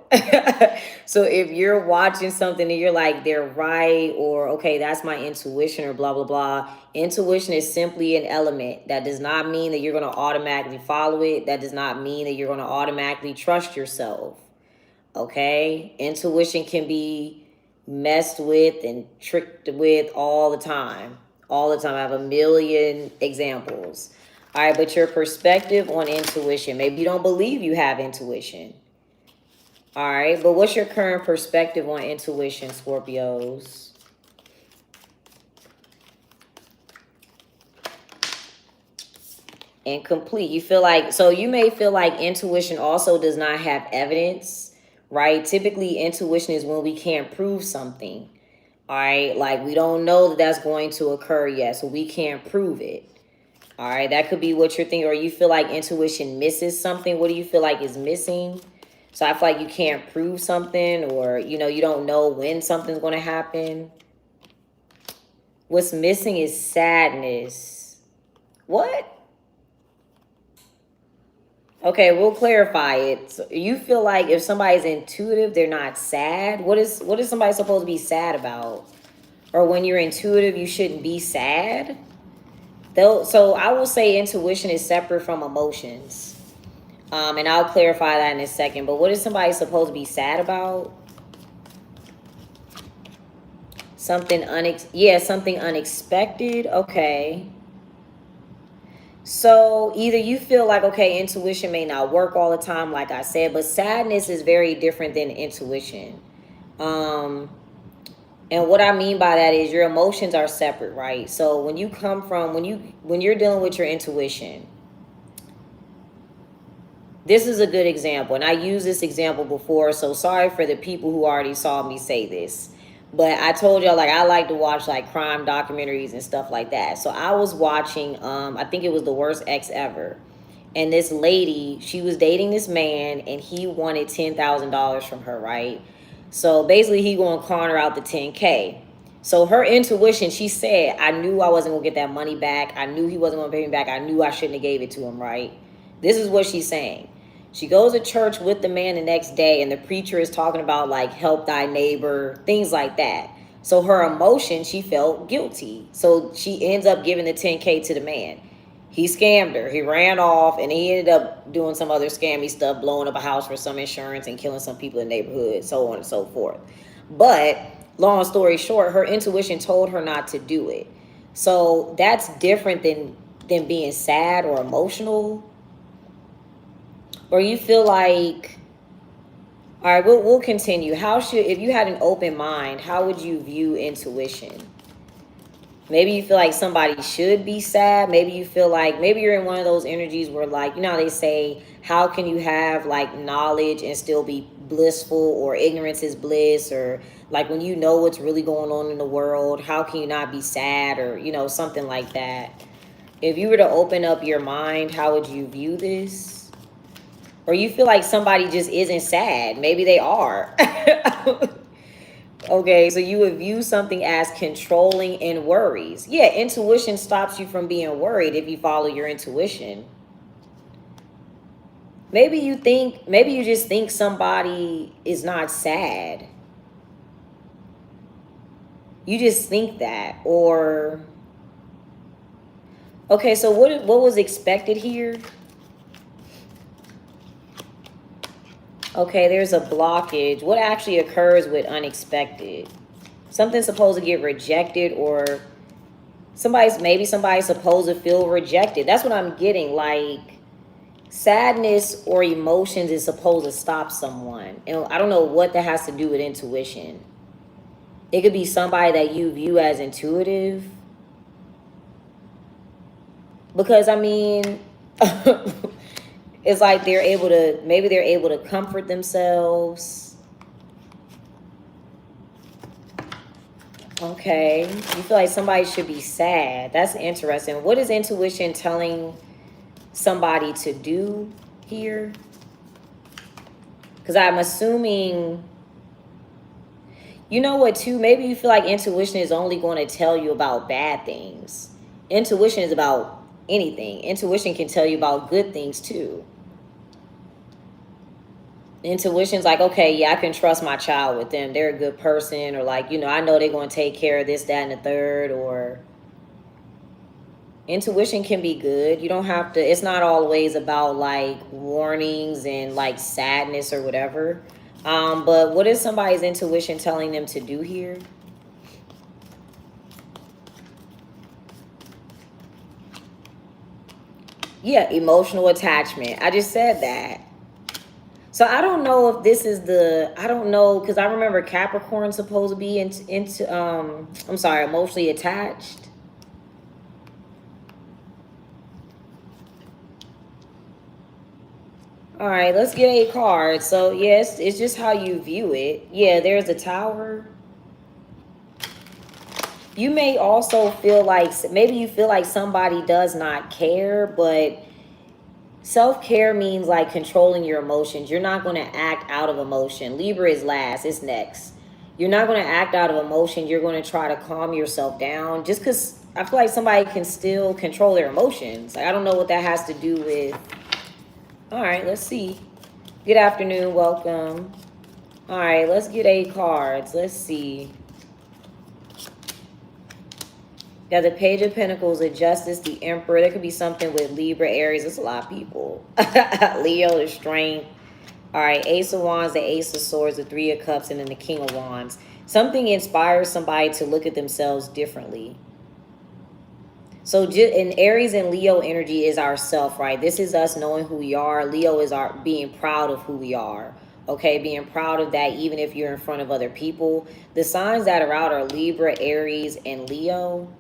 So if you're watching something and you're like, they're right, or okay, that's my intuition, or blah blah blah. Intuition is simply an element. That does not mean that you're going to automatically follow it. That does not mean that you're going to automatically trust yourself. Okay? Intuition can be messed with and tricked with all the time. All the time. I have a million examples. All right, but your perspective on intuition. Maybe you don't believe you have intuition. All right, but what's your current perspective on intuition, Scorpios? Incomplete. You feel like, so you may feel like intuition also does not have evidence, right? Typically, intuition is when we can't prove something. All right, like we don't know that that's going to occur yet, so we can't prove it. All right, that could be what you're thinking, or you feel like intuition misses something. What do you feel like is missing? So I feel like you can't prove something, or, you know, you don't know when something's going to happen. What's missing is sadness. What? Okay, we'll clarify it. So you feel like if somebody's intuitive, they're not sad. What is somebody supposed to be sad about? Or when you're intuitive, you shouldn't be sad? So I will say intuition is separate from emotions. And I'll clarify that in a second. But what is somebody supposed to be sad about? Something something unexpected. Okay. So either you feel like, okay, intuition may not work all the time, like I said, but sadness is very different than intuition. And what I mean by that is your emotions are separate, right? So when you're dealing with your intuition, this is a good example. And I used this example before, so sorry for the people who already saw me say this. But I told y'all, like, I like to watch like crime documentaries and stuff like that. So I was watching, I think it was The Worst Ex Ever. And this lady, she was dating this man and he wanted $10,000 from her, right? So basically he going to con her out the 10K. So her intuition, she said, I knew I wasn't going to get that money back. I knew he wasn't going to pay me back. I knew I shouldn't have gave it to him, right? This is what she's saying. She goes to church with the man the next day and the preacher is talking about like help thy neighbor, things like that. So her emotion, she felt guilty. So she ends up giving the 10K to the man. He scammed her. He ran off and he ended up doing some other scammy stuff, blowing up a house for some insurance and killing some people in the neighborhood, so on and so forth. But long story short, her intuition told her not to do it. So that's different than being sad or emotional. Or you feel like, all right, we'll continue. If you had an open mind, how would you view intuition? Maybe you feel like somebody should be sad. Maybe you feel like, maybe you're in one of those energies where like, you know how they say, how can you have like knowledge and still be blissful, or ignorance is bliss, or like when you know what's really going on in the world, how can you not be sad, or, you know, something like that. If you were to open up your mind, how would you view this? Or you feel like somebody just isn't sad. Maybe they are. Okay, so you would view something as controlling and worries. Yeah, intuition stops you from being worried if you follow your intuition. Maybe you just think somebody is not sad. You just think that. Or, okay, so what was expected here? Okay, there's a blockage. What actually occurs with unexpected? Something's supposed to get rejected, or maybe somebody's supposed to feel rejected. That's what I'm getting. Like, sadness or emotions is supposed to stop someone. And I don't know what that has to do with intuition. It could be somebody that you view as intuitive. Because, I mean... It's like maybe they're able to comfort themselves. Okay. You feel like somebody should be sad. That's interesting. What is intuition telling somebody to do here? Because I'm assuming, you know what, too? Maybe you feel like intuition is only going to tell you about bad things. Intuition is about anything. Intuition can tell you about good things, too. Intuition's like, okay, yeah, I can trust my child with them. They're a good person. Or like, you know, I know they're going to take care of this, that, and the third. Or intuition can be good. You don't have to, it's not always about like warnings and like sadness or whatever. But what is somebody's intuition telling them to do here? Yeah, emotional attachment. I just said that. So I don't know if this is the, I don't know, because I remember Capricorn supposed to be I'm sorry, emotionally attached. All right, let's get a card. So yes, it's just how you view it. Yeah, there's a Tower. You may also feel like, maybe you feel like somebody does not care, but self-care means like controlling your emotions. You're not going to act out of emotion. Libra is last, it's next. You're not going to act out of emotion. You're going to try to calm yourself down, just because I feel like somebody can still control their emotions. Like, I don't know what that has to do with. All right, let's see. Good afternoon, welcome. All right, let's get a cards. Let's see. Got the Page of Pentacles, the Justice, the Emperor. There could be something with Libra, Aries. There's a lot of people. Leo, the Strength. All right, Ace of Wands, the Ace of Swords, the Three of Cups, and then the King of Wands. Something inspires somebody to look at themselves differently. So in Aries and Leo energy is ourself, right? This is us knowing who we are. Leo is our being proud of who we are. Okay, being proud of that even if you're in front of other people. The signs that are out are Libra, Aries, and Leo.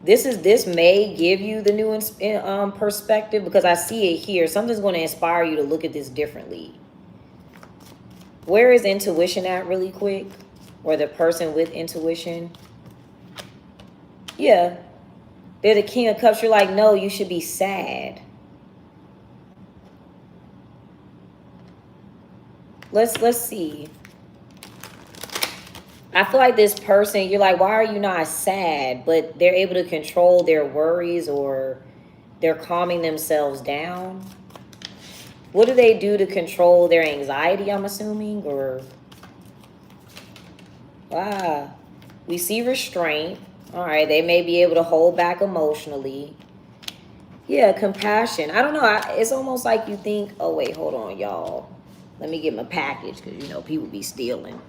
This may give you the new perspective, because I see it here. Something's going to inspire you to look at this differently. Where is intuition at really quick? Or the person with intuition? Yeah. They're the King of Cups. You're like, no, you should be sad. Let's see. I feel like this person, you're like, why are you not sad? But they're able to control their worries, or they're calming themselves down. What do they do to control their anxiety, I'm assuming? Or, we see restraint. All right, they may be able to hold back emotionally. Yeah, compassion. I don't know. It's almost like you think, oh, wait, hold on, y'all. Let me get my package, because, you know, people be stealing.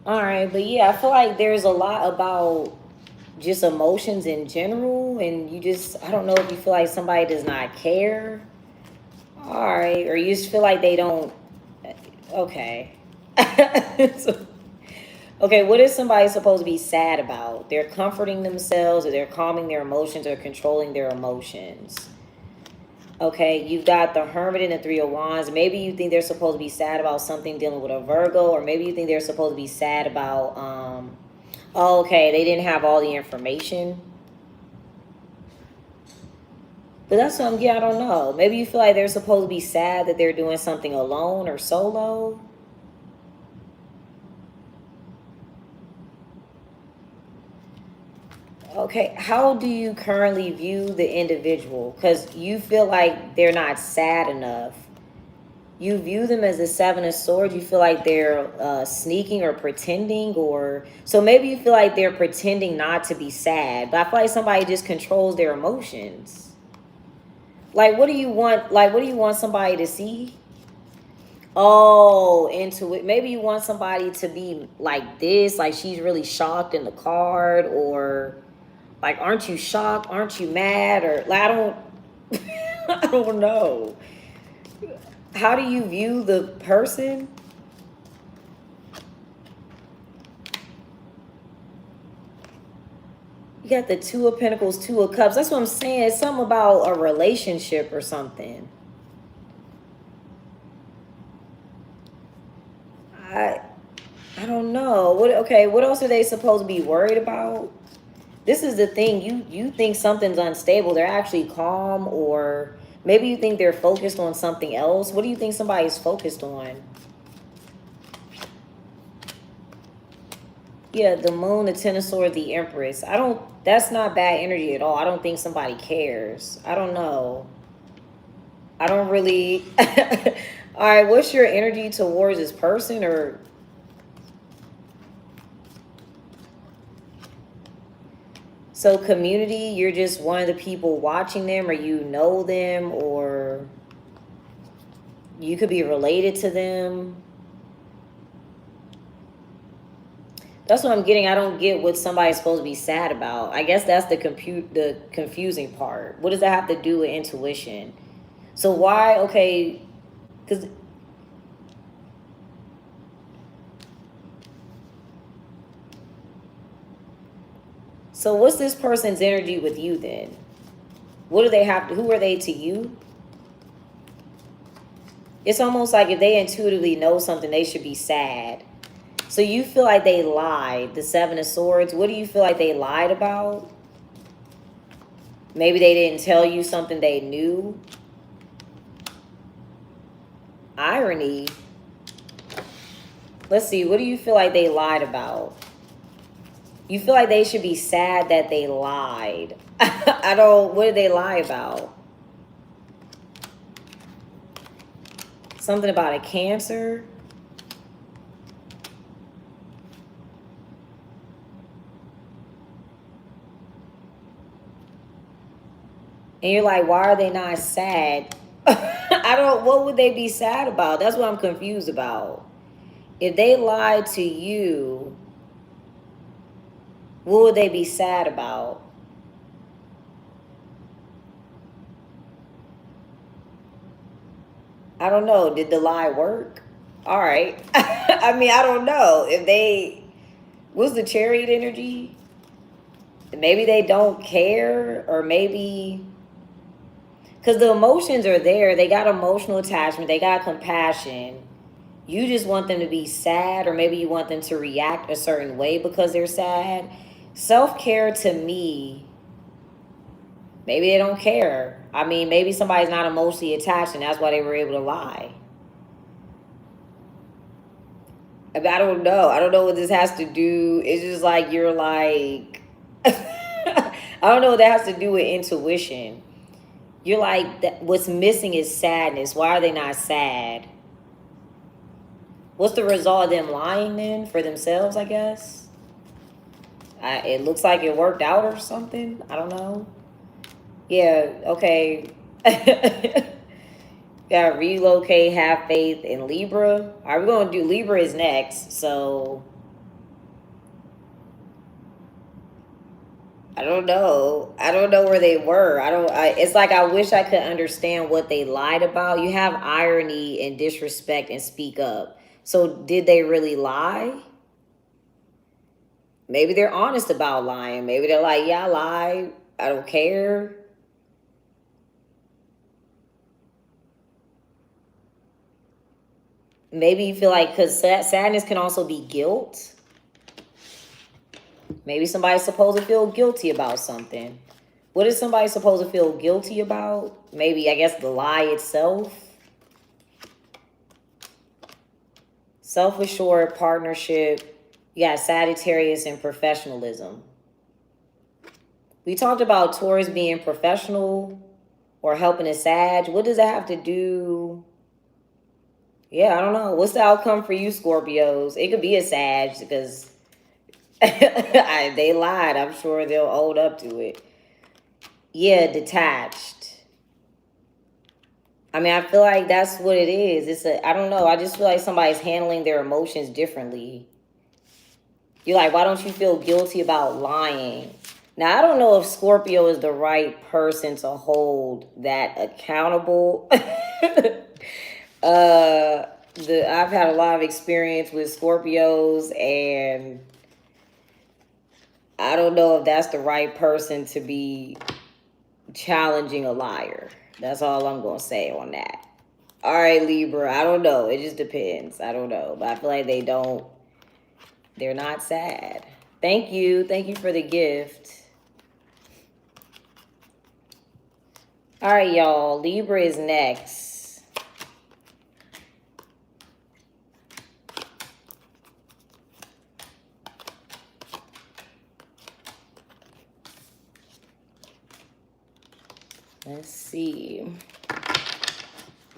All right, but yeah, I feel like there's a lot about just emotions in general, and you just, I don't know if you feel like somebody does not care. All right, or you just feel like they don't, okay. Okay, what is somebody supposed to be sad about? They're comforting themselves, or they're calming their emotions, or controlling their emotions. Okay, you've got the Hermit and the Three of Wands. Maybe you think they're supposed to be sad about something dealing with a Virgo, or maybe you think they're supposed to be sad about, oh, okay, they didn't have all the information. But that's what I don't know. Maybe you feel like they're supposed to be sad that they're doing something alone or solo. Okay, how do you currently view the individual? Because you feel like they're not sad enough. You view them as the Seven of Swords. You feel like they're sneaking or pretending, or so maybe you feel like they're pretending not to be sad. But I feel like somebody just controls their emotions. Like, what do you want? Like, what do you want somebody to see? Oh, into it. Maybe you want somebody to be like this, like she's really shocked in the card, or like, aren't you shocked? Aren't you mad? Or like, I don't I don't know. How do you view the person? You got the Two of Pentacles, Two of Cups. That's what I'm saying. It's something about a relationship or something. I don't know. What else are they supposed to be worried about? This is the thing. You think something's unstable. They're actually calm, or maybe you think they're focused on something else. What do you think somebody's focused on? Yeah, the Moon, the Ten of Swords, the Empress. That's not bad energy at all. I don't think somebody cares. I don't know. I don't really. All right, what's your energy towards this person? Or so community, you're just one of the people watching them, or you know them, or you could be related to them. That's what I'm getting. I don't get what somebody's supposed to be sad about. I guess that's the confusing part. What does that have to do with intuition? So why, okay, because so what's this person's energy with you then? What do they have to, who are they to you? It's almost like if they intuitively know something, they should be sad. So you feel like they lied, the Seven of Swords. What do you feel like they lied about? Maybe they didn't tell you something they knew. Irony. Let's see, what do you feel like they lied about? You feel like they should be sad that they lied. What did they lie about? Something about a Cancer? And you're like, why are they not sad? What would they be sad about? That's what I'm confused about. If they lied to you, what would they be sad about? I don't know. Did the lie work? All right. I mean, I don't know. What's the Chariot energy? Maybe they don't care, or maybe... Because the emotions are there. They got emotional attachment. They got compassion. You just want them to be sad, or maybe you want them to react a certain way because they're sad. Self-care to me, maybe they don't care. I mean, maybe somebody's not emotionally attached and that's why they were able to lie. I mean, I don't know. I don't know what this has to do. It's just like you're like... I don't know what that has to do with intuition. You're like, what's missing is sadness. Why are they not sad? What's the result of them lying then? For themselves, I guess? It looks like it worked out or something. I don't know. Yeah, okay. Gotta relocate, have faith in Libra. All right, we're going to do Libra is next. So... I don't know. I don't know where they were. It's like I wish I could understand what they lied about. You have irony and disrespect and speak up. So did they really lie? Maybe they're honest about lying. Maybe they're like, yeah, I lied. I don't care. Maybe you feel like, because sadness can also be guilt. Maybe somebody's supposed to feel guilty about something. What is somebody supposed to feel guilty about? Maybe, I guess, the lie itself. Self-assured, partnership. You got Sagittarius and professionalism. We talked about Taurus being professional or helping a Sag. What does that have to do? Yeah, I don't know. What's the outcome for you, Scorpios? It could be a Sag because... they lied. I'm sure they'll own up to it. Yeah, detached. I mean, I feel like that's what it is. I don't know. I just feel like somebody's handling their emotions differently. You're like, why don't you feel guilty about lying? Now, I don't know if Scorpio is the right person to hold that accountable. I've had a lot of experience with Scorpios, and I don't know if that's the right person to be challenging a liar. That's all I'm going to say on that. All right, Libra. I don't know. It just depends. I don't know. But I feel like they're not sad. Thank you. Thank you for the gift. All right, y'all. Libra is next. Let's see.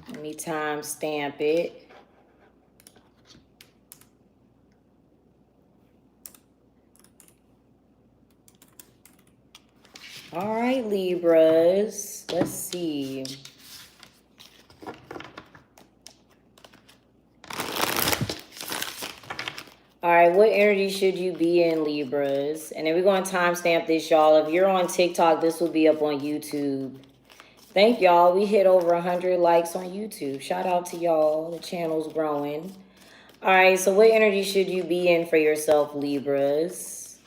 Let me time stamp it. All right, Libras. Let's see. All right, what energy should you be in, Libras? And then we're going to timestamp this, y'all. If you're on TikTok, this will be up on YouTube. Thank y'all. We hit over 100 likes on YouTube. Shout out to y'all. The channel's growing. All right, so what energy should you be in for yourself, Libras?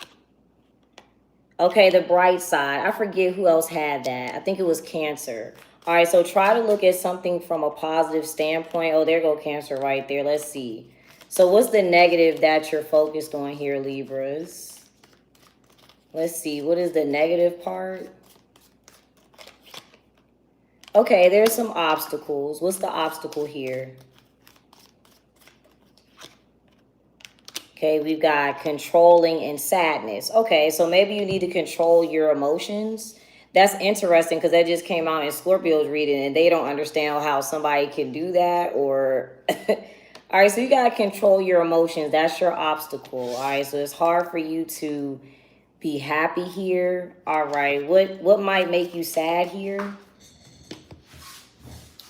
Okay, the bright side. I forget who else had that. I think it was Cancer. All right, so try to look at something from a positive standpoint. Oh, there go Cancer right there. Let's see. So what's the negative that you're focused on here, Libras? Let's see. What is the negative part? Okay, there's some obstacles. What's the obstacle here? Okay, we've got controlling and sadness. Okay, so maybe you need to control your emotions. That's interesting because that just came out in Scorpio's reading and they don't understand how somebody can do that or... All right, so you got to control your emotions. That's your obstacle. All right, so it's hard for you to be happy here. All right, what might make you sad here?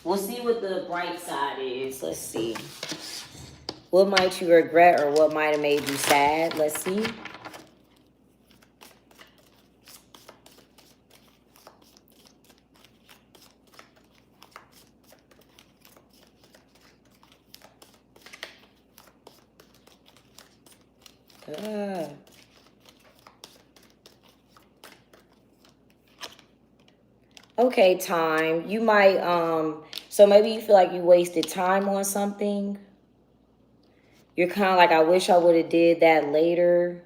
We'll see what the bright side is. Let's see. What might you regret or what might have made you sad? Let's see. Okay, time. You might, so maybe you feel like you wasted time on something. You're kind of like, I wish I would have did that later.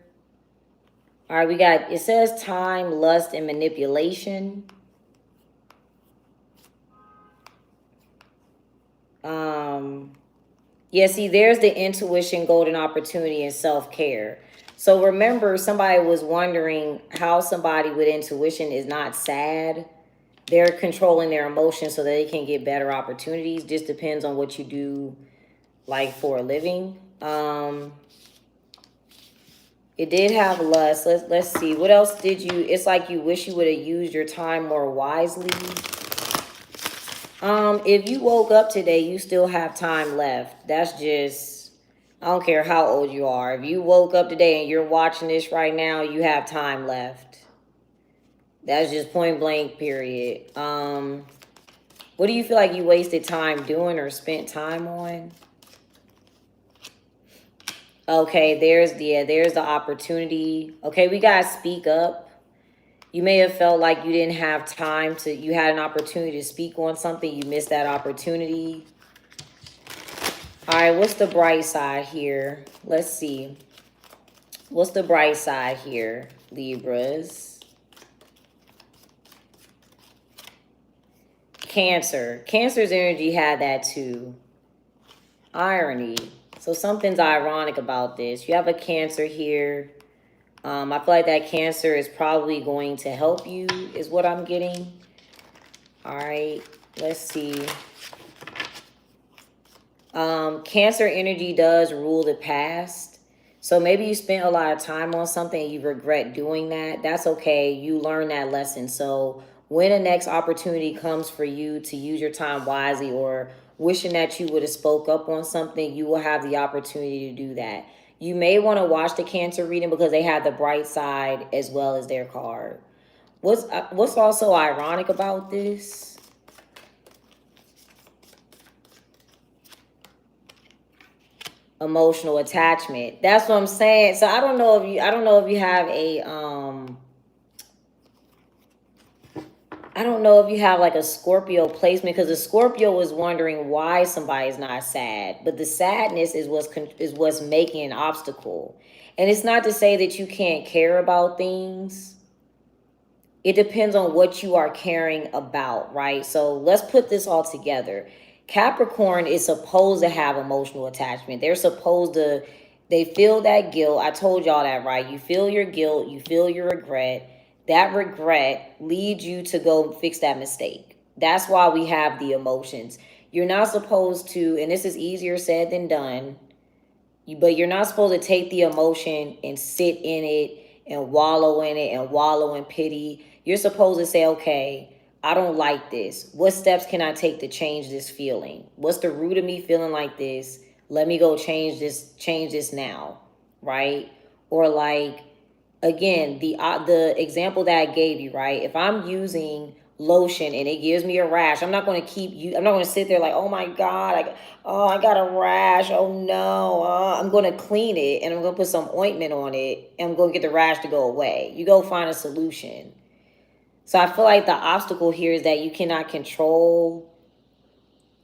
All right, we got, it says time, lust, and manipulation. Yeah, see, there's the intuition, golden opportunity, and self-care. So remember, somebody was wondering how somebody with intuition is not sad. They're controlling their emotions so that they can get better opportunities. Just depends on what you do, like, for a living. It did have lust. Let's see. What else did you... It's like you wish you would have used your time more wisely. If you woke up today, you still have time left. That's just... I don't care how old you are. If you woke up today and you're watching this right now, you have time left. That's just point blank, period. What do you feel like you wasted time doing or spent time on? Okay, there's the opportunity. Okay, we gotta speak up. You may have felt like you didn't have time to, you had an opportunity to speak on something, you missed that opportunity. All right, what's the bright side here? Let's see. What's the bright side here, Libras? Cancer. Cancer's energy had that too. Irony. So something's ironic about this. You have a Cancer here. I feel like that Cancer is probably going to help you, is what I'm getting. All right, let's see. Cancer energy does rule the past. So maybe you spent a lot of time on something and you regret doing that. That's okay. You learn that lesson. So when the next opportunity comes for you to use your time wisely or wishing that you would have spoke up on something, you will have the opportunity to do that. You may want to watch the Cancer reading because they have the bright side as well as their card. What's also ironic about this? emotional attachment. That's what I'm saying. So I don't know if you have a I don't know if you have like a Scorpio placement, because the Scorpio was wondering why somebody's not sad, but the sadness is what's making an obstacle. And it's not to say that you can't care about things. It depends on what you are caring about, right? So let's put this all together. Capricorn is supposed to have emotional attachment. They feel that guilt. I told y'all that, right? You feel your guilt, you feel your regret. That regret leads you to go fix that mistake. That's why we have the emotions. You're not supposed to, and this is easier said than done, but you're not supposed to take the emotion and sit in it and wallow in it and wallow in pity. You're supposed to say, okay, I don't like this. What steps can I take to change this feeling? What's the root of me feeling like this? Let me go change this now, right? Or like, again, the example that I gave you, right? If I'm using lotion and it gives me a rash, I'm not going to sit there like, oh my God, I got a rash. Oh no. I'm going to clean it and I'm going to put some ointment on it and I'm going to get the rash to go away. You go find a solution. So I feel like the obstacle here is that you cannot control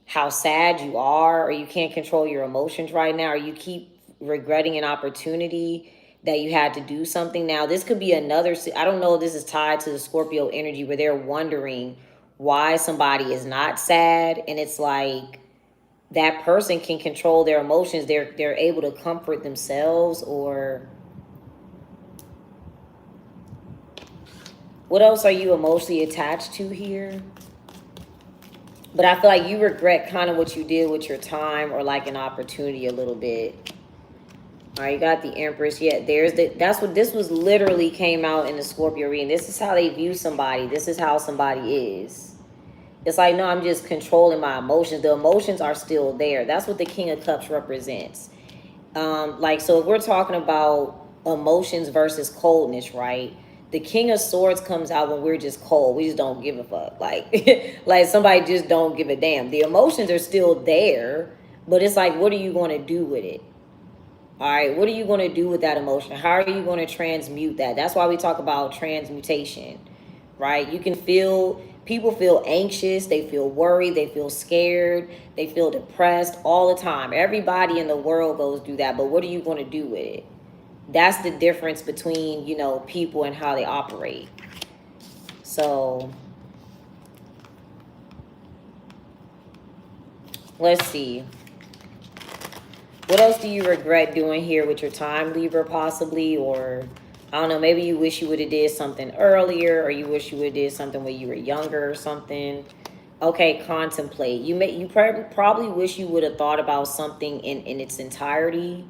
how sad you are, or you can't control your emotions right now, or you keep regretting an opportunity that you had to do something. Now, this could be another, I don't know if this is tied to the Scorpio energy where they're wondering why somebody is not sad. And it's like that person can control their emotions. They're able to comfort themselves. Or what else are you emotionally attached to here? But I feel like you regret kind of what you did with your time, or like an opportunity a little bit. All right, you got the Empress. Yeah, that's what this was literally came out in the Scorpio reading. This is how they view somebody. This is how somebody is. It's like, no, I'm just controlling my emotions. The emotions are still there. That's what the King of Cups represents. Like, so if we're talking about emotions versus coldness, right? The King of Swords comes out when we're just cold. We just don't give a fuck. Like, like somebody just don't give a damn. The emotions are still there, but it's like, what are you going to do with it? All right, what are you going to do with that emotion? How are you going to transmute that? That's why we talk about transmutation, right? You can people feel anxious, they feel worried, they feel scared, they feel depressed all the time. Everybody in the world goes through that, but what are you going to do with it? That's the difference between, people and how they operate. So let's see. What else do you regret doing here with your time, Libra, possibly? Or, I don't know, maybe you wish you would have did something earlier, or you wish you would have did something when you were younger or something. Okay, contemplate. You probably wish you would have thought about something in its entirety.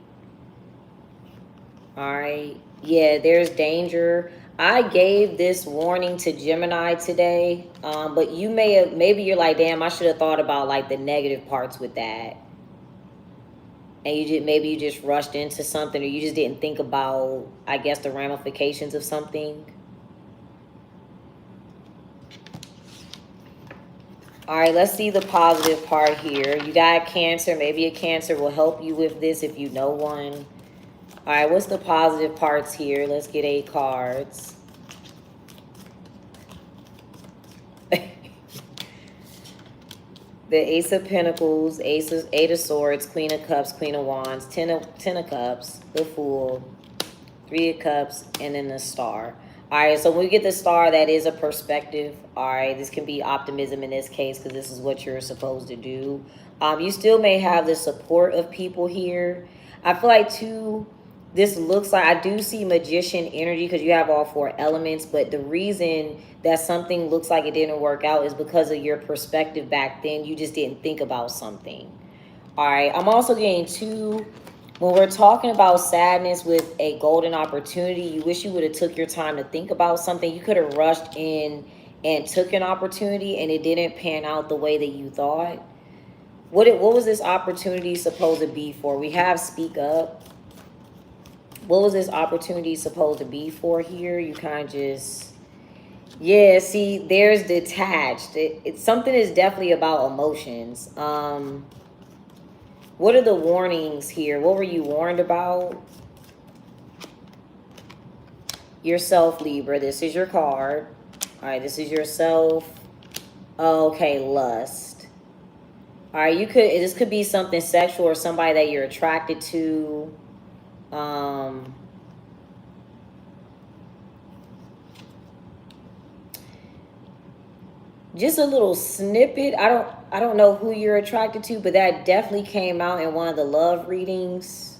All right. Yeah, there's danger. I gave this warning to Gemini today, but maybe you're like, damn, I should have thought about like the negative parts with that. And maybe you just rushed into something, or you just didn't think about, I guess, the ramifications of something. All right, let's see the positive part here. You got Cancer. Maybe a Cancer will help you with this if you know one. All right, what's the positive parts here? Let's get 8 cards. The Ace of Pentacles, Eight of Swords, Queen of Cups, Queen of Wands, Ten of Cups, the Fool, 3 of Cups, and then the Star. All right, so when we get the Star, that is a perspective. All right, this can be optimism in this case because this is what you're supposed to do. You still may have the support of people here. I feel like, too, this looks like, I do see Magician energy because you have all 4 elements, but the reason that something looks like it didn't work out is because of your perspective back then. You just didn't think about something. All right, I'm also getting 2, when we're talking about sadness with a golden opportunity, you wish you would have took your time to think about something. You could have rushed in and took an opportunity and it didn't pan out the way that you thought. What was this opportunity supposed to be for? We have Speak Up. What was this opportunity supposed to be for here? You kind of just... Yeah, see, there's detached. Something is definitely about emotions. When What are the warnings here? What were you warned about? Yourself, Libra. This is your card. All right, this is yourself. Okay, lust. All right, this could be something sexual or somebody that you're attracted to. Just a little snippet. I don't know who you're attracted to, but that definitely came out in one of the love readings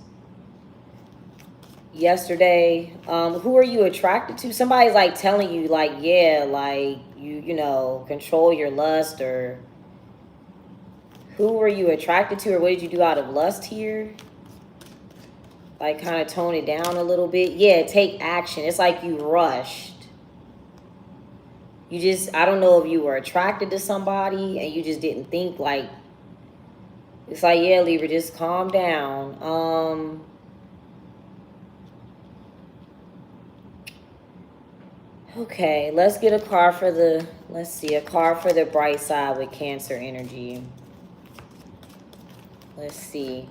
yesterday. Who are you attracted to? Somebody's like telling you, like, yeah, like you know, control your lust, or who were you attracted to, or what did you do out of lust here? Like, kind of tone it down a little bit. Yeah, take action. It's like you rushed. You just, I don't know if you were attracted to somebody and you just didn't think, like, it's like, yeah, Libra, just calm down. Okay, let's get a card for the, let's see, a card for the bright side with Cancer energy. Let's see.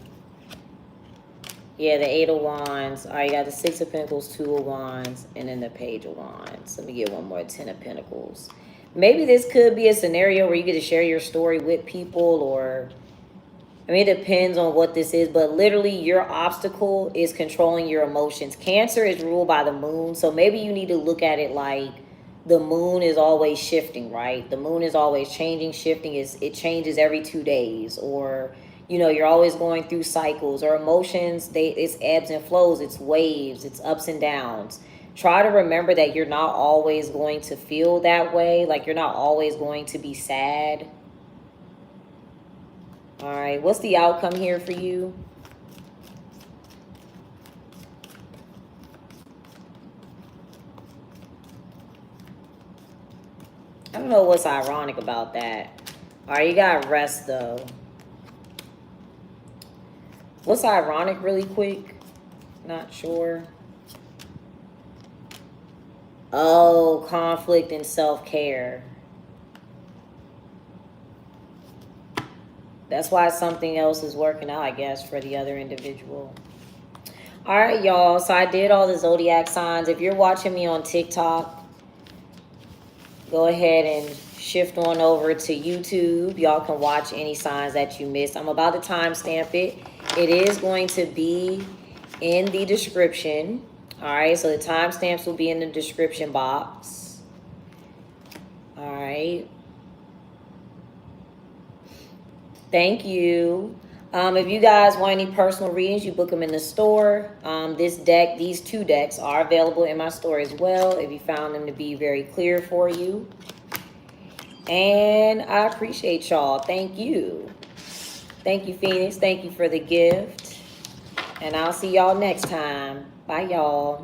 Yeah, the 8 of Wands. All right, you got the 6 of Pentacles, 2 of Wands, and then the Page of Wands. Let me get one more, 10 of Pentacles. Maybe this could be a scenario where you get to share your story with people, or, I mean, it depends on what this is, but literally your obstacle is controlling your emotions. Cancer is ruled by the moon, so maybe you need to look at it like the moon is always shifting, right? The moon is always changing, shifting. It changes every 2 days, or, you know, you're always going through cycles, or emotions, it's ebbs and flows, it's waves, it's ups and downs. Try to remember that you're not always going to feel that way. Like, you're not always going to be sad. All right, what's the outcome here for you? I don't know what's ironic about that. All right, you got rest, though. What's ironic really quick? Not sure. Oh, conflict and self-care. That's why something else is working out, I guess, for the other individual. All right, y'all. So I did all the zodiac signs. If you're watching me on TikTok, go ahead and shift on over to YouTube. Y'all can watch any signs that you missed. I'm about to timestamp it. It is going to be in the description. All right, so the timestamps will be in the description box. All right. Thank you. If you guys want any personal readings, you book them in the store. These 2 decks are available in my store as well, if you found them to be very clear for you. And I appreciate y'all. Thank you. Thank you, Phoenix. Thank you for the gift. And I'll see y'all next time. Bye, y'all.